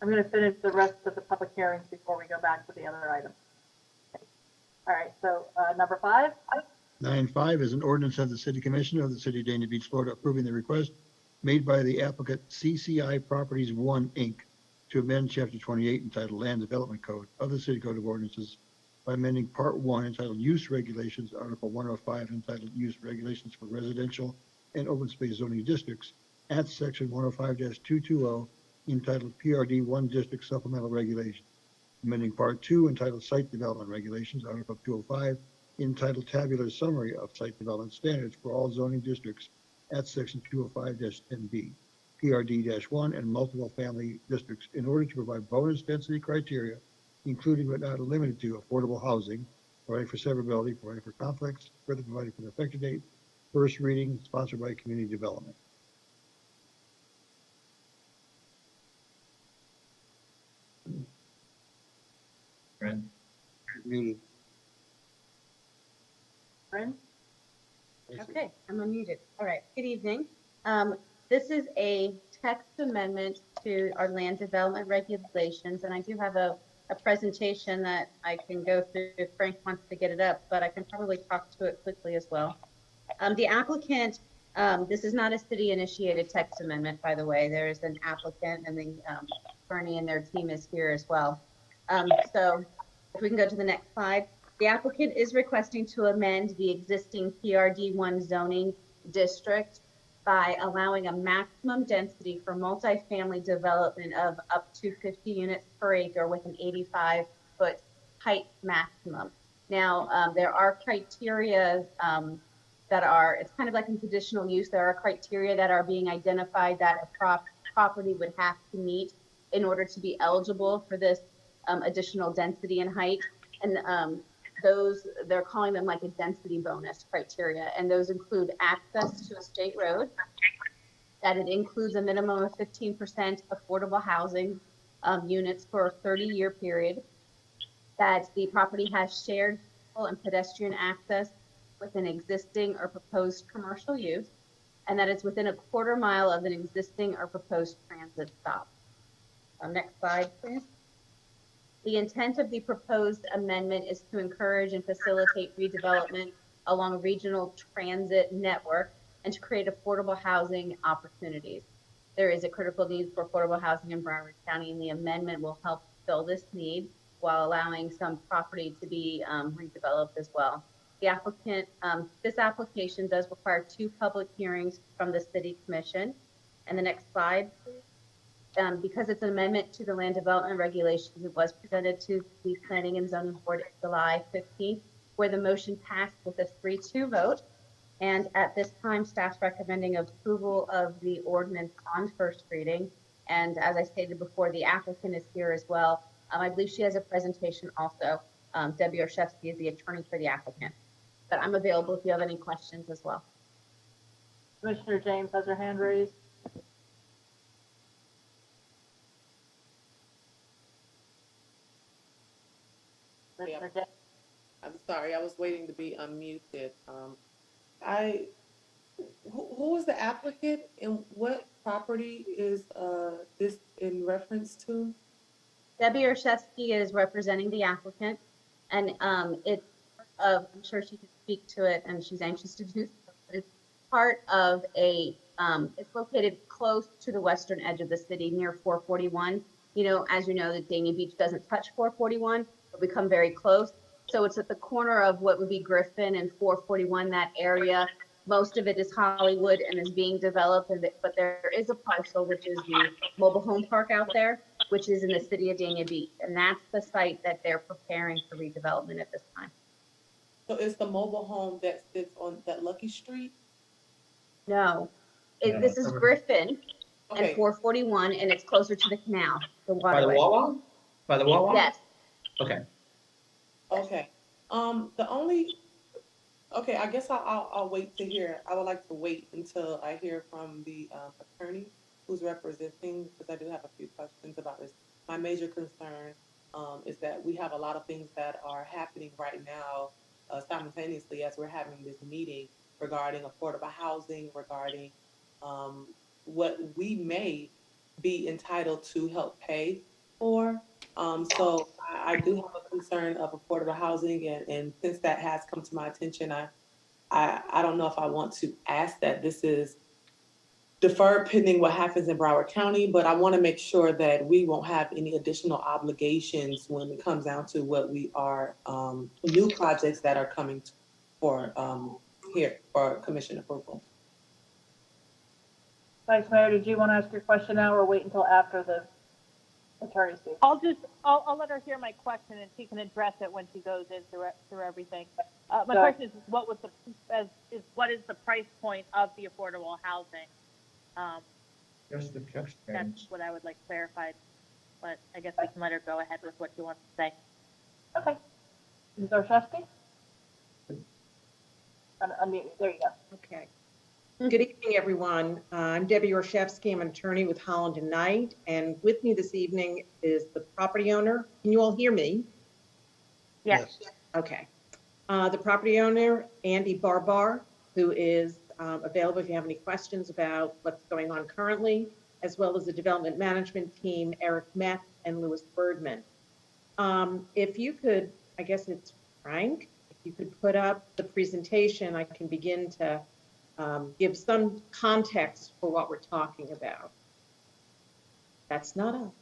I'm going to finish the rest of the public hearings before we go back to the other item. Okay. All right, so number 5.
9-5 is an ordinance of the City Commission of the City of Dania Beach, Florida, approving the request made by the applicant CCI Properties 1, Inc. to amend Chapter 28 entitled Land Development Code of the City Code of Ordinances by amending Part 1 entitled Use Regulations, Article 105 entitled Use Regulations for Residential and Open Space Zoning Districts at section 105-220 entitled PRD 1 District Supplemental Regulations, amending Part 2 entitled Site Development Regulations, Article 205, entitled Tabular Summary of Site Development Standards for all zoning districts at section 205-10B, PRD-1 and multiple family districts in order to provide bonus density criteria, including but not limited to affordable housing, providing for severability, providing for conflicts, further providing for the effective date. First reading, sponsored by Community Development.
Brent?
Muted.
Bryn?
Okay, I'm unmuted. All right, good evening. This is a text amendment to our land development regulations, and I do have a presentation that I can go through if Frank wants to get it up, but I can probably talk to it quickly as well. The applicant, this is not a city-initiated text amendment, by the way. There is an applicant, and the attorney and their team is here as well. So if we can go to the next slide. The applicant is requesting to amend the existing PRD1 zoning district by allowing a maximum density for multifamily development of up to 50 units per acre with an 85-foot height maximum. Now, there are criteria that are, it's kind of like in conditional use, there are criteria that are being identified that a property would have to meet in order to be eligible for this additional density and height. And those, they're calling them like a density bonus criteria. And those include access to a state road, that it includes a minimum of 15% affordable housing units for a 30-year period, that the property has shared and pedestrian access with an existing or proposed commercial use, and that it's within a quarter mile of an existing or proposed transit stop. Next slide, please. The intent of the proposed amendment is to encourage and facilitate redevelopment along a regional transit network and to create affordable housing opportunities. There is a critical need for affordable housing in Broward County, and the amendment will help fill this need while allowing some property to be redeveloped as well. The applicant, this application does require 2 public hearings from the City Commission. And the next slide, please. Because it's an amendment to the land development regulations, it was presented to the Planning and Zoning Board July 15th, where the motion passed with a 3-2 vote. And at this time, staff's recommending approval of the ordinance on first reading. And as I stated before, the applicant is here as well. I believe she has a presentation also. Debbie Orszewski is the attorney for the applicant. But I'm available if you have any questions as well.
Commissioner James has her hand raised. Commissioner James.
I'm sorry, I was waiting to be unmuted. Who is the applicant and what property is this in reference to?
Debbie Orszewski is representing the applicant, and I'm sure she can speak to it, and she's anxious to do so. But it's part of a, it's located close to the western edge of the city near 441. You know, as you know, that Dania Beach doesn't touch 441, but we come very close. So it's at the corner of what would be Griffin and 441, that area. Most of it is Hollywood and is being developed, but there is a parcel, which is the mobile home park out there, which is in the city of Dania Beach. And that's the site that they're preparing for redevelopment at this time.
So it's the mobile home that sits on that Lucky Street?
No, this is Griffin and 441, and it's closer to the canal, the
By the
waterway.
Wawa? By the Wawa?
Yes.
Okay.
Okay. I guess I'll wait to hear. I would like to wait until I hear from the attorney who's representing, because I do have a few questions about this. My major concern is that we have a lot of things that are happening right now simultaneously as we're having this meeting regarding affordable housing, regarding what we may be entitled to help pay for. So I do have a concern of affordable housing, and since that has come to my attention, I don't know if I want to ask that this is deferred pending what happens in Broward County, but I want to make sure that we won't have any additional obligations when it comes down to what we are, new projects that are coming for here for commission approval.
Vice Mayor, did you want to ask your question now or wait until after the attorney speaks?
I'll let her hear my question and she can address it when she goes in through everything. My
Sure.
question is, what is the price point of the affordable housing?
Just the check
That's what I would like clarified, but I guess we can let her go ahead with what she wants to say.
Okay. Ms. Orszewski? Unmute. There you go.
Okay. Good evening, everyone. I'm Debbie Orszewski. I'm an attorney with Holland and Knight, and with me this evening is the property owner. Can you all hear me?
Yes.
Okay. The property owner, Andy Barbar, who is available if you have any questions about what's going on currently, as well as the development management team, Eric Metz and Louis Birdman. If you could, I guess it's Frank, if you could put up the presentation, I can begin to give some context for what we're talking about. That's not up.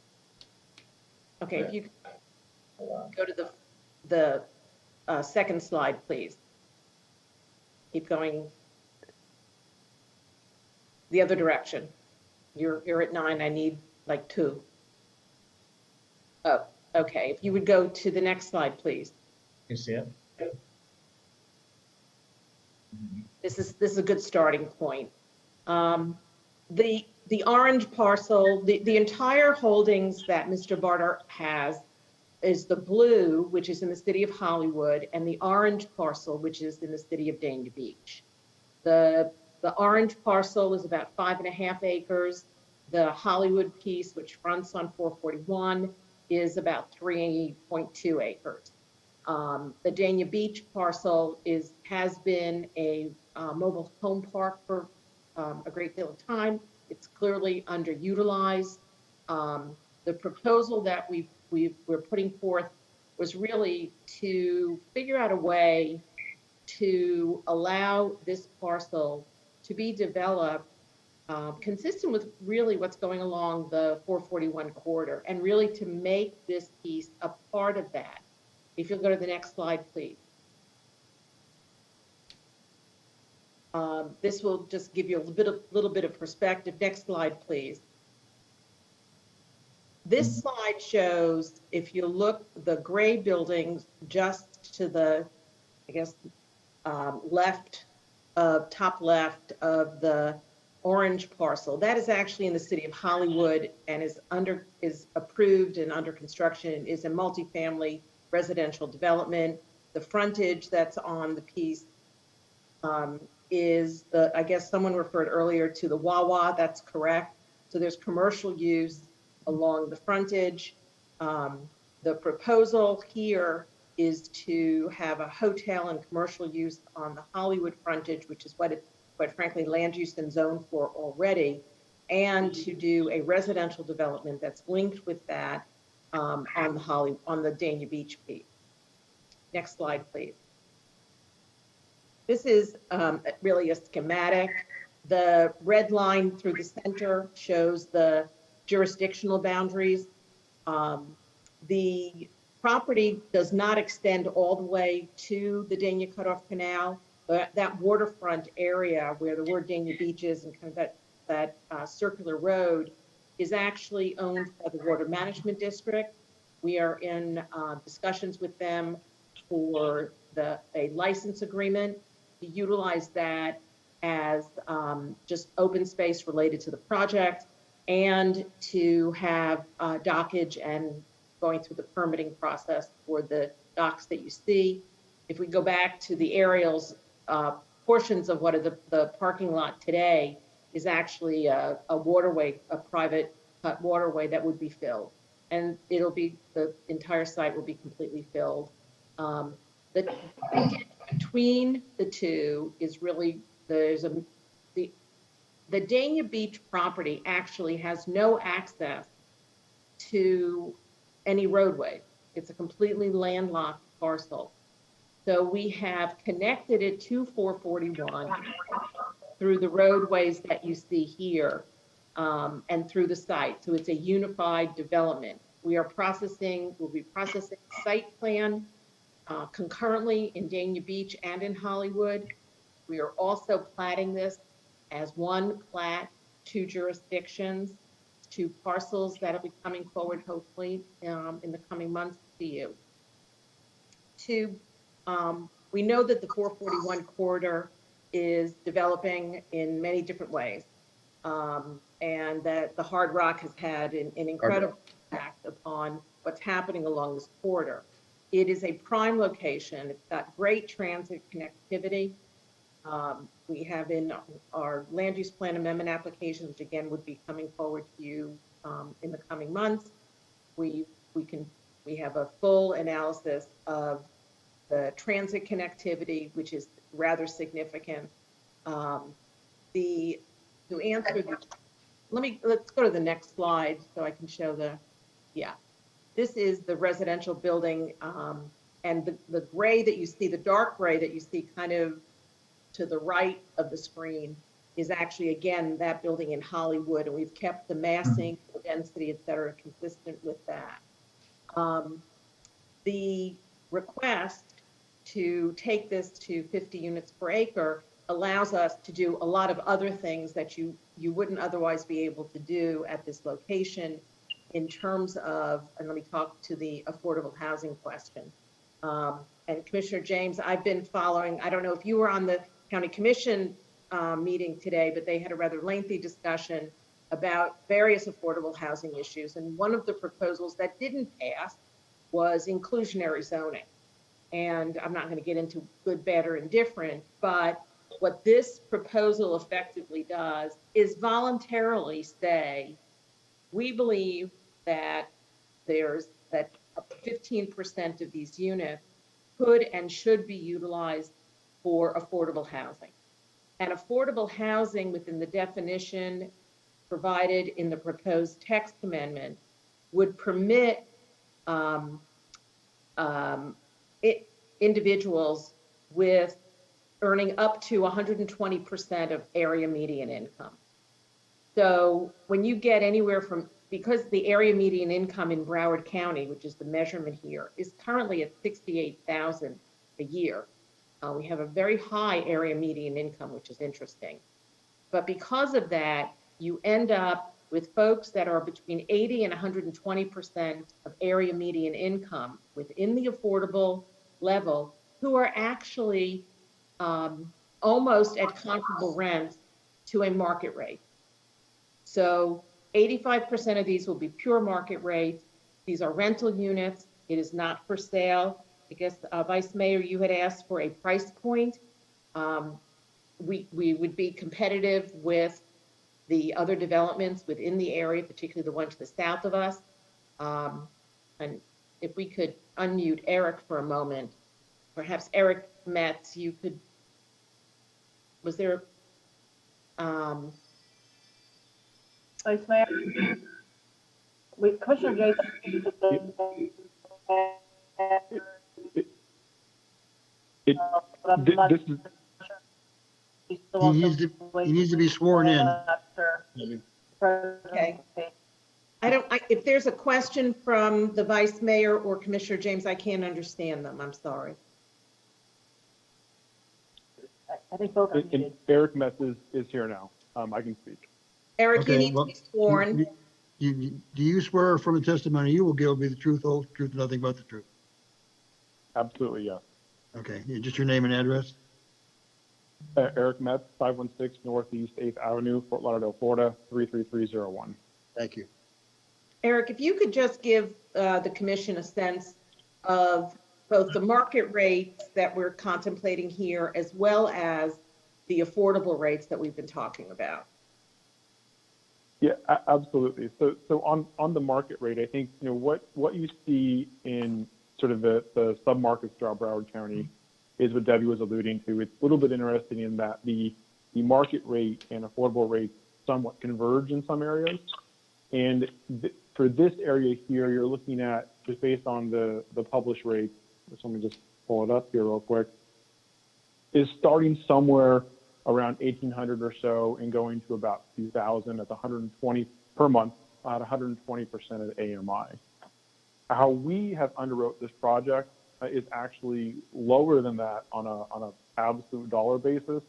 Okay, if you could go to the second slide, please. Keep going the other direction. You're at 9, I need like 2. Oh, okay, if you would go to the next slide, please.
You see it?
This is a good starting point. The orange parcel, the entire holdings that Mr. Barter has is the blue, which is in the city of Hollywood, and the orange parcel, which is in the city of Dania Beach. The orange parcel is about 5.5 acres. The Hollywood piece, which fronts on 441, is about 3.2 acres. The Dania Beach parcel has been a mobile home park for a great deal of time. It's clearly underutilized. The proposal that we're putting forth was really to figure out a way to allow this parcel to be developed consistent with really what's going along the 441 corridor, and really to make this piece a part of that. If you'll go to the next slide, please. This will just give you a little bit of perspective. Next slide, please. This slide shows, if you look, the gray buildings just to the, I guess, top left of the orange parcel. That is actually in the city of Hollywood and is approved and under construction and is a multifamily residential development. The frontage that's on the piece is I guess someone referred earlier to the Wawa, that's correct. So there's commercial use along the frontage. The proposal here is to have a hotel and commercial use on the Hollywood frontage, which is what it's, quite frankly, land use and zoned for already, and to do a residential development that's linked with that on the Dania Beach piece. Next slide, please. This is really a schematic. The red line through the center shows the jurisdictional boundaries. The property does not extend all the way to the Dania Cutoff Canal. That waterfront area where the word Dania Beach is and kind of that circular road is actually owned by the Water Management District. We are in discussions with them for a license agreement to utilize that as just open space related to the project, and to have dockage and going through the permitting process for the docks that you see. If we go back to the aerials, portions of what is the parking lot today is actually a waterway, a private waterway that would be filled. And the entire site will be completely filled. The between the two is really, the Dania Beach property actually has no access to any roadway. It's a completely landlocked parcel. So we have connected it to 441 through the roadways that you see here and through the site. So it's a unified development. We'll be processing site plan concurrently in Dania Beach and in Hollywood. We are also platting this as one plat 2 jurisdictions, 2 parcels that'll be coming forward hopefully in the coming months to you. 2, we know that the 441 corridor is developing in many different ways, and that the Hard Rock has had an incredible impact upon what's happening along this corridor. It is a prime location. It's got great transit connectivity. We have in our land use plan amendment application, which again would be coming forward to you in the coming months. We have a full analysis of the transit connectivity, which is rather significant. To answer the, let's go to the next slide so I can show this is the residential building, and the gray that you see, the dark gray that you see kind of to the right of the screen is actually, again, that building in Hollywood, and we've kept the massing, the density, et cetera, consistent with that. The request to take this to 50 units per acre allows us to do a lot of other things that you wouldn't otherwise be able to do at this location in terms of, and let me talk to the affordable housing question. And Commissioner James, I've been following, I don't know if you were on the County Commission meeting today, but they had a rather lengthy discussion about various affordable housing issues. And one of the proposals that didn't pass was inclusionary zoning. And I'm not going to get into good, bad, or indifferent, but what this proposal effectively does is voluntarily say, we believe that up to 15% of these units could and should be utilized for affordable housing. And affordable housing within the definition provided in the proposed text amendment would permit individuals with earning up to 120% of area median income. So when you get anywhere from, because the area median income in Broward County, which is the measurement here, is currently at $68,000 a year. We have a very high area median income, which is interesting. But because of that, you end up with folks that are between 80 and 120% of area median income within the affordable level, who are actually almost at comparable rents to a market rate. So 85% of these will be pure market rate. These are rental units. It is not for sale. I guess, Vice Mayor, you had asked for a price point. We would be competitive with the other developments within the area, particularly the one to the south of us. And if we could unmute Eric for a moment, perhaps Eric Metz, you could, was there,
Vice Mayor? Commissioner Jason.
He needs to be sworn in.
Okay. If there's a question from the Vice Mayor or Commissioner James, I can't understand them. I'm sorry.
I think both of you.
Eric Metz is here now. I can speak.
Eric,
Okay,
you need to be sworn.
Do you swear from the testimony you will give me the truth, whole truth, and nothing but the truth?
Absolutely, yes.
Okay, just your name and address?
Eric Metz, 516 Northeast 8th Avenue, Fort Lauderdale, Florida, 33301.
Thank you.
Eric, if you could just give the commission a sense of both the market rates that we're contemplating here, as well as the affordable rates that we've been talking about.
Yeah, absolutely. So on the market rate, I think, you know, what you see in sort of the submarkets throughout Broward County is what Debbie was alluding to. It's a little bit interesting in that the market rate and affordable rates somewhat converge in some areas. And for this area here, you're looking at, just based on the published rates, let me just pull it up here real quick, is starting somewhere around 1,800 or so and going to about 2,000 at the 120 per month at 120% of the AMI. How we have underwrote this project is actually lower than that on a absolute dollar basis.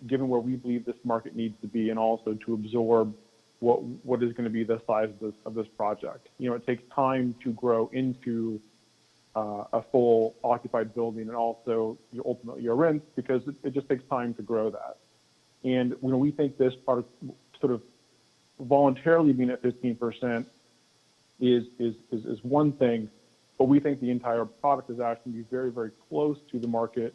given where we believe this market needs to be, and also to absorb what is going to be the size of this project. You know, it takes time to grow into a full occupied building, and also ultimately your rent, because it just takes time to grow that. And you know, we think this part sort of voluntarily being at 15% is one thing, but we think the entire product is actually be very, very close to the market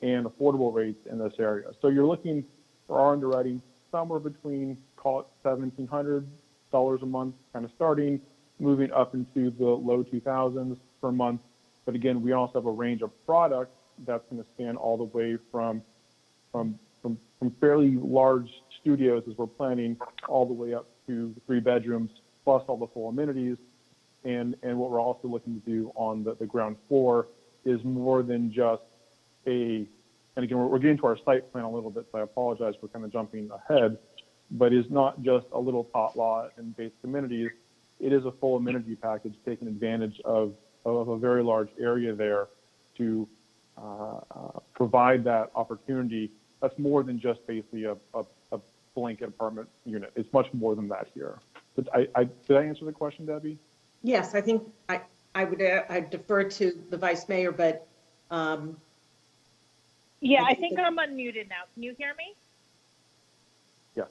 and affordable rates in this area. So you're looking for our underwriting somewhere between, call it $1,700 a month, kind of starting, moving up into the low 2000s per month. But again, we also have a range of products that's going to span all the way from fairly large studios, as we're planning, all the way up to 3 bedrooms, plus all the full amenities. And what we're also looking to do on the ground floor is more than just and again, we're getting to our site plan a little bit, so I apologize for kind of jumping ahead, but it's not just a little tot lot and basic amenities. It is a full amenity package, taking advantage of a very large area there to provide that opportunity. That's more than just basically a blanket apartment unit. It's much more than that here. Did I answer the question, Debbie?
Yes, I think I would defer to the vice mayor, but
yeah, I think I'm unmuted now. Can you hear me?
Yes.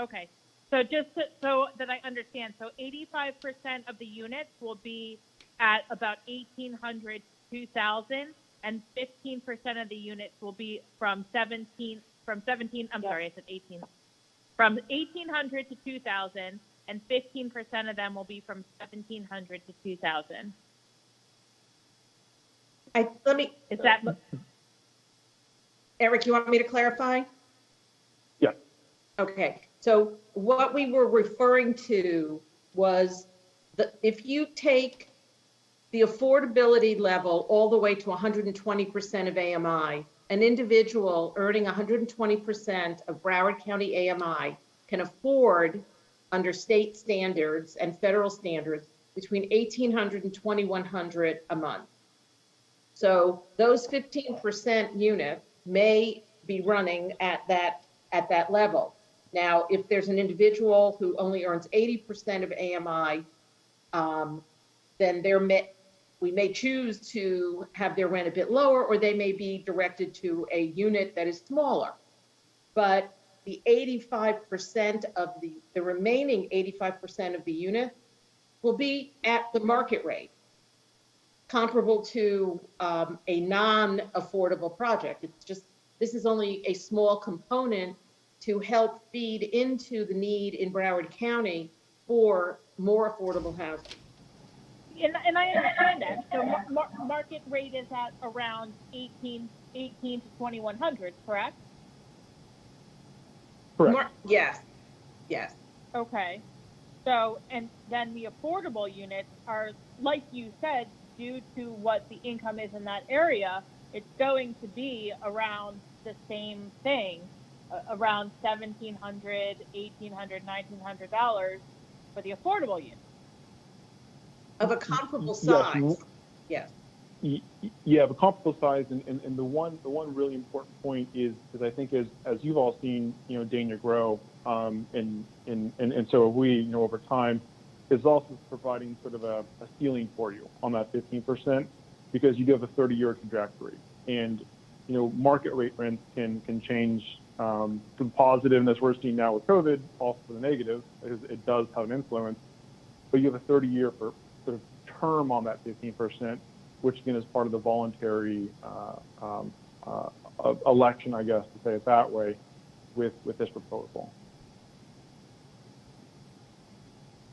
Okay. So just so that I understand, so 85% of the units will be at about 1,800 to 2,000, and 15% of the units will be from 1,800 to 2,000, and 15% of them will be from 1,700 to 2,000.
Is that Eric? You want me to clarify?
Yeah.
Okay. So what we were referring to was if you take the affordability level all the way to 120% of AMI, an individual earning 120% of Broward County AMI can afford, under state standards and federal standards, between $1,800 and $2,100 a month. So those 15% units may be running at that level. Now, if there's an individual who only earns 80% of AMI, then we may choose to have their rent a bit lower, or they may be directed to a unit that is smaller. But the 85% of the remaining 85% of the unit will be at the market rate, comparable to a non-affordable project. It's just, this is only a small component to help feed into the need in Broward County for more affordable housing.
And I understand that. So market rate is at around 18 to 2,100, correct?
Correct.
Yes.
Okay. So, and then the affordable units are, like you said, due to what the income is in that area, it's going to be around the same thing, around $1,700, $1,800, $1,900 for the affordable unit.
Of a comparable size. Yes.
Yeah, of a comparable size, and the one really important point is I think as you've all seen, you know, Dania grow, and so have we, you know, over time, is also providing sort of a ceiling for you on that 15%, because you do have a 30-year trajectory, and you know, market rate rents can change to the positive, and as we're seeing now with COVID, also the negative, because it does have an influence. But you have a 30-year sort of term on that 15%, which again is part of the voluntary election, I guess, to say it that way, with this proposal.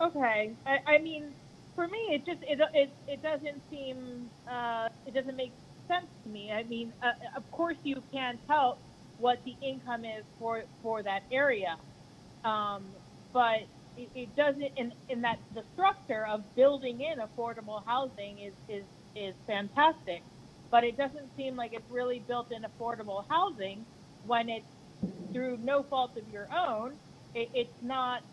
Okay. I mean, for me, it doesn't seem, it doesn't make sense to me. I mean, of course you can't tell what the income is for that area, but it doesn't, in that the structure of building in affordable housing is fantastic, but it doesn't seem like it's really built in affordable housing when it's through no fault of your own. It's not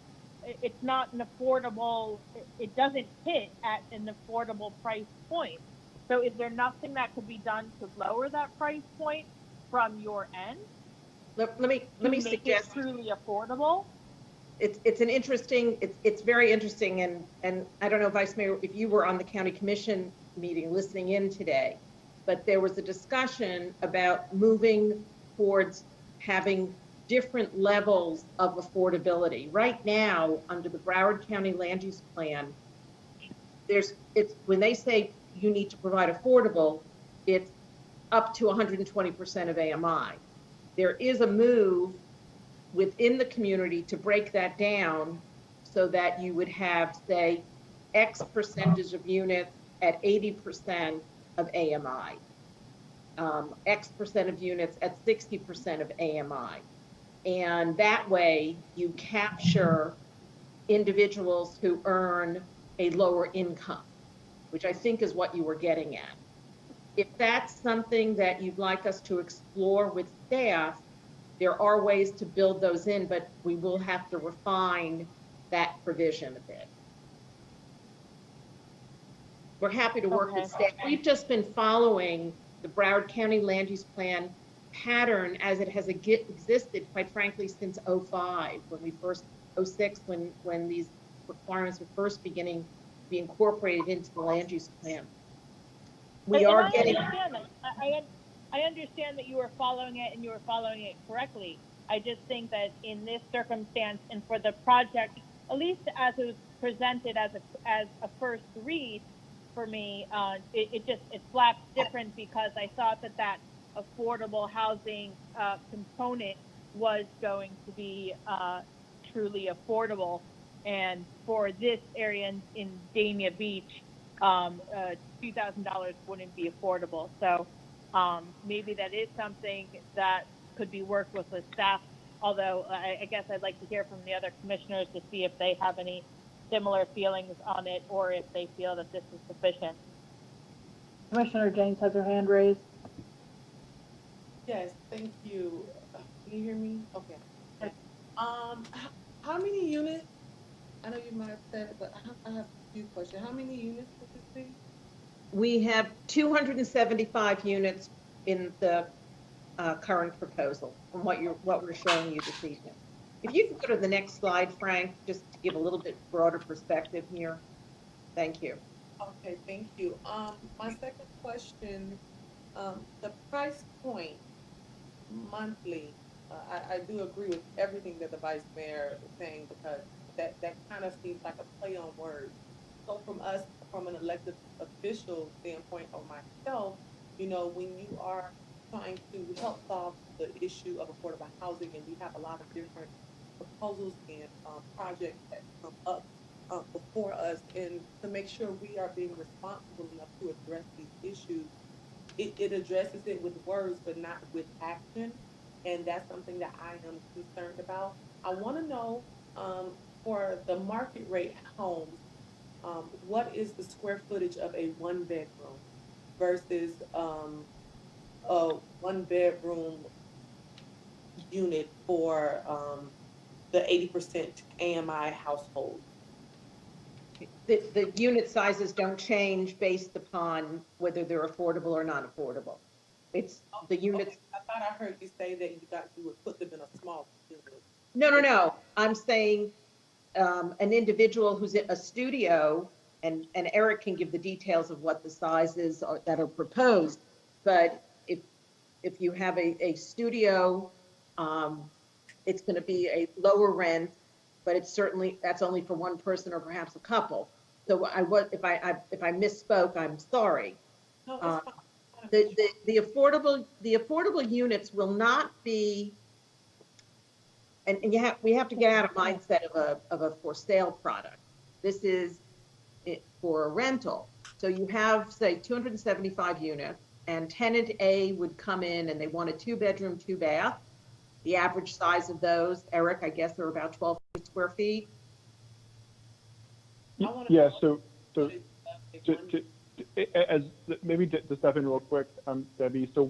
an affordable, it doesn't hit at an affordable price point. So is there nothing that could be done to lower that price point from your end
Let me
to make
suggest.
it truly affordable?
It's an interesting, it's very interesting, and I don't know, Vice Mayor, if you were on the county commission meeting listening in today, but there was a discussion about moving towards having different levels of affordability. Right now, under the Broward County Land Use Plan, when they say you need to provide affordable, it's up to 120% of AMI. There is a move within the community to break that down so that you would have, say, X percentage of units at 80% of AMI, X percent of units at 60% of AMI. And that way you capture individuals who earn a lower income, which I think is what you were getting at. If that's something that you'd like us to explore with staff, there are ways to build those in, but we will have to refine that provision a bit. We're happy to work with staff. We've just been following the Broward County Land Use Plan pattern as it has existed, quite frankly, since '05, when we first, '06, when these requirements were first beginning to be incorporated into the land use plan. We are getting.
I understand that you were following it and you were following it correctly. I just think that in this circumstance and for the project, at least as it was presented as a first read for me, it flaps different because I thought that affordable housing component was going to be truly affordable. And for this area in Dania Beach, $2,000 wouldn't be affordable. So maybe that is something that could be worked with staff, although I guess I'd like to hear from the other commissioners to see if they have any similar feelings on it or if they feel that this is sufficient.
Commissioner James has her hand raised.
Yes, thank you. Can you hear me? Okay. How many units? I know you might have said it, but I have a few questions. How many units would this be?
We have 275 units in the current proposal from what we're showing you this evening. If you could go to the next slide, Frank, just to give a little bit broader perspective here. Thank you.
Okay, thank you. My second question, the price point monthly, I do agree with everything that the Vice Mayor is saying because that kind of seems like a play on words. So from an elected official standpoint or myself, you know, when you are trying to help solve the issue of affordable housing and we have a lot of different proposals and projects that come up before us, and to make sure we are being responsible enough to address these issues, it addresses it with words but not with action, and that's something that I am concerned about. I want to know for the market rate homes, what is the square footage of a 1-bedroom versus a 1-bedroom unit for the 80% AMI household?
The unit sizes don't change based upon whether they're affordable or not affordable. It's the units.
Okay. I thought I heard you say that you would put them in a small unit.
No. I'm saying an individual who's in a studio, and Eric can give the details of what the sizes are that are proposed. But if you have a studio, it's going to be a lower rent, but that's only for one person or perhaps a couple. So if I misspoke, I'm sorry.
No,
the affordable units will not be, and we have to get out of mindset of a for sale product. This is it for a rental. So you have, say, 275 units, and tenant A would come in and they want a 2-bedroom, 2-bath. The average size of those, Eric, I guess, are about 1,200 square feet.
Yeah. So as maybe to step in real quick, Debbie. So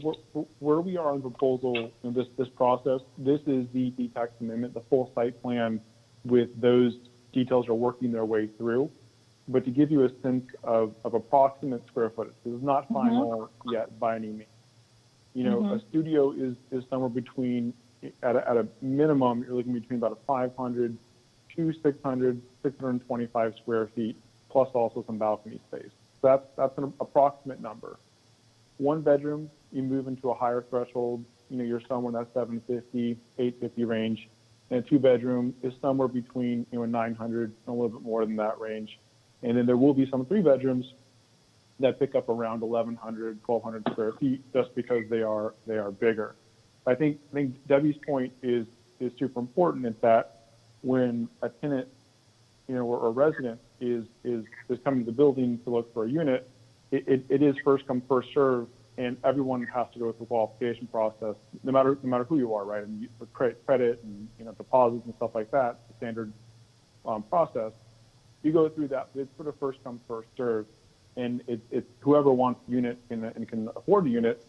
where we are on the proposal in this process, this is the text amendment, the full site plan with those details are working their way through. But to give you a sense of approximate square footage, this is not final yet by any means. You know, a studio is somewhere between, at a minimum, you're looking between about a 500 to 600, 625 square feet, plus also some balcony space. So that's an approximate number. One bedroom, you move into a higher threshold, you know, you're somewhere in that 750, 850 range. And a 2-bedroom is somewhere between, you know, 900 and a little bit more than that range. And then there will be some 3-bedrooms that pick up around 1,100, 1,200 square feet just because they are bigger. I think Debbie's point is super important in that when a tenant, you know, or a resident is coming to the building to look for a unit, it is first come, first serve, and everyone has to go through the qualification process, no matter who you are, right? And for credit and, you know, deposits and stuff like that, the standard process. You go through that, but it's sort of first come, first serve, and it's whoever wants the unit and can afford the unit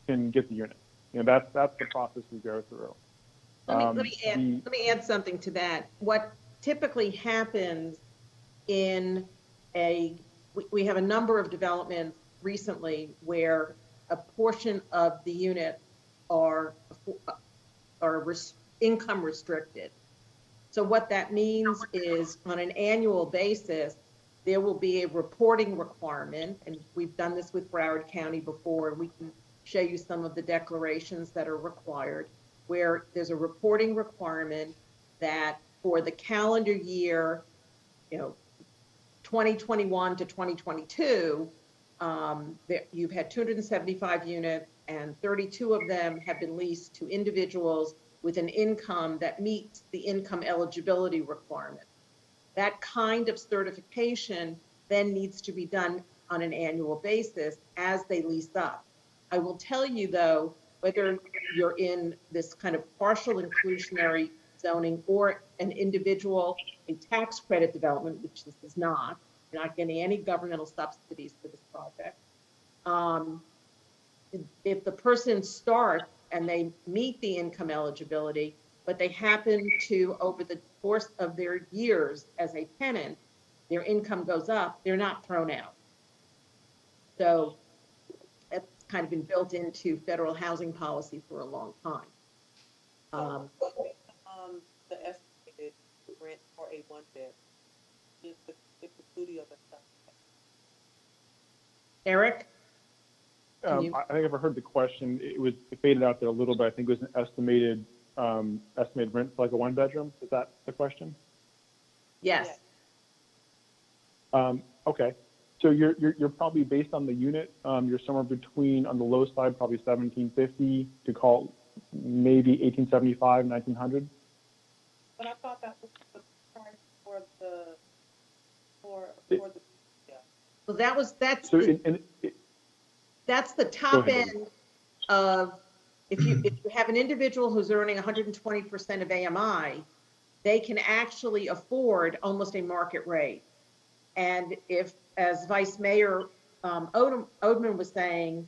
can get the unit. You know, that's the process we go through.
Let me add something to that. What typically happens in we have a number of developments recently where a portion of the unit are income restricted. So what that means is on an annual basis, there will be a reporting requirement, and we've done this with Broward County before, and we can show you some of the declarations that are required, where there's a reporting requirement that for the calendar year, you know, 2021 to 2022, you've had 275 units and 32 of them have been leased to individuals with an income that meets the income eligibility requirement. That kind of certification then needs to be done on an annual basis as they lease up. I will tell you though, whether you're in this kind of partial inclusionary zoning or an individual, a tax credit development, which this is not, you're not getting any governmental subsidies for this project. If the person starts and they meet the income eligibility, but they happen to, over the course of their years as a tenant, their income goes up, they're not thrown out. So that's kind of been built into federal housing policy for a long time.
The estimated rent for a 1-bed if the studio does not.
Eric?
I think if I heard the question, it faded out there a little bit. I think it was an estimated rent for like a 1-bedroom. Is that the question?
Yes.
Okay. So you're probably based on the unit. You're somewhere between, on the low side, probably 1,750 to call maybe 1,875, 1,900.
But I thought that was the price for the yeah.
Well, that's
so
that's the top end of, if you have an individual who's earning 120% of AMI, they can actually afford almost a market rate. And if, as Vice Mayor Odman was saying,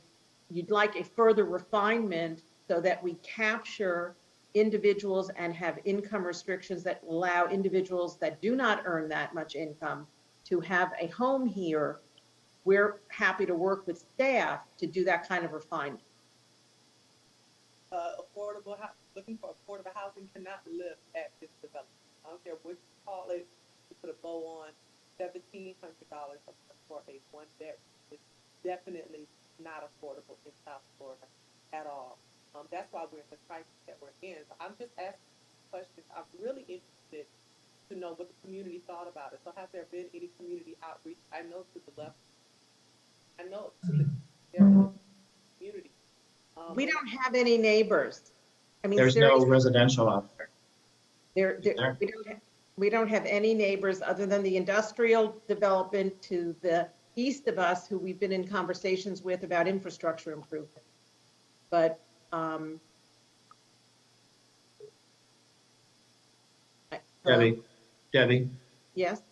you'd like a further refinement so that we capture individuals and have income restrictions that allow individuals that do not earn that much income to have a home here, we're happy to work with staff to do that kind of refinement.
Looking for affordable housing cannot live at this development. I don't care what you call it, you put a bow on, $1,700 for a 1-bedroom. It's definitely not affordable in South Florida at all. That's why we're in the crisis that we're in. So I'm just asking questions. I'm really interested to know what the community thought about it. So has there been any community outreach? I know to the left. I know to the community.
We don't have any neighbors. I mean,
There's no residential out there.
We don't have any neighbors other than the industrial development to the east of us, who we've been in conversations with about infrastructure improvement. But
Debbie.
Yes.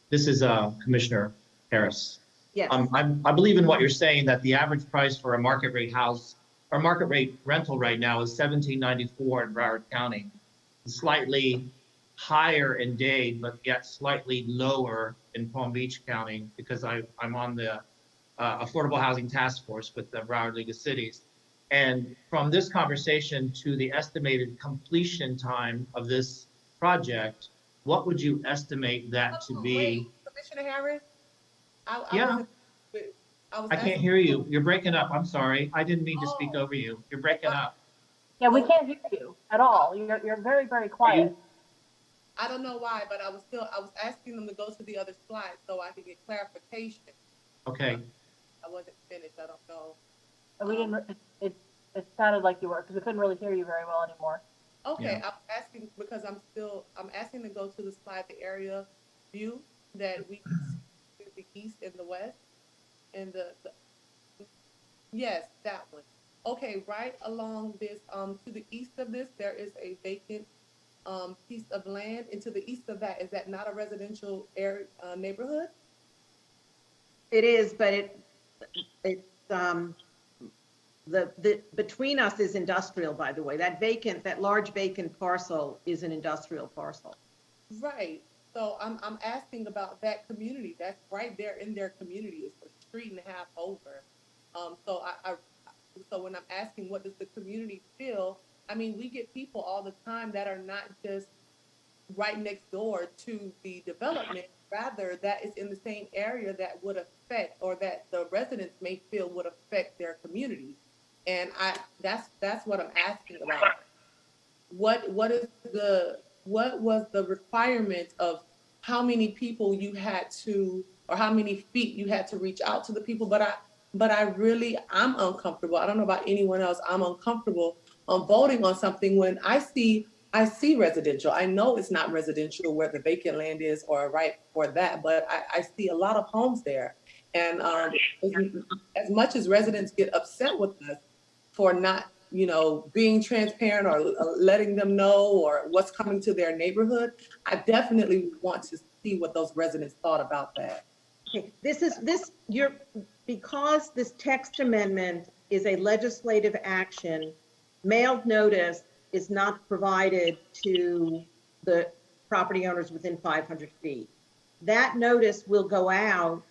This is Commissioner Harris.
Yes.
I believe in what you're saying, that the average price for a market rate house or market rate rental right now is $1,794 in Broward County, slightly higher in Dade, but yet slightly lower in Palm Beach County, because I'm on the Affordable Housing Task Force with the Broward League of Cities. And from this conversation to the estimated completion time of this project, what would you estimate that to be?
Commissioner Harris?
Yeah.
I was
I can't
asking.
hear you. You're breaking up. I'm sorry. I didn't mean to speak over you. You're breaking up.
Yeah, we can't hear you at all. You're very, very quiet.
I don't know why, but I was asking them to go to the other slide so I could get clarification.
Okay.
I wasn't finished. I don't know.
We didn't. It sounded like you were, because we couldn't really hear you very well anymore.
Okay, I'm asking because I'm asking to go to the slide, the area view that we can see to the east and the west, and yes, that one. Okay, right along this, to the east of this, there is a vacant piece of land, and to the east of that, is that not a residential area, neighborhood?
It is, but it's the between us is industrial, by the way. That large vacant parcel is an industrial parcel.
Right. So I'm asking about that community. That's right there in their community. It's a street and a half over. So when I'm asking what does the community feel, I mean, we get people all the time that are not just right next door to the development, rather that is in the same area that would affect, or that the residents may feel would affect their community. And that's what I'm asking about. What was the requirement of how many people you had to, or how many feet you had to reach out to the people? But I'm uncomfortable. I don't know about anyone else. I'm uncomfortable on voting on something when I see residential. I know it's not residential where the vacant land is, or right for that, but I see a lot of homes there. And as much as residents get upset with us for not, being transparent or letting them know or what's coming to their neighborhood, I definitely want to see what those residents thought about that.
Okay, because this text amendment is a legislative action, mailed notice is not provided to the property owners within 500 feet. That notice will go out.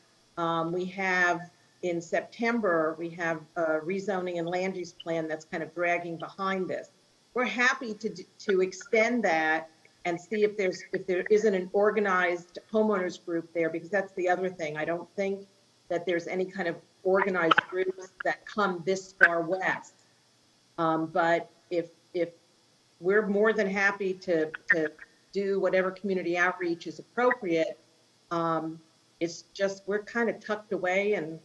In September, we have a rezoning and land use plan that's kind of dragging behind this. We're happy to extend that and see if there isn't an organized homeowners group there, because that's the other thing. I don't think that there's any kind of organized groups that come this far west. But if we're more than happy to do whatever community outreach is appropriate, it's just we're kind of tucked away, and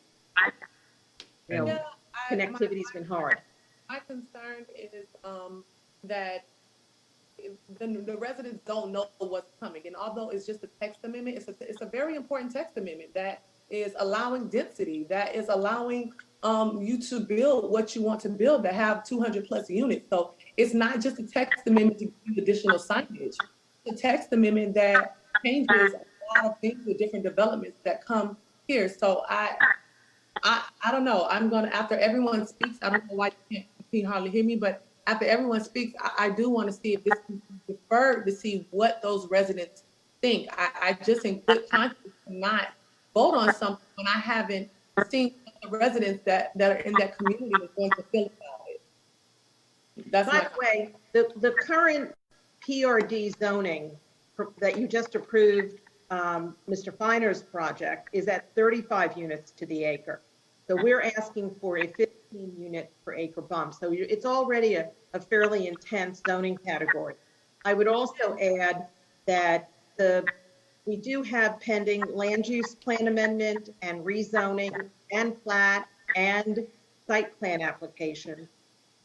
connectivity's been hard.
My concern is that the residents don't know what's coming, and although it's just a text amendment, it's a very important text amendment that is allowing density, that is allowing you to build what you want to build, to have 200 plus units. So it's not just a text amendment to give you additional signage. It's a text amendment that changes a lot of things with different developments that come here. So I don't know. I'm gonna, after everyone speaks, I don't know why you can't hardly hear me, but after everyone speaks, I do want to see if this can be deferred to see what those residents think. I just in good conscience cannot vote on something when I haven't seen the residents that are in that community is going to feel about it. That's
by the way, the current PRD zoning that you just approved, Mr. Finer's project, is at 35 units to the acre. So we're asking for a 15 unit per acre bump. So it's already a fairly intense zoning category. I would also add that we do have pending land use plan amendment and rezoning and plat and site plan application.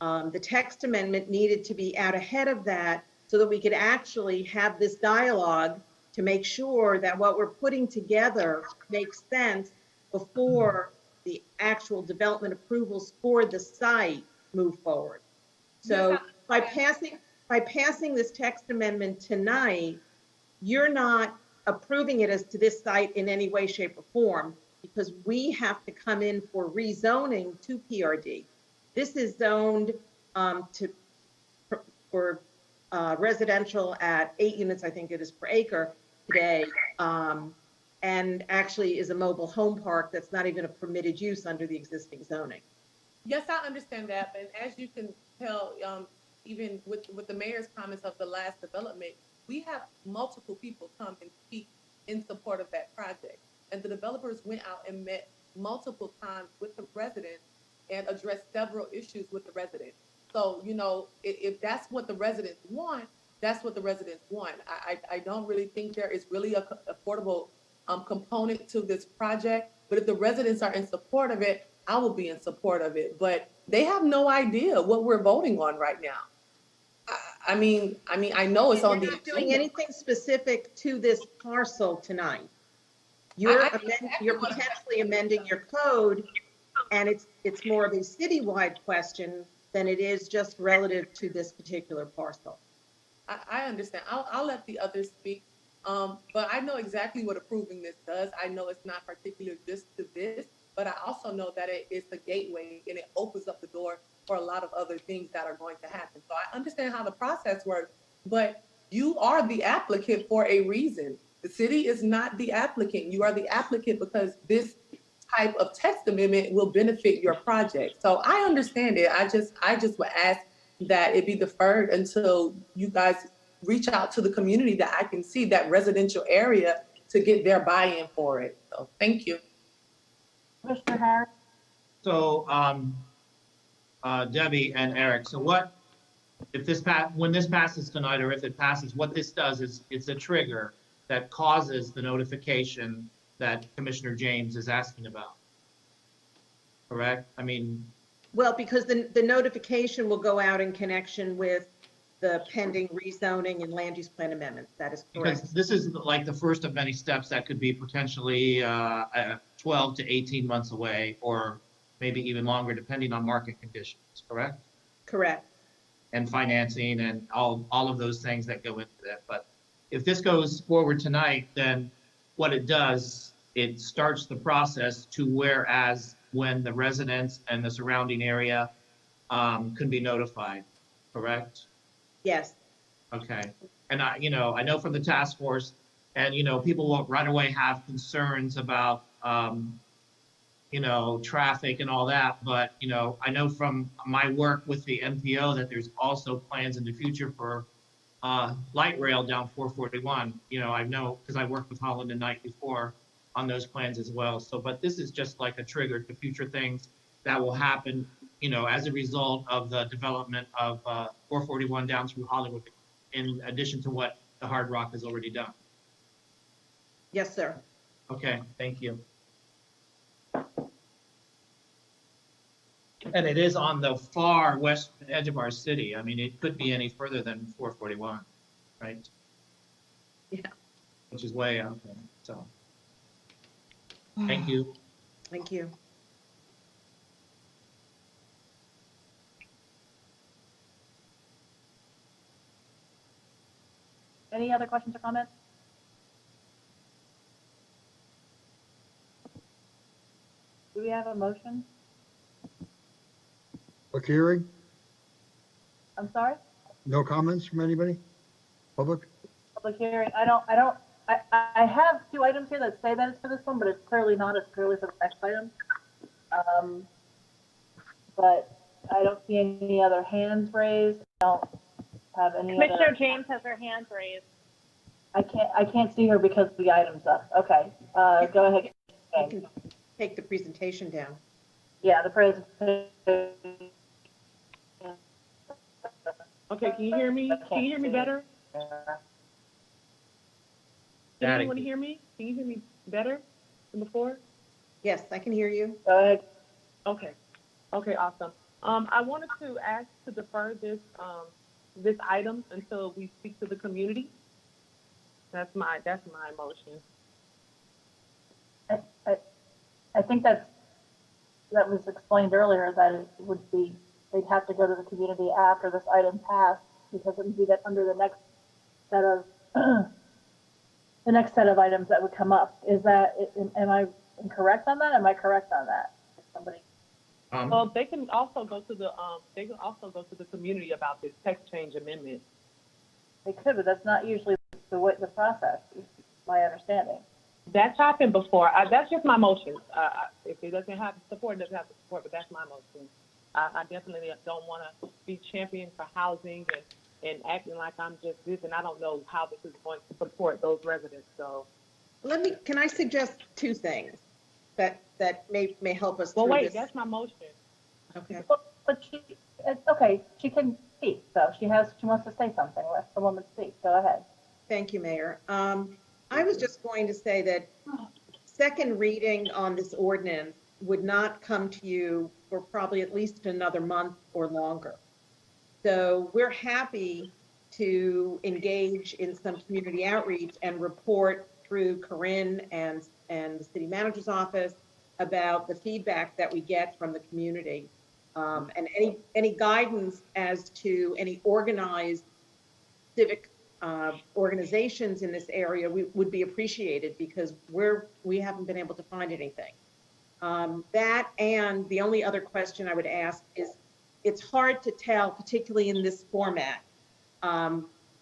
The text amendment needed to be out ahead of that so that we could actually have this dialogue to make sure that what we're putting together makes sense before the actual development approvals for the site move forward. So by passing this text amendment tonight, you're not approving it as to this site in any way, shape, or form, because we have to come in for rezoning to PRD. This is zoned for residential at 8 units, I think it is, per acre today, and actually is a mobile home park that's not even a permitted use under the existing zoning.
Yes, I understand that, and as you can tell, even with the mayor's comments of the last development, we have multiple people come and speak in support of that project. And the developers went out and met multiple times with the residents and addressed several issues with the residents. So, you know, if that's what the residents want, that's what the residents want. I don't really think there is really a affordable component to this project, but if the residents are in support of it, I will be in support of it, but they have no idea what we're voting on right now. I mean, I know it's on
You're
the
not doing
agenda.
anything specific to this parcel tonight. You're potentially amending your code, and it's more of a citywide question than it is just relative to this particular parcel.
I understand. I'll let the others speak. But I know exactly what approving this does. I know it's not particular just to this, but I also know that it is the gateway and it opens up the door for a lot of other things that are going to happen. So I understand how the process works, but you are the applicant for a reason. The city is not the applicant. You are the applicant because this type of text amendment will benefit your project. So I understand it. I just would ask that it be deferred until you guys reach out to the community that I can see that residential area to get their buy-in for it. So thank you.
Commissioner Harris?
So, Debbie and Eric, so what, if this when this passes tonight, or if it passes, what this does is it's a trigger that causes the notification that Commissioner James is asking about. Correct? I mean,
Well, because the notification will go out in connection with the pending rezoning and land use plan amendments. That is correct.
because this is like the first of many steps that could be potentially 12 to 18 months away, or maybe even longer, depending on market conditions, correct?
Correct.
And financing and all of those things that go into that. But if this goes forward tonight, then what it does, it starts the process to whereas when the residents and the surrounding area can be notified, correct?
Yes.
Okay. And I know from the task force, and people will right away have concerns about traffic and all that, but I know from my work with the MPO that there's also plans in the future for light rail down 441. I know because I worked with Holland and Knight before on those plans as well. So, but this is just like a trigger to future things that will happen, as a result of the development of 441 down through Hollywood, in addition to what the Hard Rock has already done.
Yes, sir.
Okay, thank you. And it is on the far west edge of our city. I mean, it could be any further than 441, right?
Yeah.
Which is way out there, so. Thank you.
Thank you.
Any other questions or comments? Do we have a motion?
Public hearing?
I'm sorry?
No comments from anybody? Public?
Public hearing. I have two items here that say that it's for this one, but it's clearly not. It's clearly for the next item. But I don't see any other hands raised. I don't have any
Commissioner
other.
James has her hand raised.
I can't see her because the item's up. Okay, go ahead.
You can take the presentation down.
Yeah, the presentation.
Okay, can you hear me? Can you hear me better? Can anyone hear me? Can you hear me better than before?
Yes, I can hear you.
Go ahead.
Okay. Okay, awesome. I wanted to ask to defer this this item until we speak to the community. That's my motion.
I think that was explained earlier that it would be, they'd have to go to the community after this item passed, because it would be that under the next set of the next set of items that would come up. Is that, am I incorrect on that? Am I correct on that? Somebody.
Well, they can also go to the community about this text change amendment.
They could, but that's not usually the process, is my understanding.
That's happened before. That's just my motion. If it doesn't have support, it doesn't have support, but that's my motion. I definitely don't want to be champion for housing and acting like I'm just this, and I don't know how this is going to support those residents. So,
Can I suggest two things that may help us
well,
through
wait,
this?
that's my motion.
Okay.
But it's okay, she can speak, though. She wants to say something. Let the woman speak. Go ahead.
Thank you, Mayor. I was just going to say that second reading on this ordinance would not come to you for probably at least another month or longer. So we're happy to engage in some community outreach and report through Corinne and the city manager's office about the feedback that we get from the community. And any guidance as to any organized civic organizations in this area would be appreciated, because we haven't been able to find anything. That, and the only other question I would ask is, it's hard to tell, particularly in this format,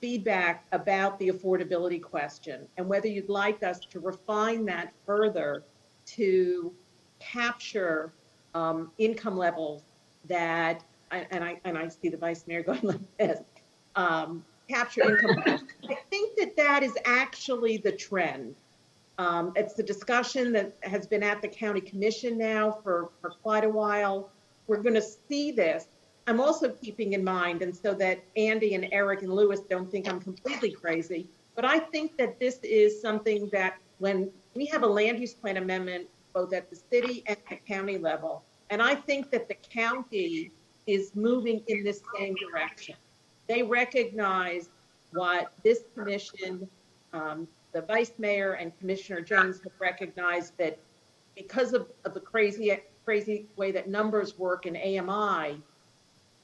feedback about the affordability question, and whether you'd like us to refine that further to capture income levels that, and I see the vice mayor going like this, capture income levels. I think that is actually the trend. It's the discussion that has been at the county commission now for quite a while. We're going to see this. I'm also keeping in mind, and so that Andy and Eric and Lewis don't think I'm completely crazy, but I think that this is something that when we have a land use plan amendment, both at the city and the county level, and I think that the county is moving in this same direction. They recognize what this commission, the vice mayor and Commissioner James have recognized, that because of the crazy way that numbers work in AMI,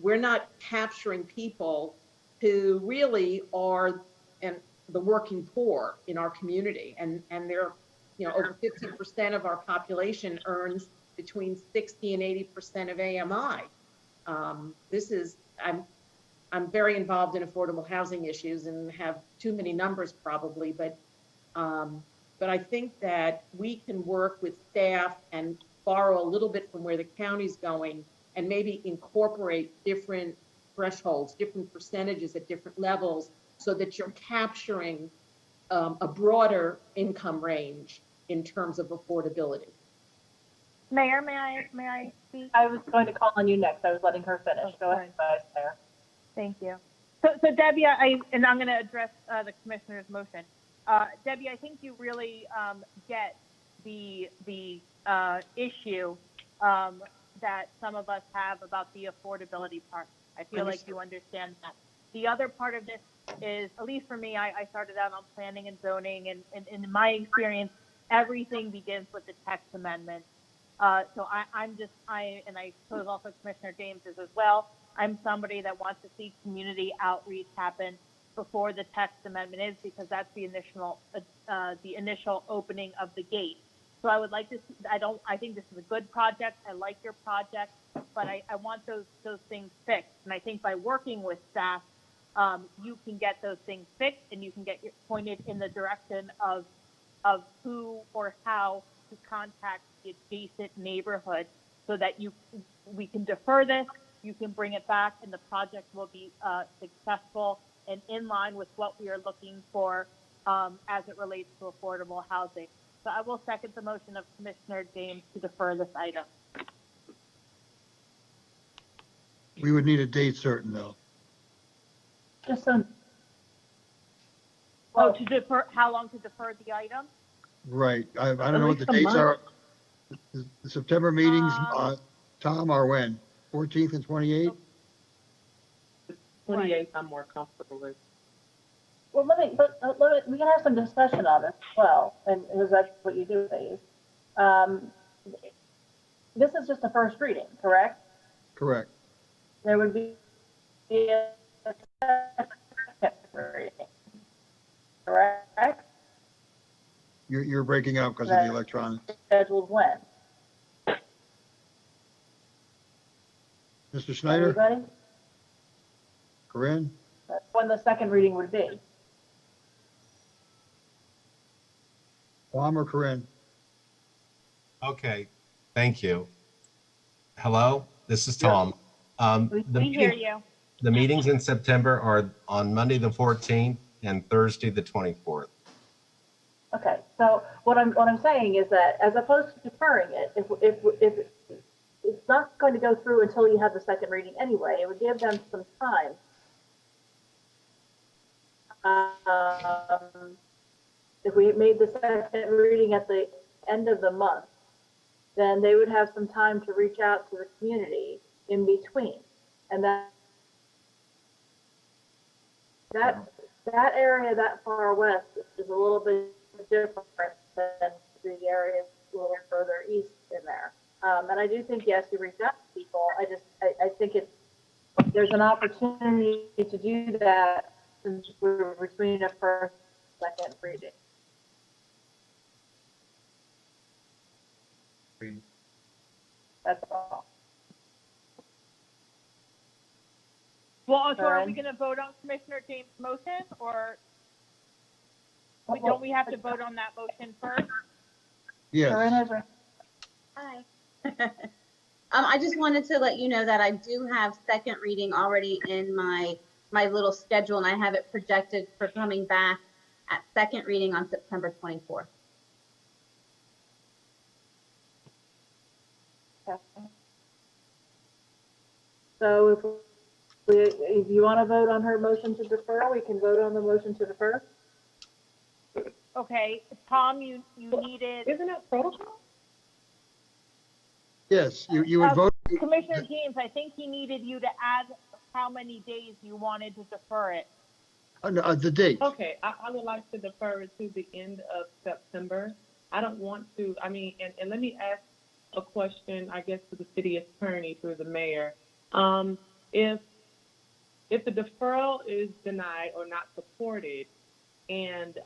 we're not capturing people who really are the working poor in our community. And they're, over 15% of our population earns between 60 and 80% of AMI. I'm very involved in affordable housing issues and have too many numbers probably, but I think that we can work with staff and borrow a little bit from where the county's going, and maybe incorporate different thresholds, different percentages at different levels, so that you're capturing a broader income range in terms of affordability.
Mayor, may I speak?
I was going to call on you next. I was letting her finish. Go ahead, Vice Mayor.
Thank you. So Debbie, I'm going to address the commissioner's motion. Debbie, I think you really get the issue that some of us have about the affordability part. I feel like you understand that. The other part of this is, at least for me, I started out on planning and zoning, and in my experience, everything begins with the text amendment. So I suppose also Commissioner James is as well. I'm somebody that wants to see community outreach happen before the text amendment is, because that's the initial opening of the gate. So I would like to see, I think this is a good project. I like your project, but I want those things fixed. And I think by working with staff, you can get those things fixed, and you can get pointed in the direction of who or how to contact the adjacent neighborhood, so that we can defer this, you can bring it back, and the project will be successful and in line with what we are looking for as it relates to affordable housing. So I will second the motion of Commissioner James to defer this item.
We would need a date certain, though.
Just so.
Oh, to defer, how long to defer the item?
Right. I don't know what the dates are. The September meetings, Tom, are when? 14th and 28th?
28th, I'm more comfortable with.
Well, we can have some discussion on this as well, and because that's what you do, please. This is just a first reading, correct?
Correct.
There would be a second reading, correct?
You're breaking up because of the electronics.
Scheduled when?
Mr. Snyder?
Everybody?
Corinne?
That's when the second reading would be.
Tom or Corinne?
Okay, thank you. Hello? This is Tom.
We hear you.
The meetings in September are on Monday, the 14th and Thursday, the 24th.
Okay, so what I'm saying is that as opposed to deferring it, if it's not going to go through until you have the second reading anyway, it would give them some time. If we made the second reading at the end of the month, then they would have some time to reach out to the community in between. And that area that far west is a little bit different than the areas a little further east in there. And I do think, yes, you reach out to people. I think there's an opportunity to do that since we're between a first and second reading. That's all.
Well, so are we going to vote on Commissioner James' motion, or don't we have to vote on that motion first?
Yes.
Hi. I just wanted to let you know that I do have second reading already in my little schedule, and I have it projected for coming back at second reading on September 24th.
Okay. So if you want to vote on her motion to defer, we can vote on the motion to defer.
Okay, Tom, you needed.
Isn't it protocol?
Yes, you would vote.
Commissioner James, I think he needed you to add how many days you wanted to defer it.
The date.
Okay, I would like to defer it to the end of September. I don't want to, I mean, and let me ask a question, I guess, to the city attorney through the mayor. If the deferral is denied or not supported, and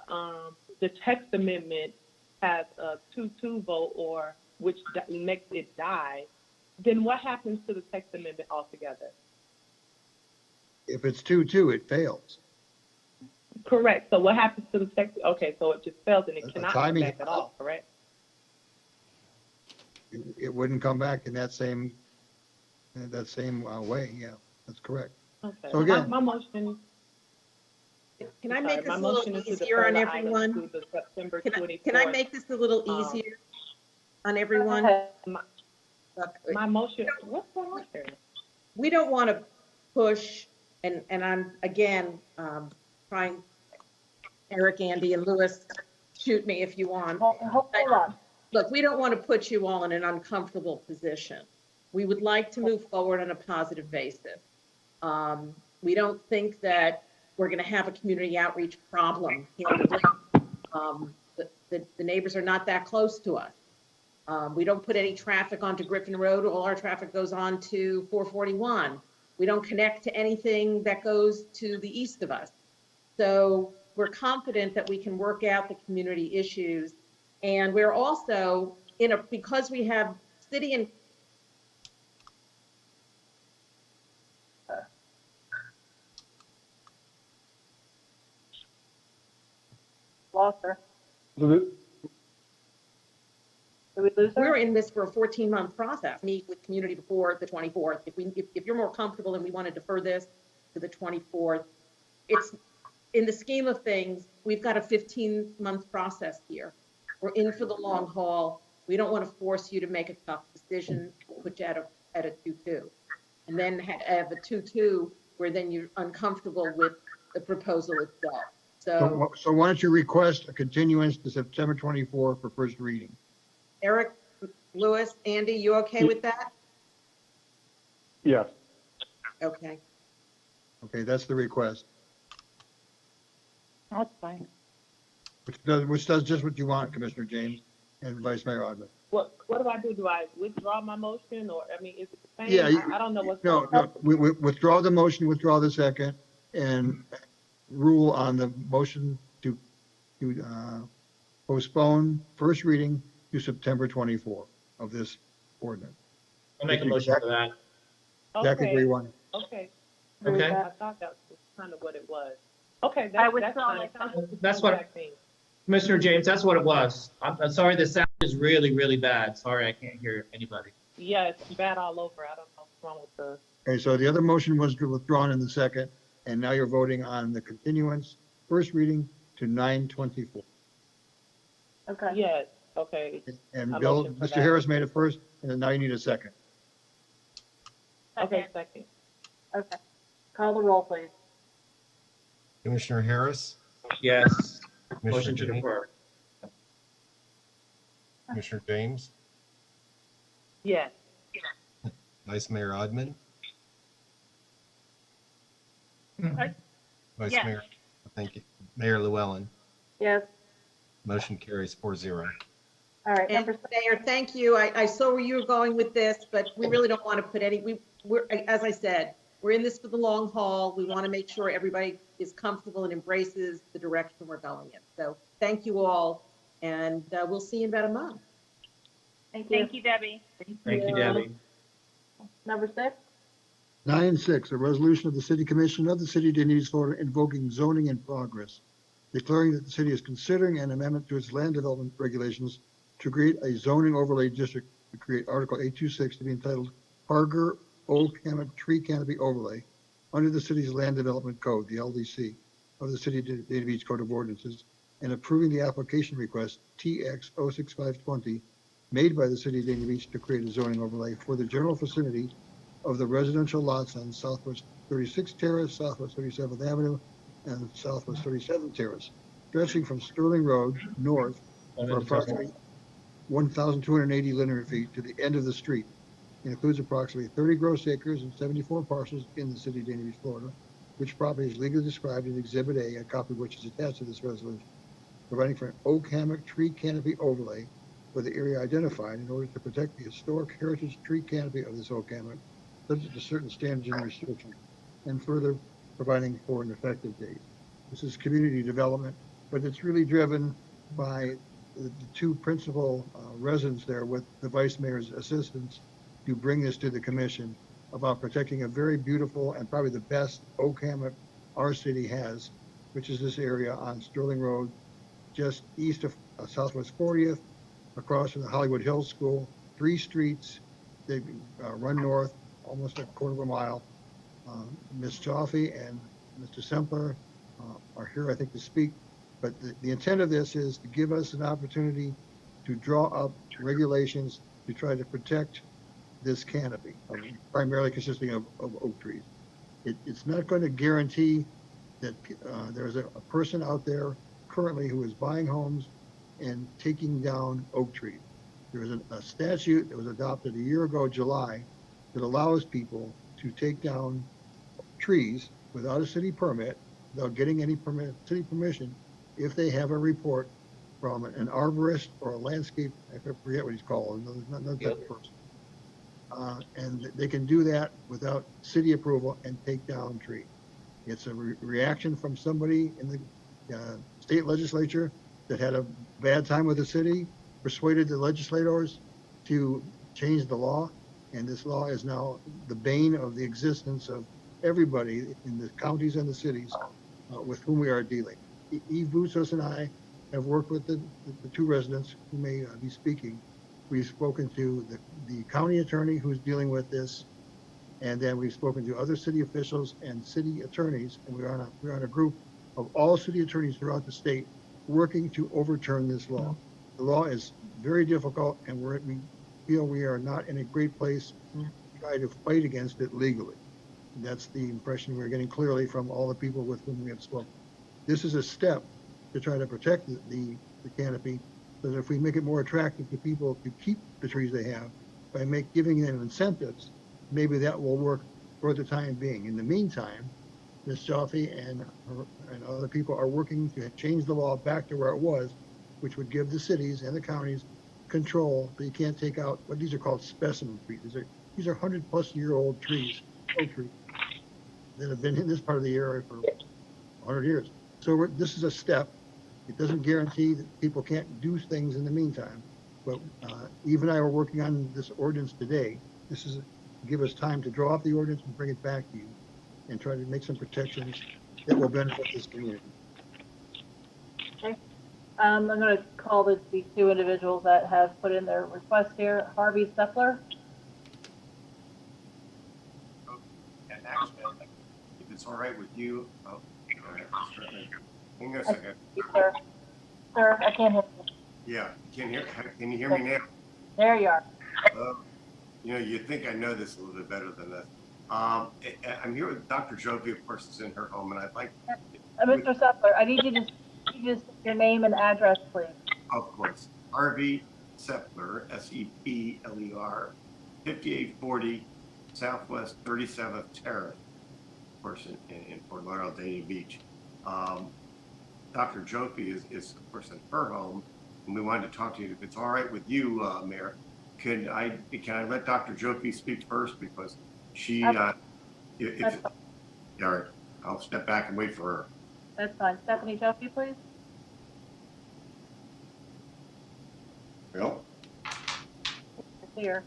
the text amendment has a 2-2 vote, or which makes it die, then what happens to the text amendment altogether?
If it's 2-2, it fails.
Correct. So what happens to the text? Okay, so it just fails and it cannot come
timing-
back at all, correct?
It wouldn't come back in that same way. Yeah, that's correct.
Okay.
So again,
my motion.
Can I make this
my
a
motion
little
is to
easier on
defer the item
everyone?
to the September
Can
24th.
I make this a little easier on everyone?
My motion, what's going on here?
We don't want to push, and I'm, again, trying, Eric, Andy, and Louis, shoot me if you want.
Hold on.
Look, we don't want to put you all in an uncomfortable position. We would like to move forward on a positive basis. We don't think that we're going to have a community outreach problem here in the the neighbors are not that close to us. We don't put any traffic onto Griffin Road. All our traffic goes on to 441. We don't connect to anything that goes to the east of us. So we're confident that we can work out the community issues. And we're also because we have city and
Lost her. Did we lose her?
We're in this for a 14-month process. Meet with community before the 24th. If you're more comfortable and we want to defer this to the 24th, it's in the scheme of things, we've got a 15-month process here. We're in for the long haul. We don't want to force you to make a tough decision, put you at a 2-2, and then have a 2-2 where then you're uncomfortable with the proposal itself.
So why don't you request a continuance to September 24 for first reading?
Eric, Louis, Andy, you okay with that?
Yes.
Okay.
Okay, that's the request.
That's fine.
Which does just what you want, Commissioner James and Vice Mayor Odman.
What do I do? Do I withdraw my motion, or I mean, is it the same?
Yeah,
I don't know what's
No, we withdraw the motion, withdraw the second, and rule on the motion to postpone first reading to September 24 of this ordinance.
I'll make a motion for that.
Exactly where you want it.
Okay.
Okay.
I thought that was kind of what it was. Okay,
I
that's
withdraw
fine.
That's what, Commissioner James, that's what it was. I'm sorry, the sound is really, really bad. Sorry, I can't hear anybody.
Yeah, it's bad all over. I don't know. wrong with the?
Okay, so the other motion was withdrawn in the second, and now you're voting on the continuance, first reading to 9/24.
Okay.
Yes, okay.
And
I
Bill,
motion for
Mr.
that.
Harris made it first, and then now you need a second.
Okay, second.
Okay. Call the roll, please.
Commissioner Harris,
Yes.
Commissioner
Motion to
James,
defer.
Commissioner James,
Yes.
Vice Mayor Odman, Vice
Yes.
Mayor, thank you, Mayor Llewellyn.
Yes.
Motion carries 4-0.
All right.
And Mayor, thank you. I saw where you were going with this, but we really don't want to put any, we're, as I said, we're in this for the long haul. We want to make sure everybody is comfortable and embraces the direction we're going in. So thank you all, and we'll see you in about a month.
Thank you.
Thank you, Debbie.
Thank you, Debbie.
Number 6.
9-6, a resolution of the City Commission of the City of Dania Beach, Florida, invoking zoning in progress, declaring that the city is considering an amendment to its land development regulations to create a zoning overlay district to create Article 826 to be entitled Harger Old Hammock Tree Canopy Overlay under the city's Land Development Code, the LDC, of the City of Dania Beach Code of Ordinances, and approving the application request TX 06520 made by the City of Dania Beach to create a zoning overlay for the general vicinity of the residential lots on Southwest 36th Terrace, Southwest 37th Avenue, and Southwest 37th Terrace, stretching from Sterling Road north for approximately 1,280 linear feet to the end of the street. It includes approximately 30 gross acres and 74 parcels in the City of Dania Beach, Florida, which property is legally described in Exhibit A, a copy of which is attached to this resolution, providing for an oak hammock tree canopy overlay for the area identified in order to protect the historic heritage tree canopy of this oak hammock, subject to certain standards and restrictions, and further providing for an effective date. This is community development, but it's really driven by the two principal residents there with the vice mayor's assistance to bring this to the commission about protecting a very beautiful and probably the best oak hammock our city has, which is this area on Sterling Road, just east of Southwest 40th, across from the Hollywood Hills School, 3 streets. They run north almost a quarter of a mile. Ms. Jaffe and Mr. Sempler are here, I think, to speak. But the intent of this is to give us an opportunity to draw up regulations to try to protect this canopy, primarily consisting of oak trees. It's not going to guarantee that there's a person out there currently who is buying homes and taking down oak trees. There is a statute that was adopted a year ago, July, that allows people to take down trees without a city permit, without getting any city permission, if they have a report from an arborist or a landscape, I forget what he's called, another type of person. And they can do that without city approval and take down trees. It's a reaction from somebody in the state legislature that had a bad time with the city, persuaded the legislators to change the law, and this law is now the bane of the existence of everybody in the counties and the cities with whom we are dealing. Eve Boutsos and I have worked with the 2 residents who may be speaking. We've spoken to the county attorney who's dealing with this, and then we've spoken to other city officials and city attorneys, and we're on a group of all city attorneys throughout the state working to overturn this law. The law is very difficult, and we feel we are not in a great place to try to fight against it legally. And that's the impression we're getting clearly from all the people with whom we have spoken. This is a step to try to protect the canopy, so that if we make it more attractive to people to keep the trees they have by giving them incentives, maybe that will work for the time being. In the meantime, Ms. Jaffe and other people are working to change the law back to where it was, which would give the cities and the counties control, but you can't take out what these are called specimen trees. These are 100-plus-year-old trees, oak trees, that have been in this part of the area for 100 years. So this is a step. It doesn't guarantee that people can't do things in the meantime. But Eve and I are working on this ordinance today. This is to give us time to draw up the ordinance and bring it back to you and try to make some protections that will benefit this community.
Okay. I'm going to call the 2 individuals that have put in their request here. Harvey Sempler.
Axman. If it's all right with you, oh, all right, certainly. Hang on a second.
Sir, sir, I can't hear you.
Yeah, can you hear me now?
There you are.
You know, you'd think I know this a little bit better than this. I'm here with Dr. Jovi, of course, is in her home, and I'd like.
Mr. Settler, I need you to say your name and address, please.
Of course, Harvey Sepler, Sepler, 5840 Southwest 37th Terrace, of course, in Fort Lauderdale, Dania Beach. Dr. Jovi is, of course, in her home, and we wanted to talk to you. If it's all right with you, Mayor, can I let Dr. Jovi speak first, because she, all right, I'll step back and wait for her.
That's fine. Stephanie Jeffy, please.
Bill?
Here.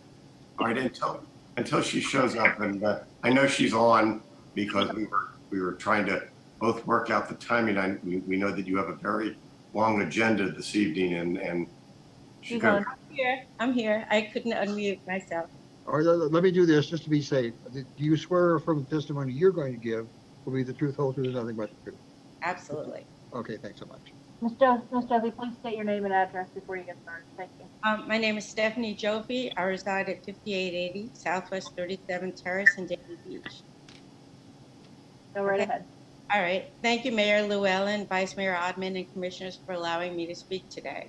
All right, until she shows up, and I know she's on because we were trying to both work out the timing. We know that you have a very long agenda this evening, and she's
I'm here. I'm here. I couldn't unmute myself.
All right, let me do this just to be safe. Do you swear from the testimony you're going to give will be the truth, whole truth, and nothing but the truth?
Absolutely.
Okay, thanks so much.
Ms. Jeffy, please state your name and address before you get started. Thank you.
My name is Stephanie Joffe. I reside at 5880 Southwest 37th Terrace in Dania Beach.
Go right ahead.
All right. Thank you, Mayor Llewellyn, Vice Mayor Odman, and Commissioners for allowing me to speak today.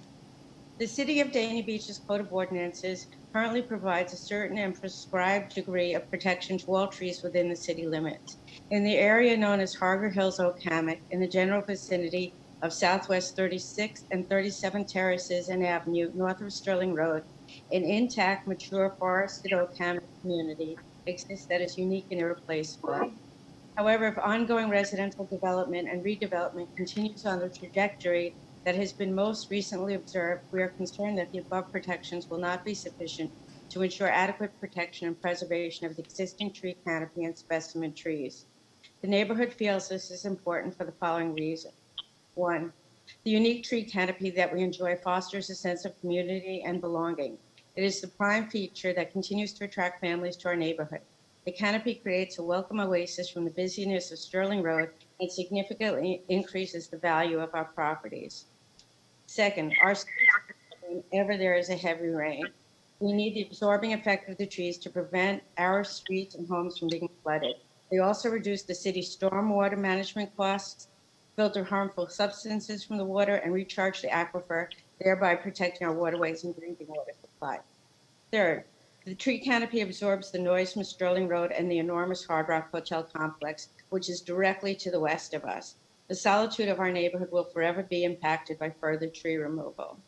The City of Dania Beach's Code of Ordinances currently provides a certain and prescribed degree of protection to all trees within the city limits. In the area known as Harger Hills Oak Hammock, in the general vicinity of Southwest 36th and 37th Terraces and Avenue, north of Sterling Road, an intact, mature forested oak hammock community exists that is unique and irreplaceable. However, if ongoing residential development and redevelopment continues on the trajectory that has been most recently observed, we are concerned that the above protections will not be sufficient to ensure adequate protection and preservation of the existing tree canopy and specimen trees. The neighborhood feels this is important for the following reasons. 1, the unique tree canopy that we enjoy fosters a sense of community and belonging. It is the prime feature that continues to attract families to our neighborhood. The canopy creates a welcome oasis from the busyness of Sterling Road and significantly increases the value of our properties. 2nd, our streets, whenever there is a heavy rain, we need the absorbing effect of the trees to prevent our streets and homes from being flooded. They also reduce the city's stormwater management costs, filter harmful substances from the water, and recharge the aquifer, thereby protecting our waterways and drinking water supply. 3rd, the tree canopy absorbs the noise from Sterling Road and the enormous Hard Rock Hotel complex, which is directly to the west of us. The solitude of our neighborhood will forever be impacted by further tree removal.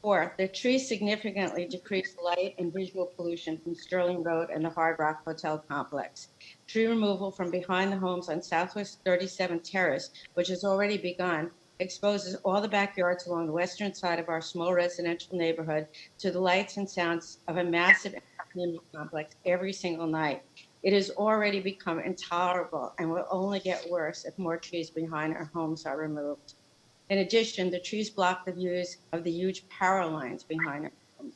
4th, the trees significantly decrease light and visual pollution from Sterling Road and the Hard Rock Hotel complex. Tree removal from behind the homes on Southwest 37th Terrace, which has already begun, exposes all the backyards along the western side of our small residential neighborhood to the lights and sounds of a massive entertainment complex every single night. It has already become intolerable and will only get worse if more trees behind our homes are removed. In addition, the trees block the views of the huge power lines behind our homes.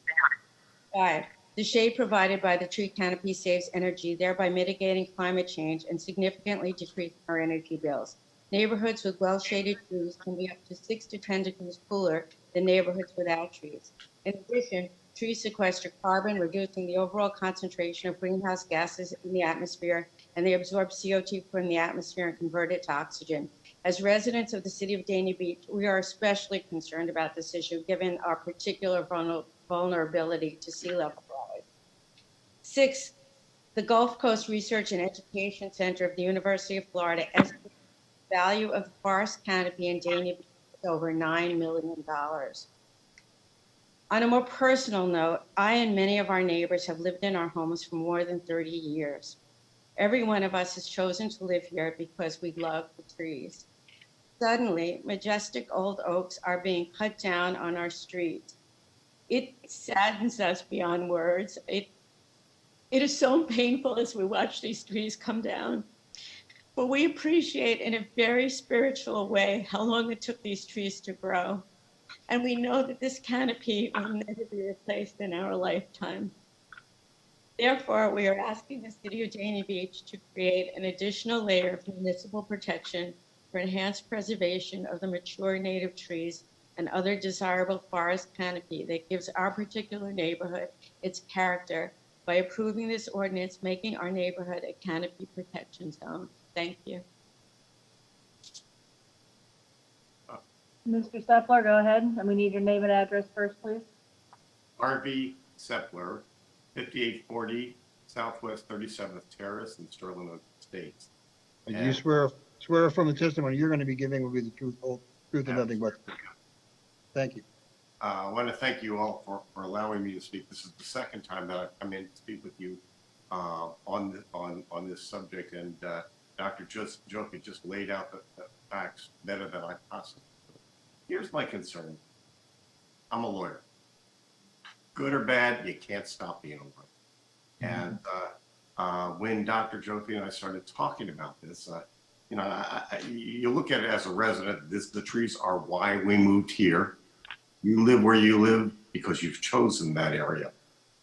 5, the shade provided by the tree canopy saves energy, thereby mitigating climate change and significantly decreasing our energy bills. Neighborhoods with well-shaded trees can be up to 6 to 10 degrees cooler than neighborhoods without trees. In addition, trees sequester carbon, reducing the overall concentration of greenhouse gases in the atmosphere, and they absorb CO2 from the atmosphere and convert it to oxygen. As residents of the city of Dania Beach, we are especially concerned about this issue, given our particular vulnerability to sea level rise. 6, the Gulf Coast Research and Education Center of the University of Florida estimates the value of the forest canopy in Dania Beach is over $9 million. On a more personal note, I and many of our neighbors have lived in our homes for more than 30 years. Every one of us has chosen to live here because we love the trees. Suddenly, majestic old oaks are being cut down on our street. It saddens us beyond words. It is so painful as we watch these trees come down. But we appreciate in a very spiritual way how long it took these trees to grow. And we know that this canopy will never be replaced in our lifetime. Therefore, we are asking the City of Dania Beach to create an additional layer of municipal protection for enhanced preservation of the mature native trees and other desirable forest canopy that gives our particular neighborhood its character by approving this ordinance, making our neighborhood a canopy protection zone. Thank you.
Mr. Stepler, go ahead, and we need your name and address first, please.
RV Sepler, 5840 Southwest 37th Terrace in Sterling Oak Estates.
And do you swear from the testimony you're going to be giving will be the truth, whole truth, and nothing but the truth? Thank you.
I want to thank you all for allowing me to speak. This is the second time that I've come in to speak with you on this subject, and Dr. Joki just laid out the facts better than I possibly could. Here's my concern. I'm a lawyer. Good or bad, you can't stop being a lawyer. And when Dr. Joki and I started talking about this, you know, you look at it as a resident. The trees are why we moved here. You live where you live because you've chosen that area.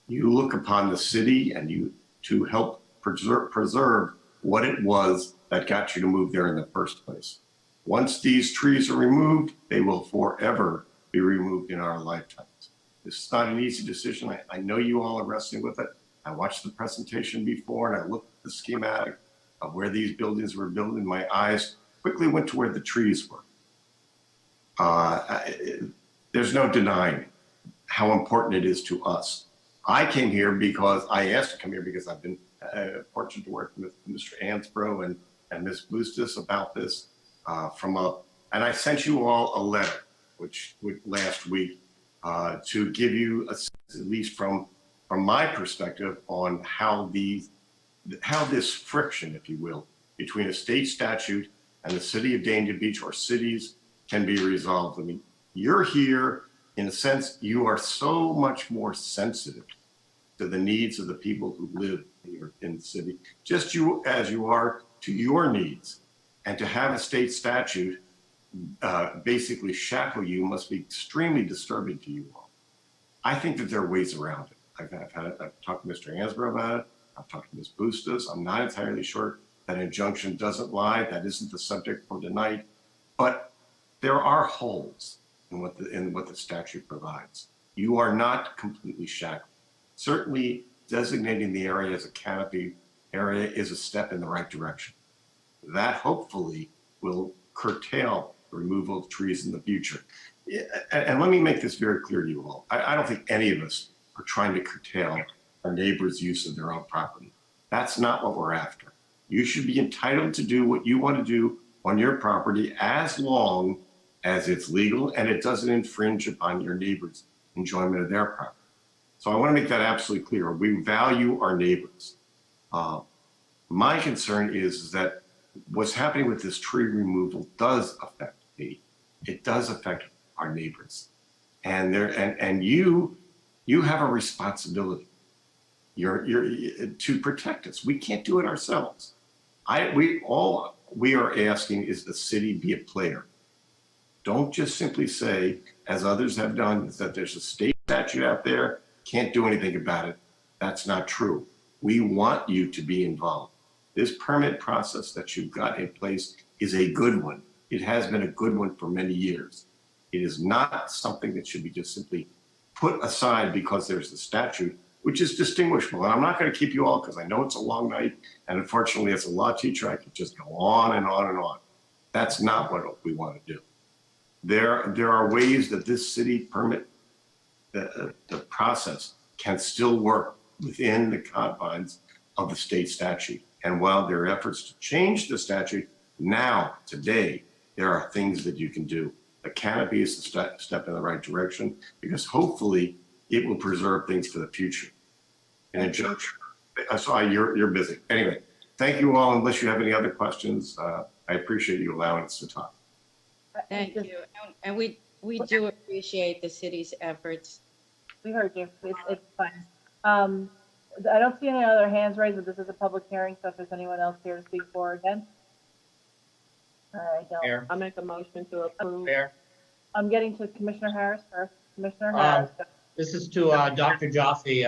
You look upon the city and you to help preserve what it was that got you to move there in the first place. Once these trees are removed, they will forever be removed in our lifetimes. This is not an easy decision. I know you all are wrestling with it. I watched the presentation before and I looked at the schematic of where these buildings were built, and my eyes quickly went to where the trees were. There's no denying how important it is to us. I came here because I asked to come here because I've been fortunate to work with Mr. Ansbro and Ms. Bustos about this and I sent you all a letter, which last week, to give you a sense, at least from my perspective, on how this friction, if you will, between a state statute and the city of Dania Beach or cities can be resolved. I mean, you're here, in a sense, you are so much more sensitive to the needs of the people who live here in the city, just as you are to your needs. And to have a state statute basically shackle you must be extremely disturbing to you all. I think that there are ways around it. I've talked to Mr. Ansbro about it. I've talked to Ms. Bustos. I'm not entirely sure that injunction doesn't lie. That isn't the subject for tonight. But there are holes in what the statute provides. You are not completely shackled. Certainly, designating the area as a canopy area is a step in the right direction. That hopefully will curtail the removal of trees in the future. And let me make this very clear to you all. I don't think any of us are trying to curtail our neighbor's use of their own property. That's not what we're after. You should be entitled to do what you want to do on your property as long as it's legal and it doesn't infringe upon your neighbor's enjoyment of their property. So I want to make that absolutely clear. We value our neighbors. My concern is that what's happening with this tree removal does affect me. It does affect our neighbors. And you have a responsibility. You're to protect us. We can't do it ourselves. All we are asking is the city be a player. Don't just simply say, as others have done, is that there's a state statute out there, can't do anything about it. That's not true. We want you to be involved. This permit process that you've got in place is a good one. It has been a good one for many years. It is not something that should be just simply put aside because there's the statute, which is distinguishable. And I'm not going to keep you all because I know it's a long night. And unfortunately, as a law teacher, I could just go on and on and on. That's not what we want to do. There are ways that this city permit, the process can still work within the confines of the state statute. And while there are efforts to change the statute, now, today, there are things that you can do. The canopy is a step in the right direction because hopefully it will preserve things for the future. And injunction, sorry, you're busy. Anyway, thank you all. Unless you have any other questions, I appreciate you allowing us to talk.
Thank you. And we do appreciate the city's efforts.
We heard you. It's fine. I don't see any other hands raised, but this is a public hearing, so if there's anyone else here to speak for or against. I don't.
I make a motion to approve.
Fair.
I'm getting to Commissioner Harris first. Commissioner Harris.
This is to Dr. Jaffe.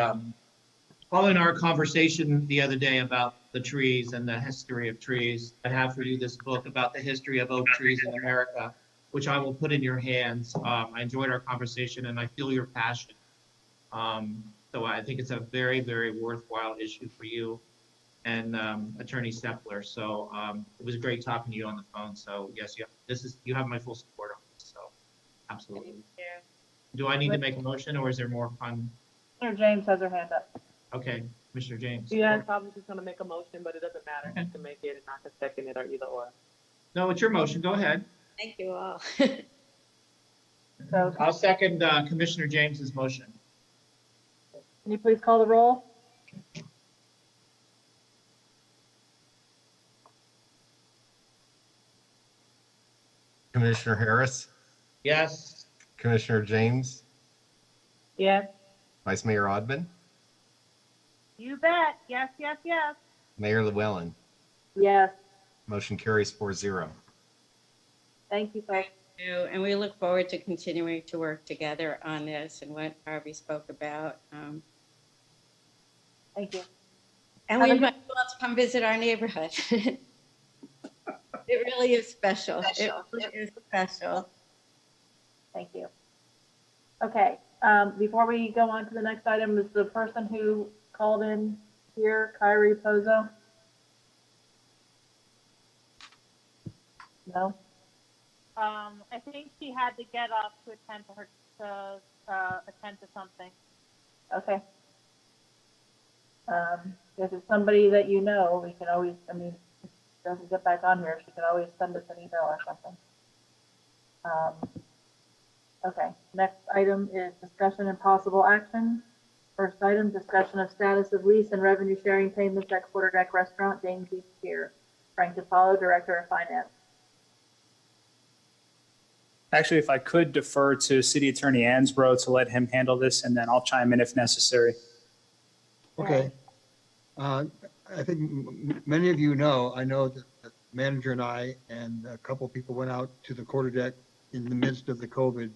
Following our conversation the other day about the trees and the history of trees, I have for you this book about the history of oak trees in America, which I will put in your hands. I enjoyed our conversation and I feel your passion. So I think it's a very, very worthwhile issue for you and Attorney Stepler. So it was great talking to you on the phone. So yes, you have my full support on this. So absolutely. Do I need to make a motion or is there more fun?
Commissioner James has her hand up.
Okay, Commissioner James.
Yes, I was just gonna make a motion, but it doesn't matter. I can make it and I can second it or either or.
No, it's your motion. Go ahead.
Thank you all.
So
I'll second Commissioner James's motion.
can you please call the roll?
Commissioner Harris,
Yes.
Commissioner James,
Yes.
Vice Mayor Odman,
You bet. Yes, yes, yes.
Mayor Llewellyn.
Yes.
Motion carries 4-0.
Thank you, folks.
And we look forward to continuing to work together on this and what Harvey spoke about.
Thank you.
And we invite you all to come visit our neighborhood. It really is special. It really is special.
Thank you. Okay, before we go on to the next item, is the person who called in here, Kyrie Pozo? No?
I think she had to get up to attend to something.
Okay. If it's somebody that you know, we can always, I mean, if she doesn't get back on here, she can always send us an email or something. Okay, next item is discussion and possible action. First item, discussion of status of lease and revenue sharing payments at Quarter Deck Restaurant, Dane Beach Pier. Frank DiPaolo, Director of Finance.
Actually, if I could defer to City Attorney Ansbro to let him handle this, and then I'll chime in if necessary.
Okay. I think many of you know, I know that the manager and I and a couple of people went out to the quarter deck in the midst of the COVID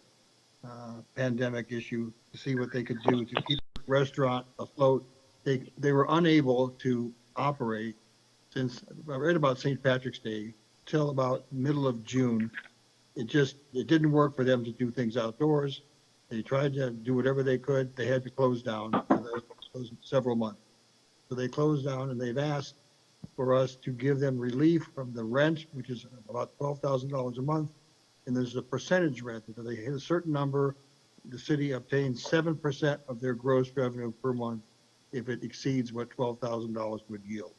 pandemic issue to see what they could do to keep the restaurant afloat. They were unable to operate since right about St. Patrick's Day till about middle of June. It didn't work for them to do things outdoors. They tried to do whatever they could. They had to close down for those several months. So they closed down and they've asked for us to give them relief from the rent, which is about $12,000 a month. And there's a percentage rent. If they hit a certain number, the city obtains 7% of their gross revenue per month if it exceeds what $12,000 would yield.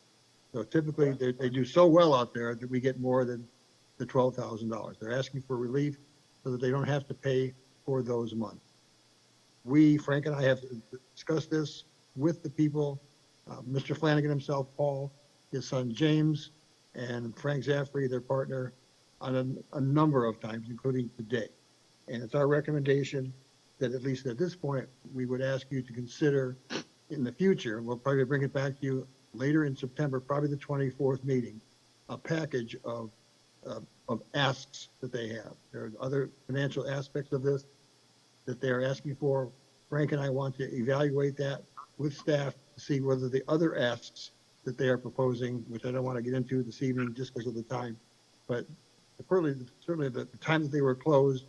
So typically they do so well out there that we get more than the $12,000. They're asking for relief so that they don't have to pay for those months. Frank and I have discussed this with the people, Mr. Flanagan himself, Paul, his son James, and Frank Zaffrey, their partner, on a number of times, including today. And it's our recommendation that at least at this point, we would ask you to consider in the future, we'll probably bring it back to you later in September, probably the 24th meeting, a package of asks that they have. There are other financial aspects of this that they're asking for. Frank and I want to evaluate that with staff to see whether the other asks that they are proposing, which I don't want to get into this evening just because of the time, but certainly the time that they were closed,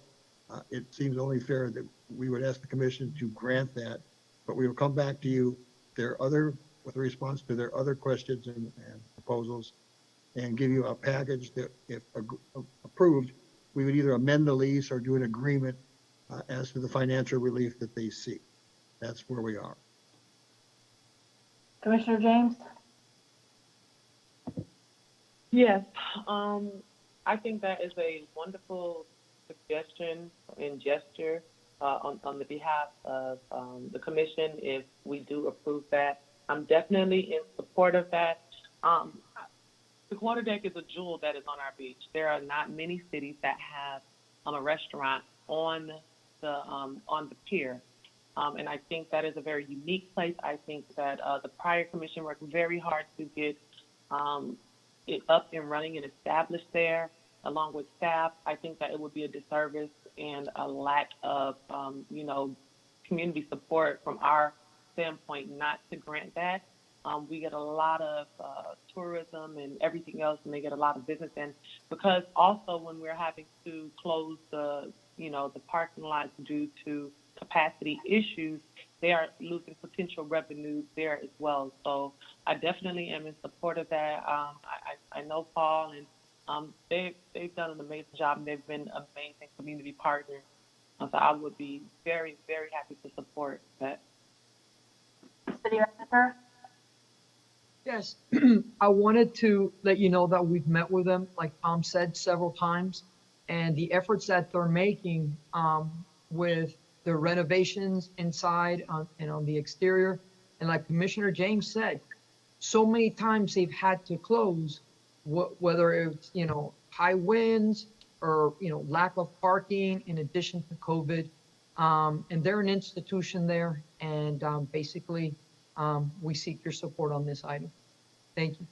it seems only fair that we would ask the commission to grant that, but we will come back to you with a response to their other questions and proposals and give you a package that, if approved, we would either amend the lease or do an agreement as to the financial relief that they seek. That's where we are.
Commissioner James?
Yes, I think that is a wonderful suggestion and gesture on the behalf of the commission. If we do approve that, I'm definitely in support of that. The quarter deck is a jewel that is on our beach. There are not many cities that have a restaurant on the pier. And I think that is a very unique place. I think that the prior commission worked very hard to get it up and running and established there, along with staff. I think that it would be a disservice and a lack of, community support from our standpoint not to grant that. We get a lot of tourism and everything else, and they get a lot of business. And because also when we're having to close the parking lots due to capacity issues, they are losing potential revenue there as well. So I definitely am in support of that. I know Paul, and they've done an amazing job, and they've been amazing community partners. So I would be very, very happy to support that.
City Manager?
Yes, I wanted to let you know that we've met with them, like Tom said, several times, and the efforts that they're making with the renovations inside and on the exterior. And like Commissioner James said, so many times they've had to close, whether it's, high winds or, lack of parking in addition to COVID. And they're an institution there. And basically, we seek your support on this item. Thank you.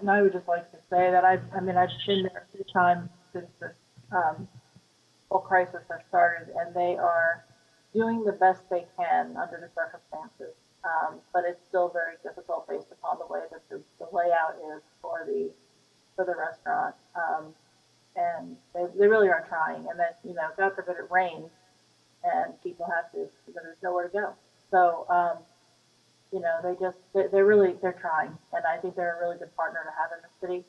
And I would just like to say that I've been there a few times since this whole crisis has started, and they are doing the best they can under the circumstances. But it's still very difficult based upon the way that the layout is for the restaurant. And they really are trying. And then, God forbid it rains and people have to, there's nowhere to go. So, they're trying. And I think they're a really good partner to have in the city.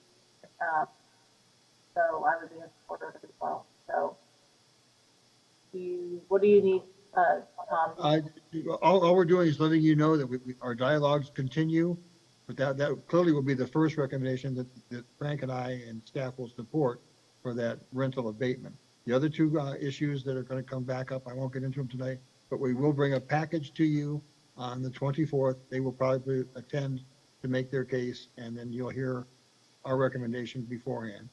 So I would be in support of it as well. So what do you need, Tom?
All we're doing is letting you know that our dialogues continue, but that clearly will be the first recommendation that Frank and I and staff will support for that rental abatement. The other two issues that are going to come back up, I won't get into them tonight, but we will bring a package to you on the 24th. They will probably attend to make their case, and then you'll hear our recommendation beforehand.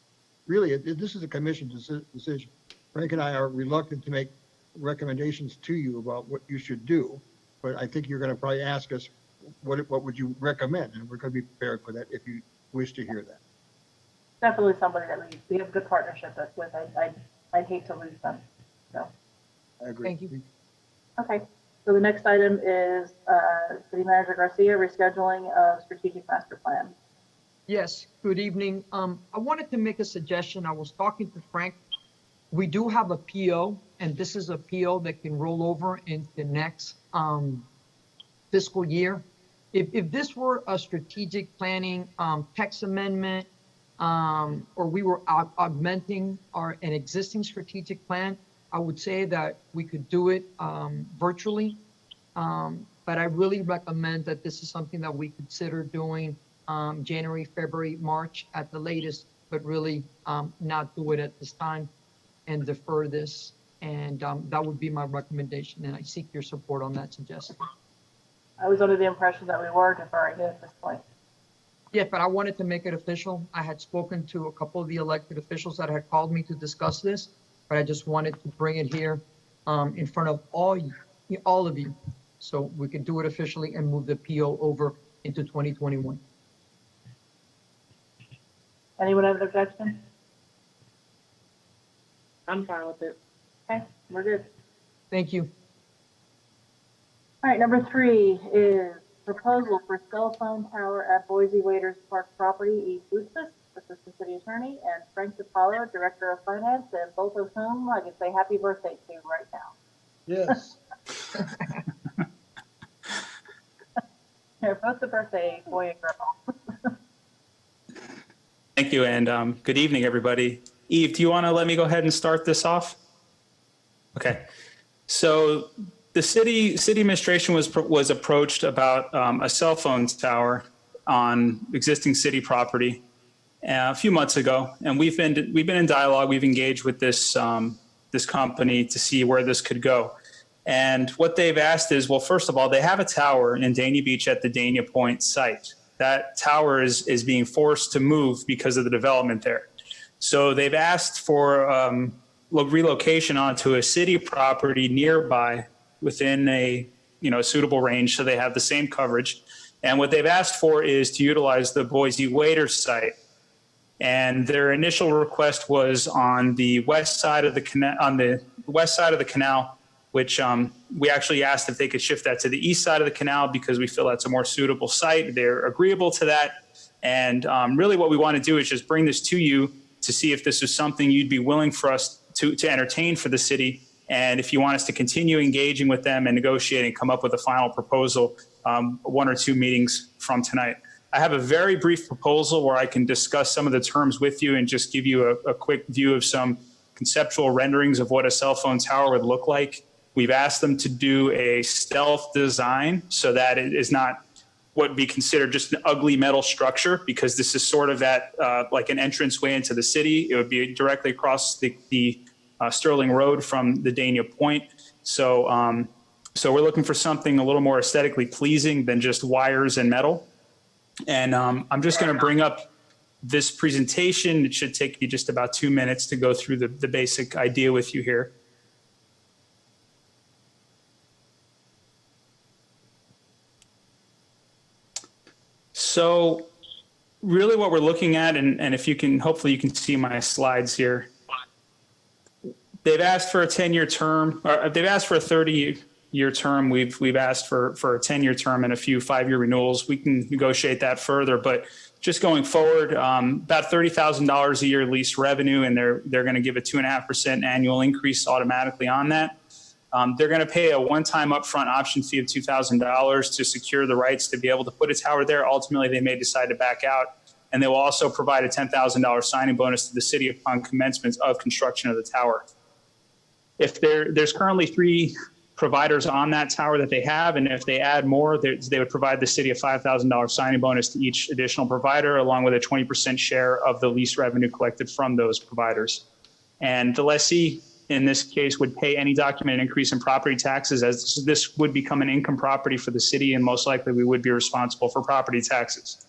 Really, this is a commission decision. Frank and I are reluctant to make recommendations to you about what you should do, but I think you're going to probably ask us, what would you recommend? And we're going to be prepared for that if you wish to hear that.
Definitely somebody that we have a good partnership with. I'd hate to lose them. So.
I agree.
Thank you.
Okay. So the next item is City Manager Garcia, rescheduling of strategic master plan.
Yes, good evening. I wanted to make a suggestion. I was talking to Frank. We do have a PO, and this is a PO that can roll over into next fiscal year. If this were a strategic planning text amendment, or we were augmenting an existing strategic plan, I would say that we could do it virtually. But I really recommend that this is something that we consider doing January, February, March at the latest, but really not do it at this time and defer this. And that would be my recommendation. And I seek your support on that suggestion.
I was under the impression that we were deferring it at this point.
Yeah, but I wanted to make it official. I had spoken to a couple of the elected officials that had called me to discuss this, but I just wanted to bring it here in front of all of you, so we could do it officially and move the PO over into 2021.
Anyone have an objection?
I'm fine with it.
Okay, we're good.
Thank you.
All right, number 3 is proposal for cell phone tower at Boise Waiters Park property, Eve Lutzis, Assistant City Attorney, and Frank DiPaolo, Director of Finance, and both of whom I can say happy birthday to right now.
Yes.
They're both the birthday boy and girl.
Thank you, and good evening, everybody. Eve, do you want to let me go ahead and start this off? Okay. So the city administration was approached about a cell phone tower on existing city property a few months ago, and we've been in dialogue. We've engaged with this company to see where this could go. And what they've asked is, well, first of all, they have a tower in Dania Beach at the Dania Point site. That tower is being forced to move because of the development there. So they've asked for relocation onto a city property nearby within a suitable range, so they have the same coverage. And what they've asked for is to utilize the Boise Waiters site. And their initial request was on the west side of the canal, which we actually asked if they could shift that to the east side of the canal because we feel that's a more suitable site. They're agreeable to that. And really what we want to do is just bring this to you to see if this is something you'd be willing for us to entertain for the city. And if you want us to continue engaging with them and negotiating and come up with a final proposal 1 or 2 meetings from tonight. I have a very brief proposal where I can discuss some of the terms with you and just give you a quick view of some conceptual renderings of what a cell phone tower would look like. We've asked them to do a stealth design so that it is not what would be considered just an ugly metal structure, because this is sort of at like an entranceway into the city. It would be directly across the Sterling Road from the Dania Point. So, so we're looking for something a little more aesthetically pleasing than just wires and metal. And I'm just going to bring up this presentation. It should take you just about 2 minutes to go through the basic idea with you here. So really what we're looking at, and if you can, hopefully you can see my slides here. They've asked for a 10-year term, or they've asked for a 30-year term. We've asked for a 10-year term and a few 5-year renewals. We can negotiate that further, but just going forward, about $30,000 a year lease revenue, and they're going to give a 2.5% annual increase automatically on that. They're going to pay a one-time upfront option fee of $2,000 to secure the rights to be able to put a tower there. Ultimately, they may decide to back out, and they will also provide a $10,000 signing bonus to the city upon commencement of construction of the tower. If there's currently 3 providers on that tower that they have, and if they add more, they would provide the city a $5,000 signing bonus to each additional provider, along with a 20% share of the lease revenue collected from those providers. And the lessee, in this case, would pay any documented increase in property taxes, as this would become an income property for the city, and most likely we would be responsible for property taxes.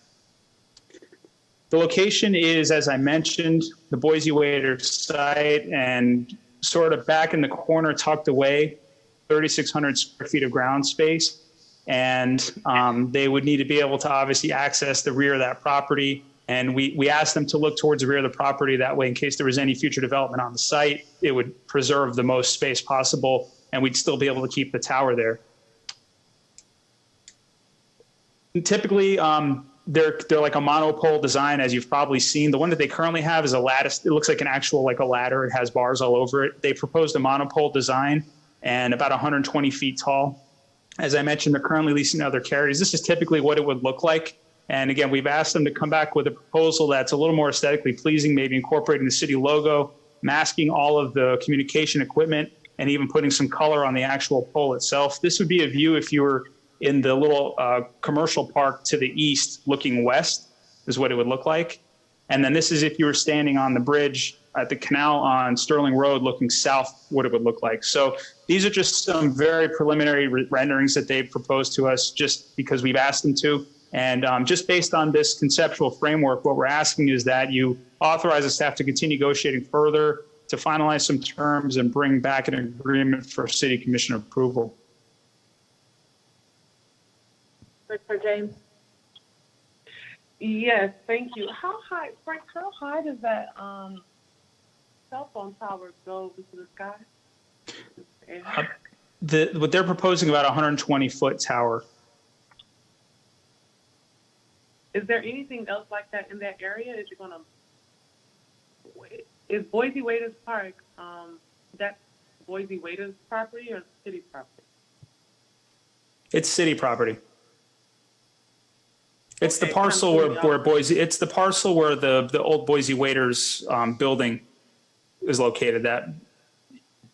The location is, as I mentioned, the Boise Waiter site, and sort of back in the corner, tucked away, 3,600 square feet of ground space. And they would need to be able to obviously access the rear of that property. And we asked them to look towards the rear of the property. That way, in case there was any future development on the site, it would preserve the most space possible, and we'd still be able to keep the tower there. And typically, they're like a monopole design, as you've probably seen. The one that they currently have is a lattice. It looks like an actual, like a ladder. It has bars all over it. They proposed a monopole design and about 120 feet tall. As I mentioned, they're currently leasing other carriers. This is typically what it would look like. And again, we've asked them to come back with a proposal that's a little more aesthetically pleasing, maybe incorporating the city logo, masking all of the communication equipment, and even putting some color on the actual pole itself. This would be a view if you were in the little commercial park to the east looking west, is what it would look like. And then this is if you were standing on the bridge at the canal on Sterling Road looking south, what it would look like. So these are just some very preliminary renderings that they've proposed to us just because we've asked them to. And just based on this conceptual framework, what we're asking is that you authorize the staff to continue negotiating further, to finalize some terms and bring back an agreement for city commission approval.
Mr. James?
Yes, thank you. How high, Frank, how high does that cell phone tower go into the sky?
What they're proposing about a 120-foot tower.
Is there anything else like that in that area? Is it gonna, is Boise Waiters Park, that Boise Waiters property or city property?
It's city property. It's the parcel where Boise, it's the parcel where the old Boise Waiters building is located. That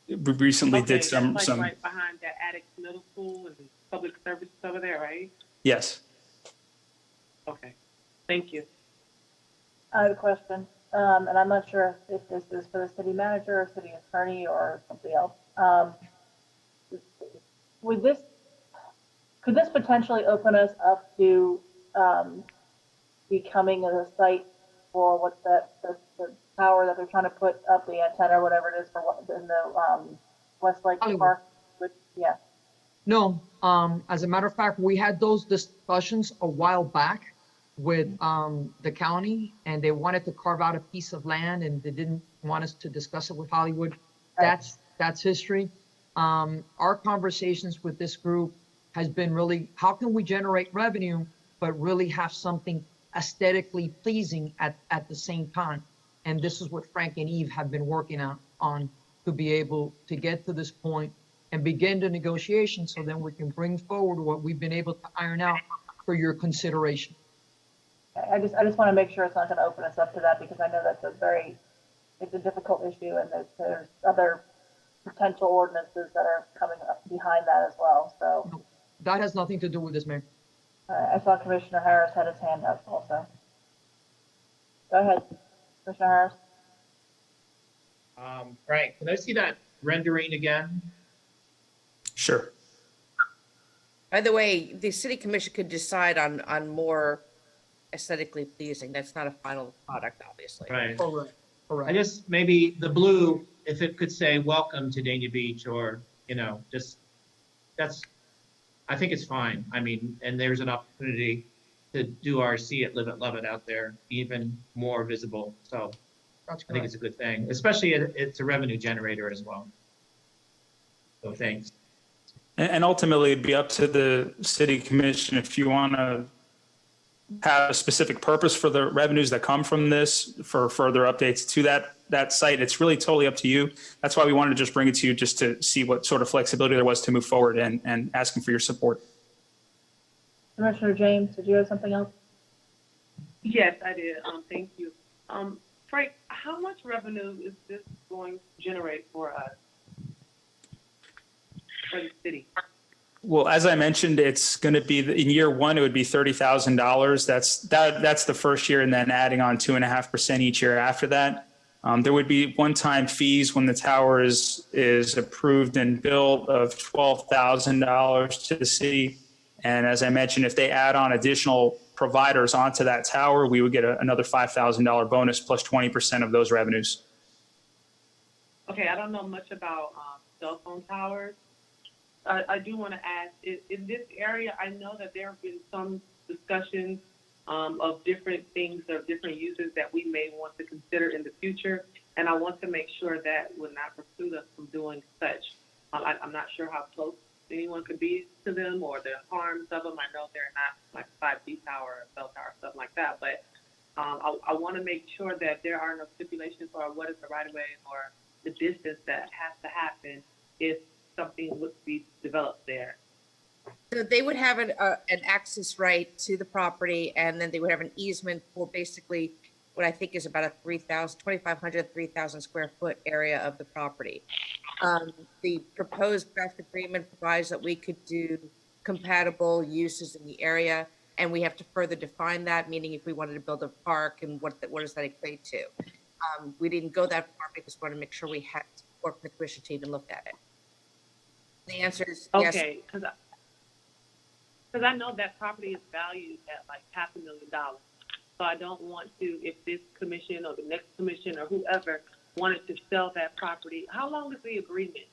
we recently did some.
Like right behind that Attic Middle School and public services over there, right?
Yes.
Okay, thank you.
I have a question, and I'm not sure if this is for the city manager or city attorney or something else. Could this potentially open us up to becoming a site for what's that, the tower that they're trying to put up, the antenna or whatever it is for what in the Westlake Park? Yeah.
No, as a matter of fact, we had those discussions a while back with the county, and they wanted to carve out a piece of land, and they didn't want us to discuss it with Hollywood. That's history. Our conversations with this group has been really, how can we generate revenue, but really have something aesthetically pleasing at the same time? And this is what Frank and Eve have been working on to be able to get to this point and begin the negotiation so then we can bring forward what we've been able to iron out for your consideration.
I just want to make sure it's not going to open us up to that, because I know that's it's a difficult issue, and there's other potential ordinances that are coming up behind that as well. So
that has nothing to do with this, Mayor.
I saw Commissioner Harris had his hand up also. Go ahead, Commissioner Harris.
Frank, can I see that rendering again?
Sure.
By the way, the city commission could decide on more aesthetically pleasing. That's not a final product, obviously.
Right.
Correct.
I just, maybe the blue, if it could say welcome to Dania Beach, or, just, I think it's fine. I mean, and there's an opportunity to do our see it, live it, love it out there even more visible. So I think it's a good thing, especially it's a revenue generator as well. So thanks.
And ultimately, it'd be up to the city commission if you want to have a specific purpose for the revenues that come from this for further updates to that site. It's really totally up to you. That's why we wanted to just bring it to you, just to see what sort of flexibility there was to move forward, and asking for your support.
Commissioner James, did you have something else?
Yes, I did. Thank you. Frank, how much revenue is this going to generate for us, for the city?
Well, as I mentioned, it's going to be in year one, it would be $30,000. That's the first year, and then adding on 2.5% each year after that. There would be one-time fees when the tower is approved and built of $12,000 to the city. And as I mentioned, if they add on additional providers onto that tower, we would get another $5,000 bonus plus 20% of those revenues.
Okay, I don't know much about cell phone towers. I do want to ask, in this area, I know that there have been some discussions of different things or different uses that we may want to consider in the future, and I want to make sure that would not preclude us from doing such. I'm not sure how close anyone could be to them or the harms of them. I know they're not like 5G tower or cell tower, stuff like that, but I want to make sure that there are no stipulations for what is the right of way or the distance that has to happen if something would be developed there.
So they would have an access right to the property, and then they would have an easement for basically what I think is about a 2,500, 3,000 square foot area of the property. The proposed draft agreement provides that we could do compatible uses in the area, and we have to further define that, meaning if we wanted to build a park and what does that equate to. We didn't go that far because we wanted to make sure we had to work with the commission team and look at it. The answer is yes.
Okay, because I know that property is valued at like $500,000. So I don't want to, if this commission or the next commission or whoever wanted to sell that property, how long is the agreement?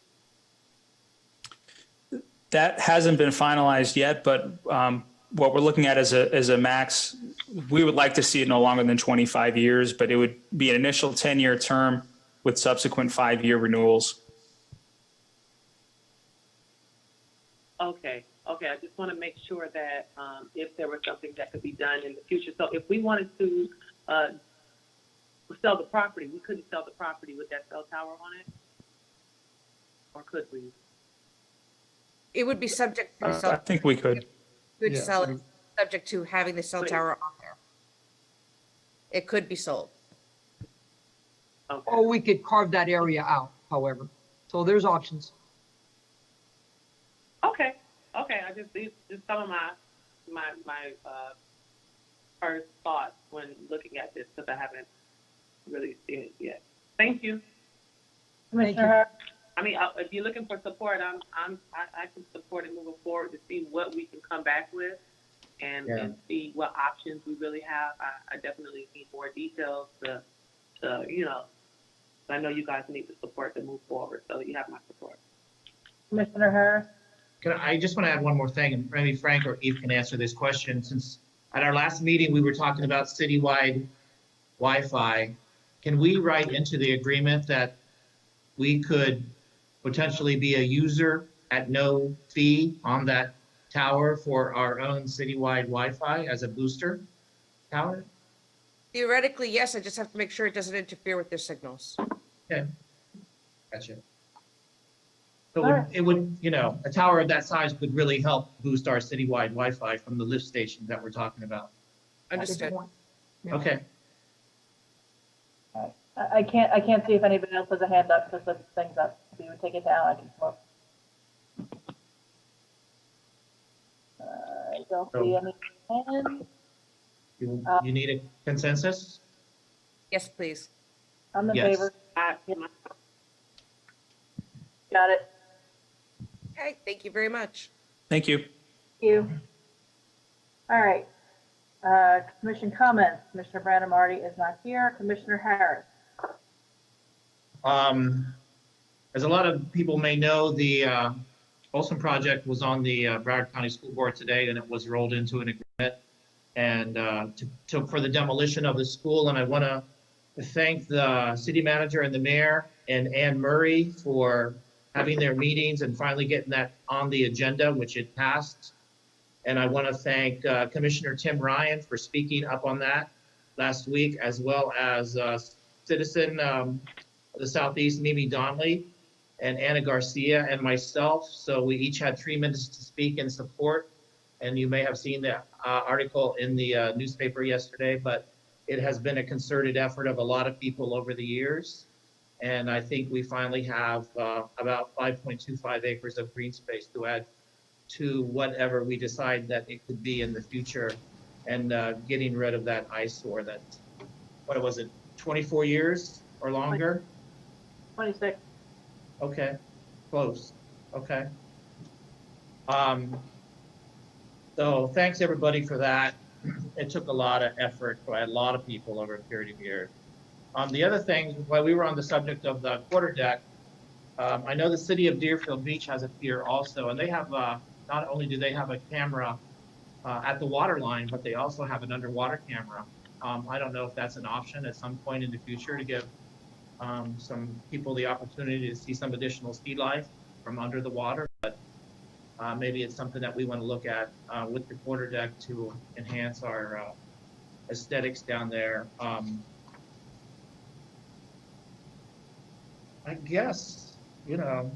That hasn't been finalized yet, but what we're looking at as a max, we would like to see it no longer than 25 years, but it would be an initial 10-year term with subsequent 5-year renewals.
Okay, I just want to make sure that if there was something that could be done in the future. So if we wanted to sell the property, we couldn't sell the property with that cell tower on it? Or could we?
It would be subject to
I think we could.
Sell it, subject to having the cell tower on there. It could be sold.
Okay.
Or we could carve that area out, however. So there's options.
Okay. I just some of my first thoughts when looking at this, because I haven't really seen it yet. Thank you.
Commissioner,
I mean, if you're looking for support, I can support it moving forward to see what we can come back with and see what options we really have. I definitely need more details to I know you guys need the support to move forward, so you have my support.
Commissioner Harris.
I just want to add one more thing, and maybe Frank or Eve can answer this question. Since at our last meeting, we were talking about citywide Wi-Fi. Can we write into the agreement that we could potentially be a user at no fee on that tower for our own citywide Wi-Fi as a booster tower?
Theoretically, yes, I just have to make sure it doesn't interfere with their signals.
Okay, gotcha. So it would, you know, a tower of that size would really help boost our citywide Wi-Fi from the lift station that we're talking about.
Understood.
Okay.
I can't see if anybody else has a hand up because the thing's up. If you would take it down, I can look. I don't see any hands.
You need a consensus?
Yes, please.
I'm in
Yes.
favor. Got it.
Okay, thank you very much.
Thank you.
Thank you. All right. Commission comments. Commissioner Brandon Marty is not here. Commissioner Harris.
As a lot of people may know, the Olson project was on the Broward County School Board today, and it was rolled into an agreement and for the demolition of the school. And I want to thank the city manager and the mayor and Ann Murray for having their meetings and finally getting that on the agenda, which it passed. And I want to thank Commissioner Tim Ryan for speaking up on that last week, as well as citizen of the Southeast, Mimi Donnelly, and Anna Garcia, and myself. So we each had 3 minutes to speak in support. And you may have seen the article in the newspaper yesterday, but it has been a concerted effort of a lot of people over the years. And I think we finally have about 5.25 acres of green space to add to whatever we decide that it could be in the future, and getting rid of that eyesore that, what was it, 24 years or longer?
26.
Okay, close, okay. So thanks everybody for that. It took a lot of effort by a lot of people over a period of years. The other thing, while we were on the subject of the quarter deck, I know the city of Deerfield Beach has a pier also, and they have, not only do they have a camera at the water line, but they also have an underwater camera. I don't know if that's an option at some point in the future to give some people the opportunity to see some additional sea life from under the water, but maybe it's something that we want to look at with the quarter deck to enhance our aesthetics down there. I guess, you know,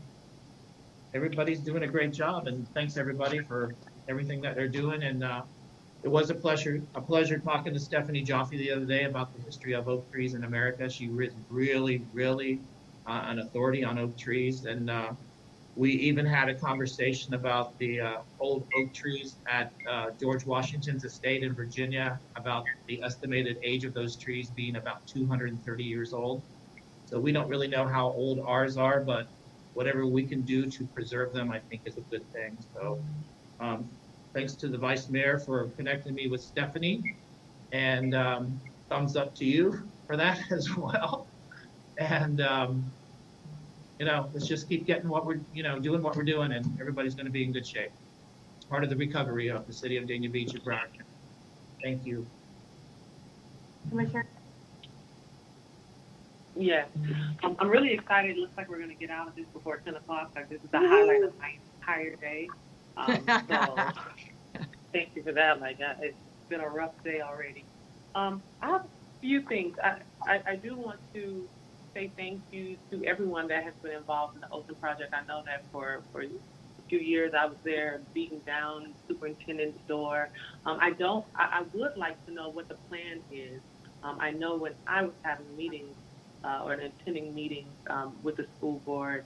everybody's doing a great job, and thanks everybody for everything that they're doing. And it was a pleasure talking to Stephanie Joffe the other day about the history of oak trees in America. She is really, really an authority on oak trees. And we even had a conversation about the old oak trees at George Washington's estate in Virginia, about the estimated age of those trees being about 230 years old. So we don't really know how old ours are, but whatever we can do to preserve them, I think is a good thing. So thanks to the Vice Mayor for connecting me with Stephanie, and thumbs up to you for that as well. And, you know, let's just keep getting what we're, doing what we're doing, and everybody's going to be in good shape. It's part of the recovery of the city of Dania Beach and Broward County. Thank you.
Commissioner.
Yes, I'm really excited. It looks like we're going to get out of this before 10 o'clock. Like, this is the highlight of my entire day. So thank you for that. Like, it's been a rough day already. I have a few things. I do want to say thank you to everyone that has been involved in the Olson project. I know that for a few years I was there beating down superintendent's door. I would like to know what the plan is. I know when I was having meetings, or attending meetings with the school board,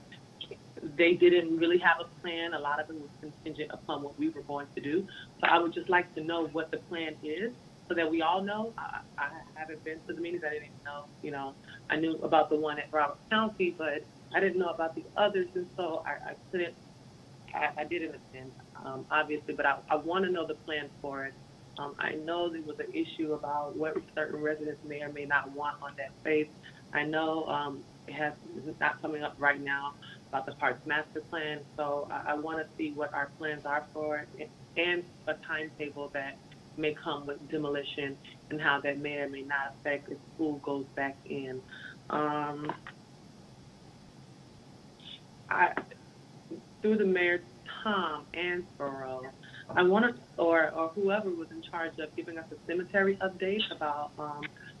they didn't really have a plan. A lot of it was contingent upon what we were going to do. So I would just like to know what the plan is so that we all know. I haven't been to the meetings. I didn't even know, I knew about the one at Broward County, but I didn't know about the others. And so I didn't attend, obviously, but I want to know the plan for it. I know there was an issue about what certain residents may or may not want on that space. I know it's not coming up right now about the Parks Master Plan, so I want to see what our plans are for it and a timetable that may come with demolition and how that may or may not affect if school goes back in. through the mayor, Tom Ansborough, I wanted, or whoever was in charge of giving us a cemetery update about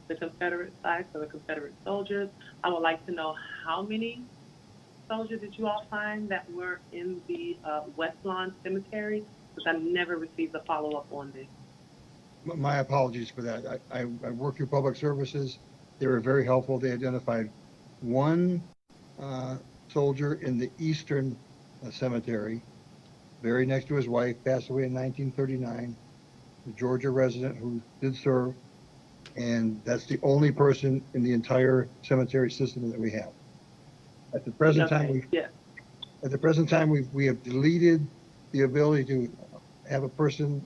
the Confederate sites or the Confederate soldiers. I would like to know how many soldiers did you all find that were in the West Lawn Cemetery? Because I never received a follow-up on this.
My apologies for that. I work through public services. They were very helpful. They identified one soldier in the Eastern Cemetery, buried next to his wife, passed away in 1939, a Georgia resident who did serve, and that's the only person in the entire cemetery system that we have. At the present time, we have deleted the ability to have a person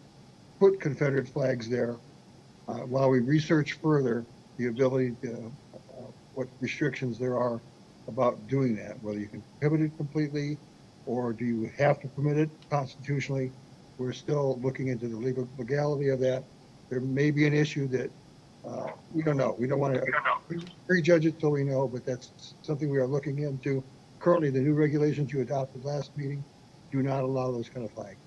put Confederate flags there while we research further the ability to, what restrictions there are about doing that, whether you can prohibit it completely or do you have to permit it constitutionally. We're still looking into the legality of that. There may be an issue that we don't know. We don't want to prejudge it till we know, but that's something we are looking into. Currently, the new regulations you adopted last meeting do not allow those kind of flags.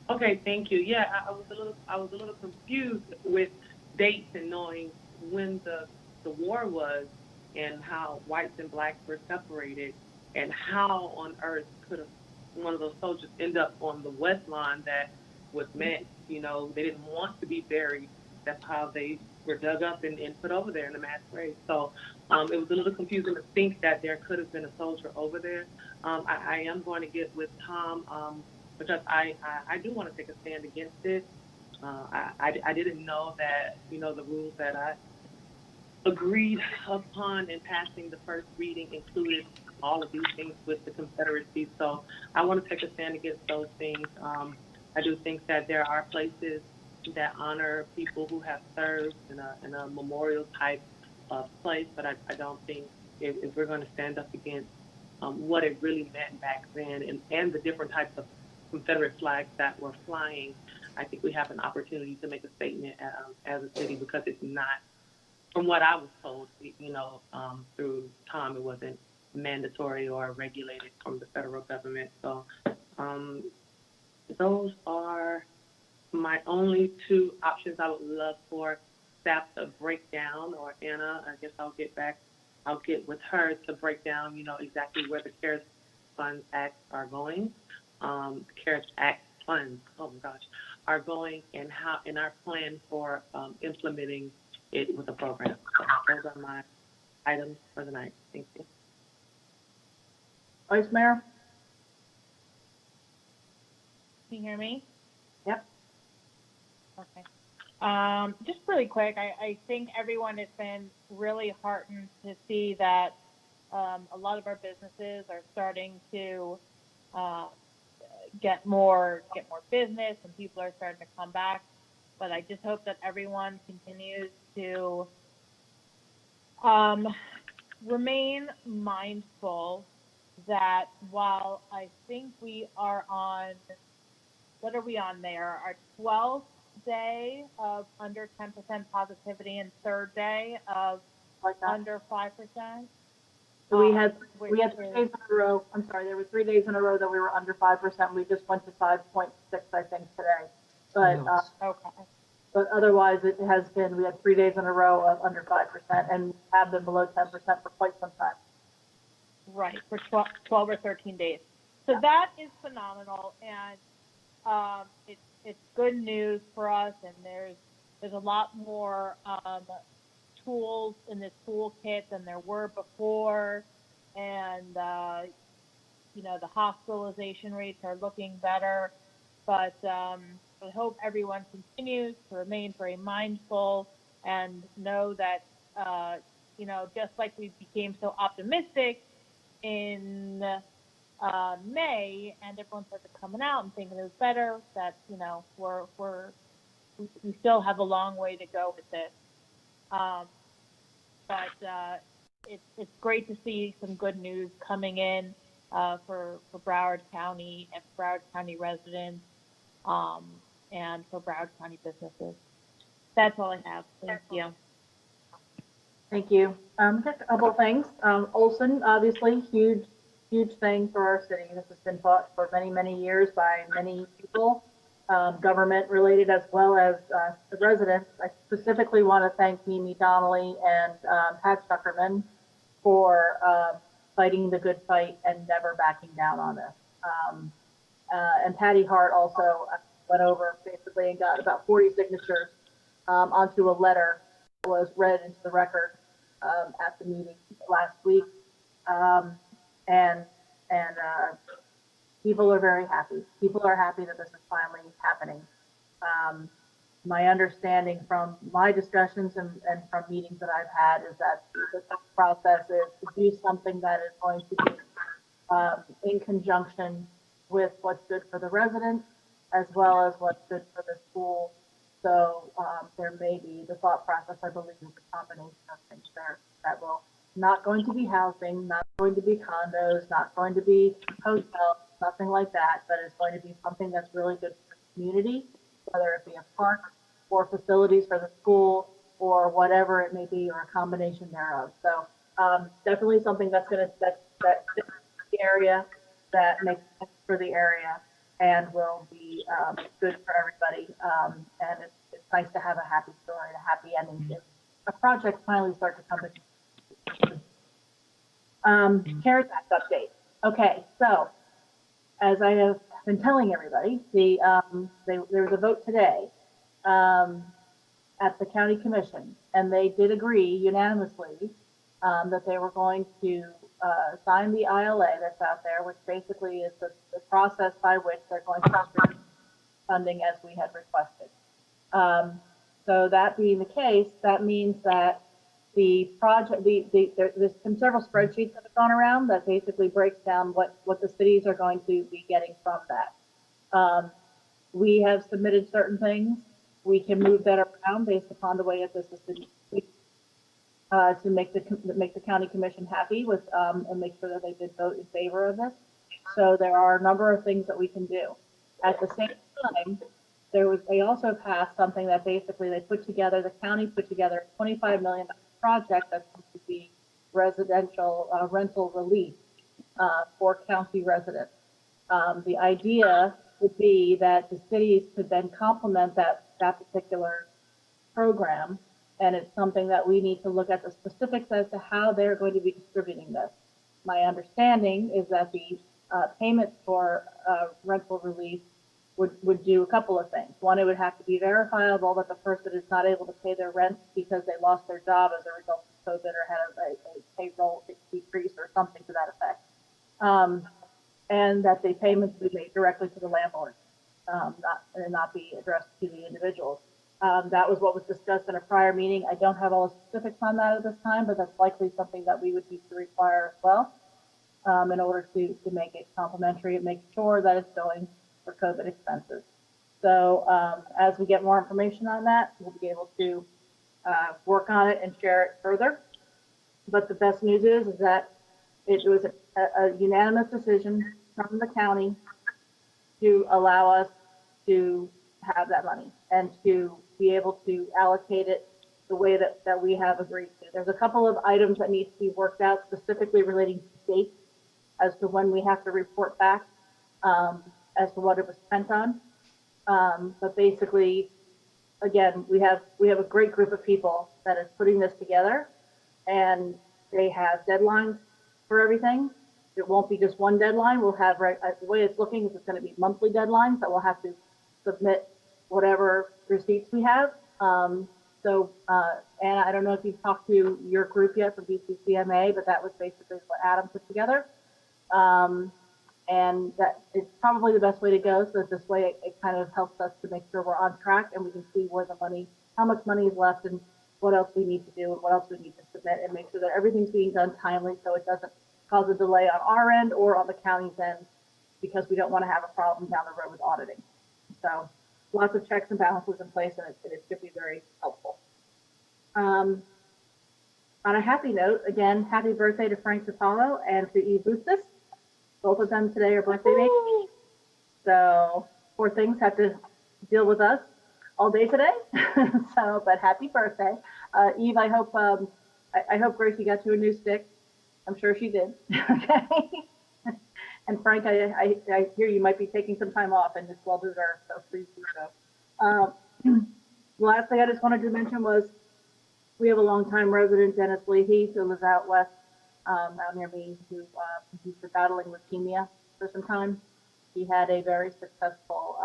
Okay, thank you. Yeah, I was a little confused with dates and knowing when the war was and how whites and blacks were separated, and how on earth could one of those soldiers end up on the West Lawn that was meant, they didn't want to be buried. That's how they were dug up and put over there in the mass grave. So it was a little confusing to think that there could have been a soldier over there. I am going to get with Tom because I do want to take a stand against it. I didn't know that, the rules that I agreed upon in passing the first reading included all of these things with the Confederacy. So I want to take a stand against those things. I do think that there are places that honor people who have served in a memorial type of place, but I don't think if we're going to stand up against what it really meant back then and the different types of Confederate flags that were flying, I think we have an opportunity to make a statement as a city, because it's not, from what I was told, through Tom, it wasn't mandatory or regulated from the federal government. So those are my only two options. I would love for staff to break down, or Anna, I guess I'll get with her to break down, exactly where the CARES Funds Act are going. CARES Act funds, oh my gosh, are going, and how, in our plan for implementing it with a program. So those are my items for the night. Thank you.
Vice Mayor?
Can you hear me?
Yep.
Okay. Just really quick, I think everyone has been really heartened to see that a lot of our businesses are starting to get more business, and people are starting to come back. But I just hope that everyone continues to remain mindful that while I think we are on, what are we on there? Our 12th day of under 10% positivity and third day of under 5%.
So we had 3 days in a row. I'm sorry, there were 3 days in a row that we were under 5%. We just went to 5.6, I think, today. But
okay.
But otherwise, it has been, we had 3 days in a row of under 5% and have been below 10% for quite some time.
Right, for 12 or 13 days. So that is phenomenal, and it's good news for us. And there's a lot more tools in this toolkit than there were before, and the hospitalization rates are looking better. But I hope everyone continues to remain very mindful and know that just like we became so optimistic in May, and everyone started coming out and thinking it was better, that we still have a long way to go with this. But it's great to see some good news coming in for Broward County and Broward County residents, and for Broward County businesses. That's all I have. Thank you.
Thank you. Just a couple of things. Olson, obviously, huge huge thing for our city. This has been fought for many, many years by many people, government related as well as the residents. I specifically want to thank Mimi Donnelly and Pat Zuckerman for fighting the good fight and never backing down on this. And Patty Hart also went over basically and got about 40 signatures onto a letter that was read into the record at the meeting last week. And people are very happy. People are happy that this is finally happening. My understanding from my discussions and from meetings that I've had is that the process is to do something that is going to be in conjunction with what's good for the residents as well as what's good for the school. So there may be the thought process, I believe, is a combination of things there that will not going to be housing, not going to be condos, not going to be hotels, nothing like that, but it's going to be something that's really good for the community, whether it be a park or facilities for the school or whatever it may be, or a combination thereof. So definitely something that's going to that fits the area, that makes sense for the area, and will be good for everybody. And it's nice to have a happy story, a happy ending to a project finally start to come to. CARES Act update. Okay, so as I have been telling everybody, there was a vote today at the county commission, and they did agree unanimously that they were going to sign the ILA that's out there, which basically is the process by which they're going to distribute funding as we had requested. So that being the case, that means that the project, there's been several spreadsheets that have gone around that basically breaks down what the cities are going to be getting from that. We have submitted certain things. We can move that around based upon the way that this is to make the county commission happy with and make sure that they did vote in favor of this. So there are a number of things that we can do. At the same time, they also passed something that basically the county put together a $25 million project that's going to be residential rental relief for county residents. The idea would be that the cities could then complement that particular program, and it's something that we need to look at the specifics as to how they're going to be distributing this. My understanding is that the payments for rental relief would do a couple of things. One, it would have to be verifiable that the person is not able to pay their rent because they lost their job as a result of COVID or had a payroll decrease or something to that effect. And that the payments be made directly to the landlord, not be addressed to the individuals. That was what was discussed in a prior meeting. I don't have all the specifics on that at this time, but that's likely something that we would need to require as well in order to make it complementary and make sure that it's going for COVID expenses. So as we get more information on that, we'll be able to work on it and share it further. But the best news is that it was a unanimous decision from the county to allow us to have that money and to be able to allocate it the way that we have agreed to. There's a couple of items that need to be worked out specifically relating to dates as to when we have to report back as to what it was spent on. But basically, again, we have a great group of people that is putting this together, and they have deadlines for everything. It won't be just one deadline. We'll have, the way it's looking is it's going to be monthly deadlines that we'll have to submit whatever receipts we have. Anna, I don't know if you've talked to your group yet from BCCMA, but that was basically what Adam put together. And that it's probably the best way to go. So this way it kind of helps us to make sure we're on track and we can see where the money, how much money is left and what else we need to do and what else we need to submit, and make sure that everything's being done timely so it doesn't cause a delay on our end or on the county's end, because we don't want to have a problem down the road with auditing. So lots of checks and balances in place, and it should be very helpful. On a happy note, again, happy birthday to Frank Tatalo and to Eve Bustos. Both of them today are birthday babies. So poor things have to deal with us all day today. So, but happy birthday. Eve, I hope Gracie got you a new stick. I'm sure she did. Okay. And Frank, I hear you might be taking some time off and it's well deserved, so please do so. The last thing I just wanted to mention was we have a longtime resident, Dennis Leahy, who lives out west, out near me, who he's been battling leukemia for some time. He had a very successful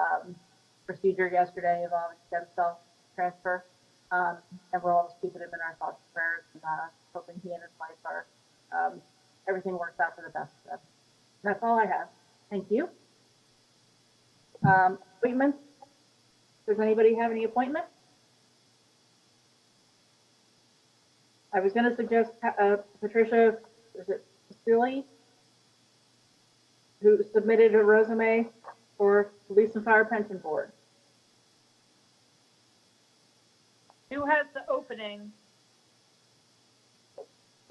procedure yesterday involving stem cell transfer, and we're all just keeping him in our thoughts and prayers, and hoping he and his wife are everything works out for the best. So that's all I have. Thank you. Appointments. Does anybody have any appointments? I was going to suggest Patricia, is it Vasili, who submitted a resume for Police and Fire Pension Board.
Who has the opening?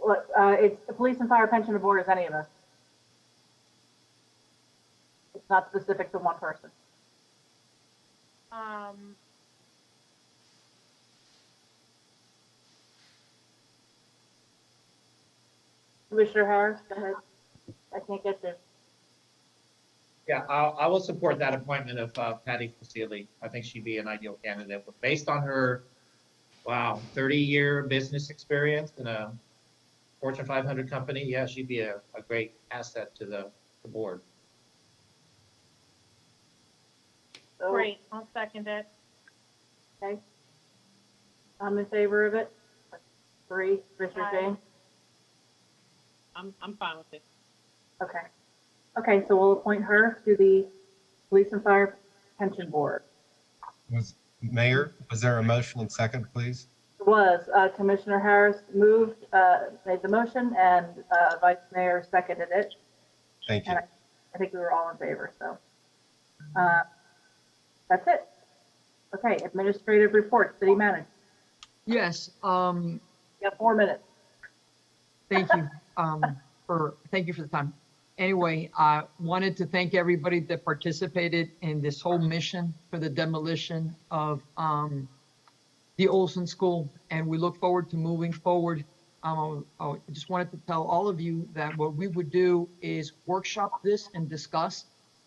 Look, it's the Police and Fire Pension Board as any of us. It's not specific to one person. Commissioner Harris, go ahead. I can't get you.
Yeah, I will support that appointment of Patty Vasili. I think she'd be an ideal candidate. But based on her, 30-year business experience in a Fortune 500 company, yeah, she'd be a great asset to the board.
So,
Great, I'll second it.
okay. I'm in favor of it. 3, Commissioner James.
I'm fine with it.
Okay. Okay, so we'll appoint her to the Police and Fire Pension Board.
Mayor, was there a motion and second, please?
It was Commissioner Harris made the motion, and Vice Mayor seconded it.
Thank you.
And I think we were all in favor, so that's it. Okay, administrative report, city manager.
Yes.
You have 4 minutes.
Thank you thank you for the time. Anyway, I wanted to thank everybody that participated in this whole mission for the demolition of the Olson School, and we look forward to moving forward. I just wanted to tell all of you that what we would do is workshop this and discuss.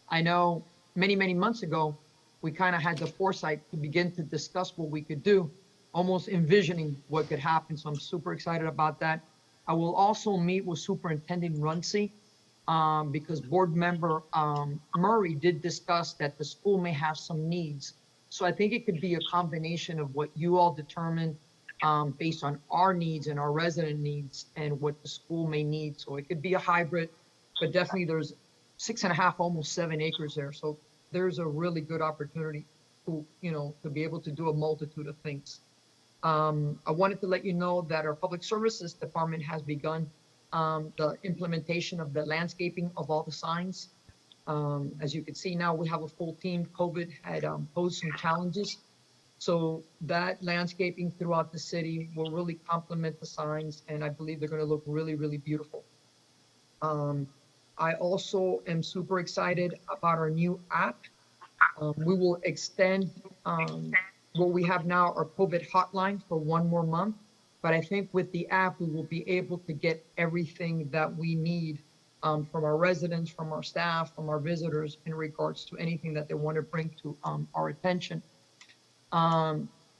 I know many months ago, we kind of had the foresight to begin to discuss what we could do, almost envisioning what could happen. So I'm super excited about that. I will also meet with Superintendent Runcie because board member Murray did discuss that the school may have some needs. So I think it could be a combination of what you all determine based on our needs and our resident needs and what the school may need. So it could be a hybrid, but definitely there's 6.5, almost 7 acres there. So there's a really good opportunity to be able to do a multitude of things. I wanted to let you know that our Public Services Department has begun the implementation of the landscaping of all the signs. As you can see now, we have a full team. COVID had posed some challenges. So that landscaping throughout the city will really complement the signs, and I believe they're going to look really, really beautiful. I also am super excited about our new app. We will extend what we have now, our COVID hotline, for 1 more month. But I think with the app, we will be able to get everything that we need from our residents, from our staff, from our visitors in regards to anything that they want to bring to our attention.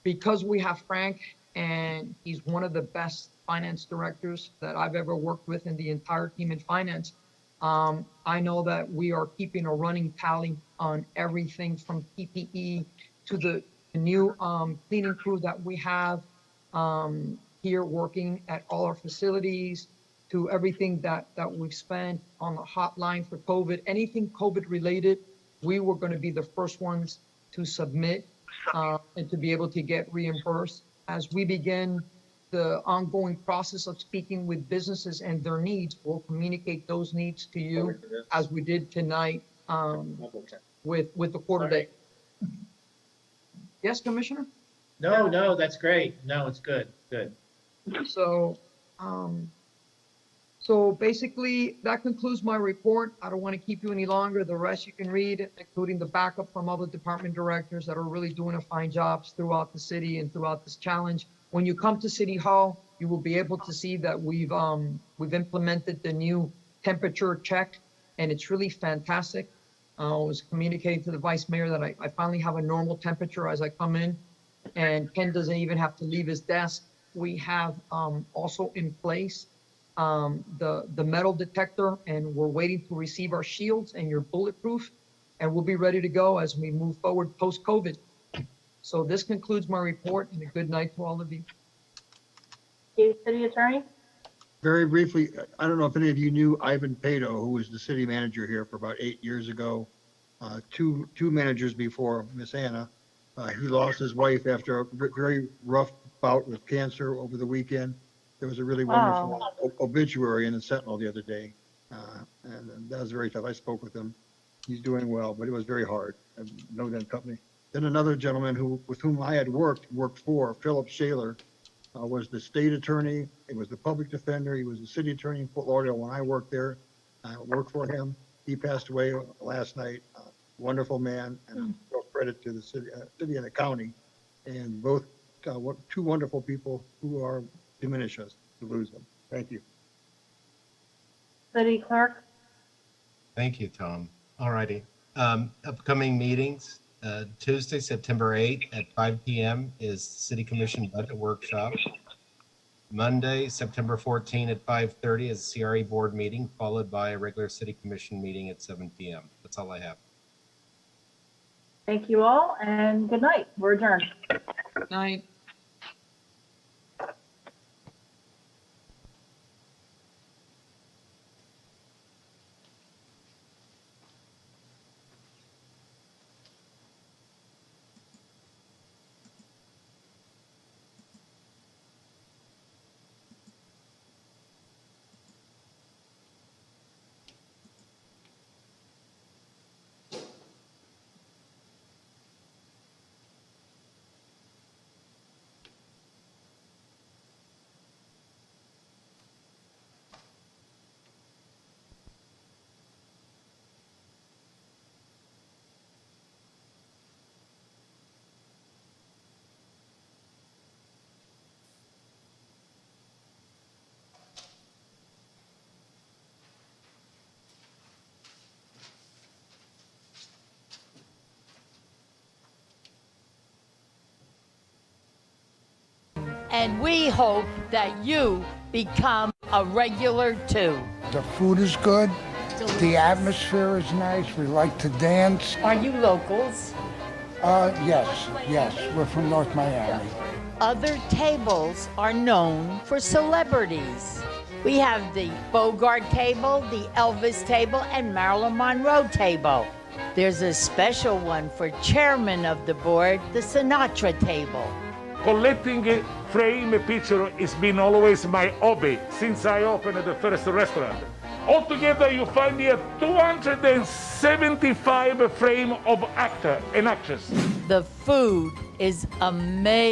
Because we have Frank, and he's one of the best finance directors that I've ever worked with in the entire team in finance, I know that we are keeping a running tally on everything from PPE to the new cleaning crew that we have here working at all our facilities, to everything that we've spent on the hotline for COVID. Anything COVID related, we were going to be the first ones to submit and to be able to get reimbursed. As we begin the ongoing process of speaking with businesses and their needs, we'll communicate those needs to you as we did tonight with the quarter day. Yes, Commissioner?
No, that's great. No, it's good.
So, so basically that concludes my report. I don't want to keep you any longer. The rest you can read, including the backup from other department directors that are really doing a fine job throughout the city and throughout this challenge. When you come to City Hall, you will be able to see that we've implemented the new temperature check and it's really fantastic. I was communicating to the vice mayor that I finally have a normal temperature as I come in, and Ken doesn't even have to leave his desk. We have also in place the metal detector, and we're waiting to receive our shields, and you're bulletproof, and we'll be ready to go as we move forward post-COVID. So this concludes my report, and a good night to all of you.
City Attorney?
Very briefly, I don't know if any of you knew Ivan Pato, who was the city manager here for about 8 years ago, two managers before Miss Anna. He lost his wife after a very rough bout with cancer over the weekend. There was a really wonderful obituary in the Sentinel the other day, and that was very tough. I spoke with him. He's doing well, but it was very hard. I've known that company. Then another gentleman with whom I had worked for, Philip Shaler, was the state attorney. He was the public defender. He was the city attorney in Fort Lauderdale when I worked there. I worked for him. He passed away last night. Wonderful man, and credit to the city and the county, and both two wonderful people who are diminish us to lose them. Thank you.
City Clerk?
Thank you, Tom. All righty. Upcoming meetings. Tuesday, September 8th at 5 p.m. is City Commission Budget Workshop. Monday, September 14th at 5:30 is CRA Board meeting, followed by a regular City Commission meeting at 7 p.m. That's all I have.
Thank you all, and good night. We're adjourned.
Good night.
And we hope that you become a regular too.
The food is good. The atmosphere is nice. We like to dance.
Are you locals?
Yes. We're from North Miami.
Other tables are known for celebrities. We have the Bogart table, the Elvis table, and Marilyn Monroe table. There's a special one for chairman of the board, the Sinatra table.
Collecting frame picture has been always my hobby since I opened the first restaurant. Altogether, you find here 275 frame of actor and actress.
The food is amazing.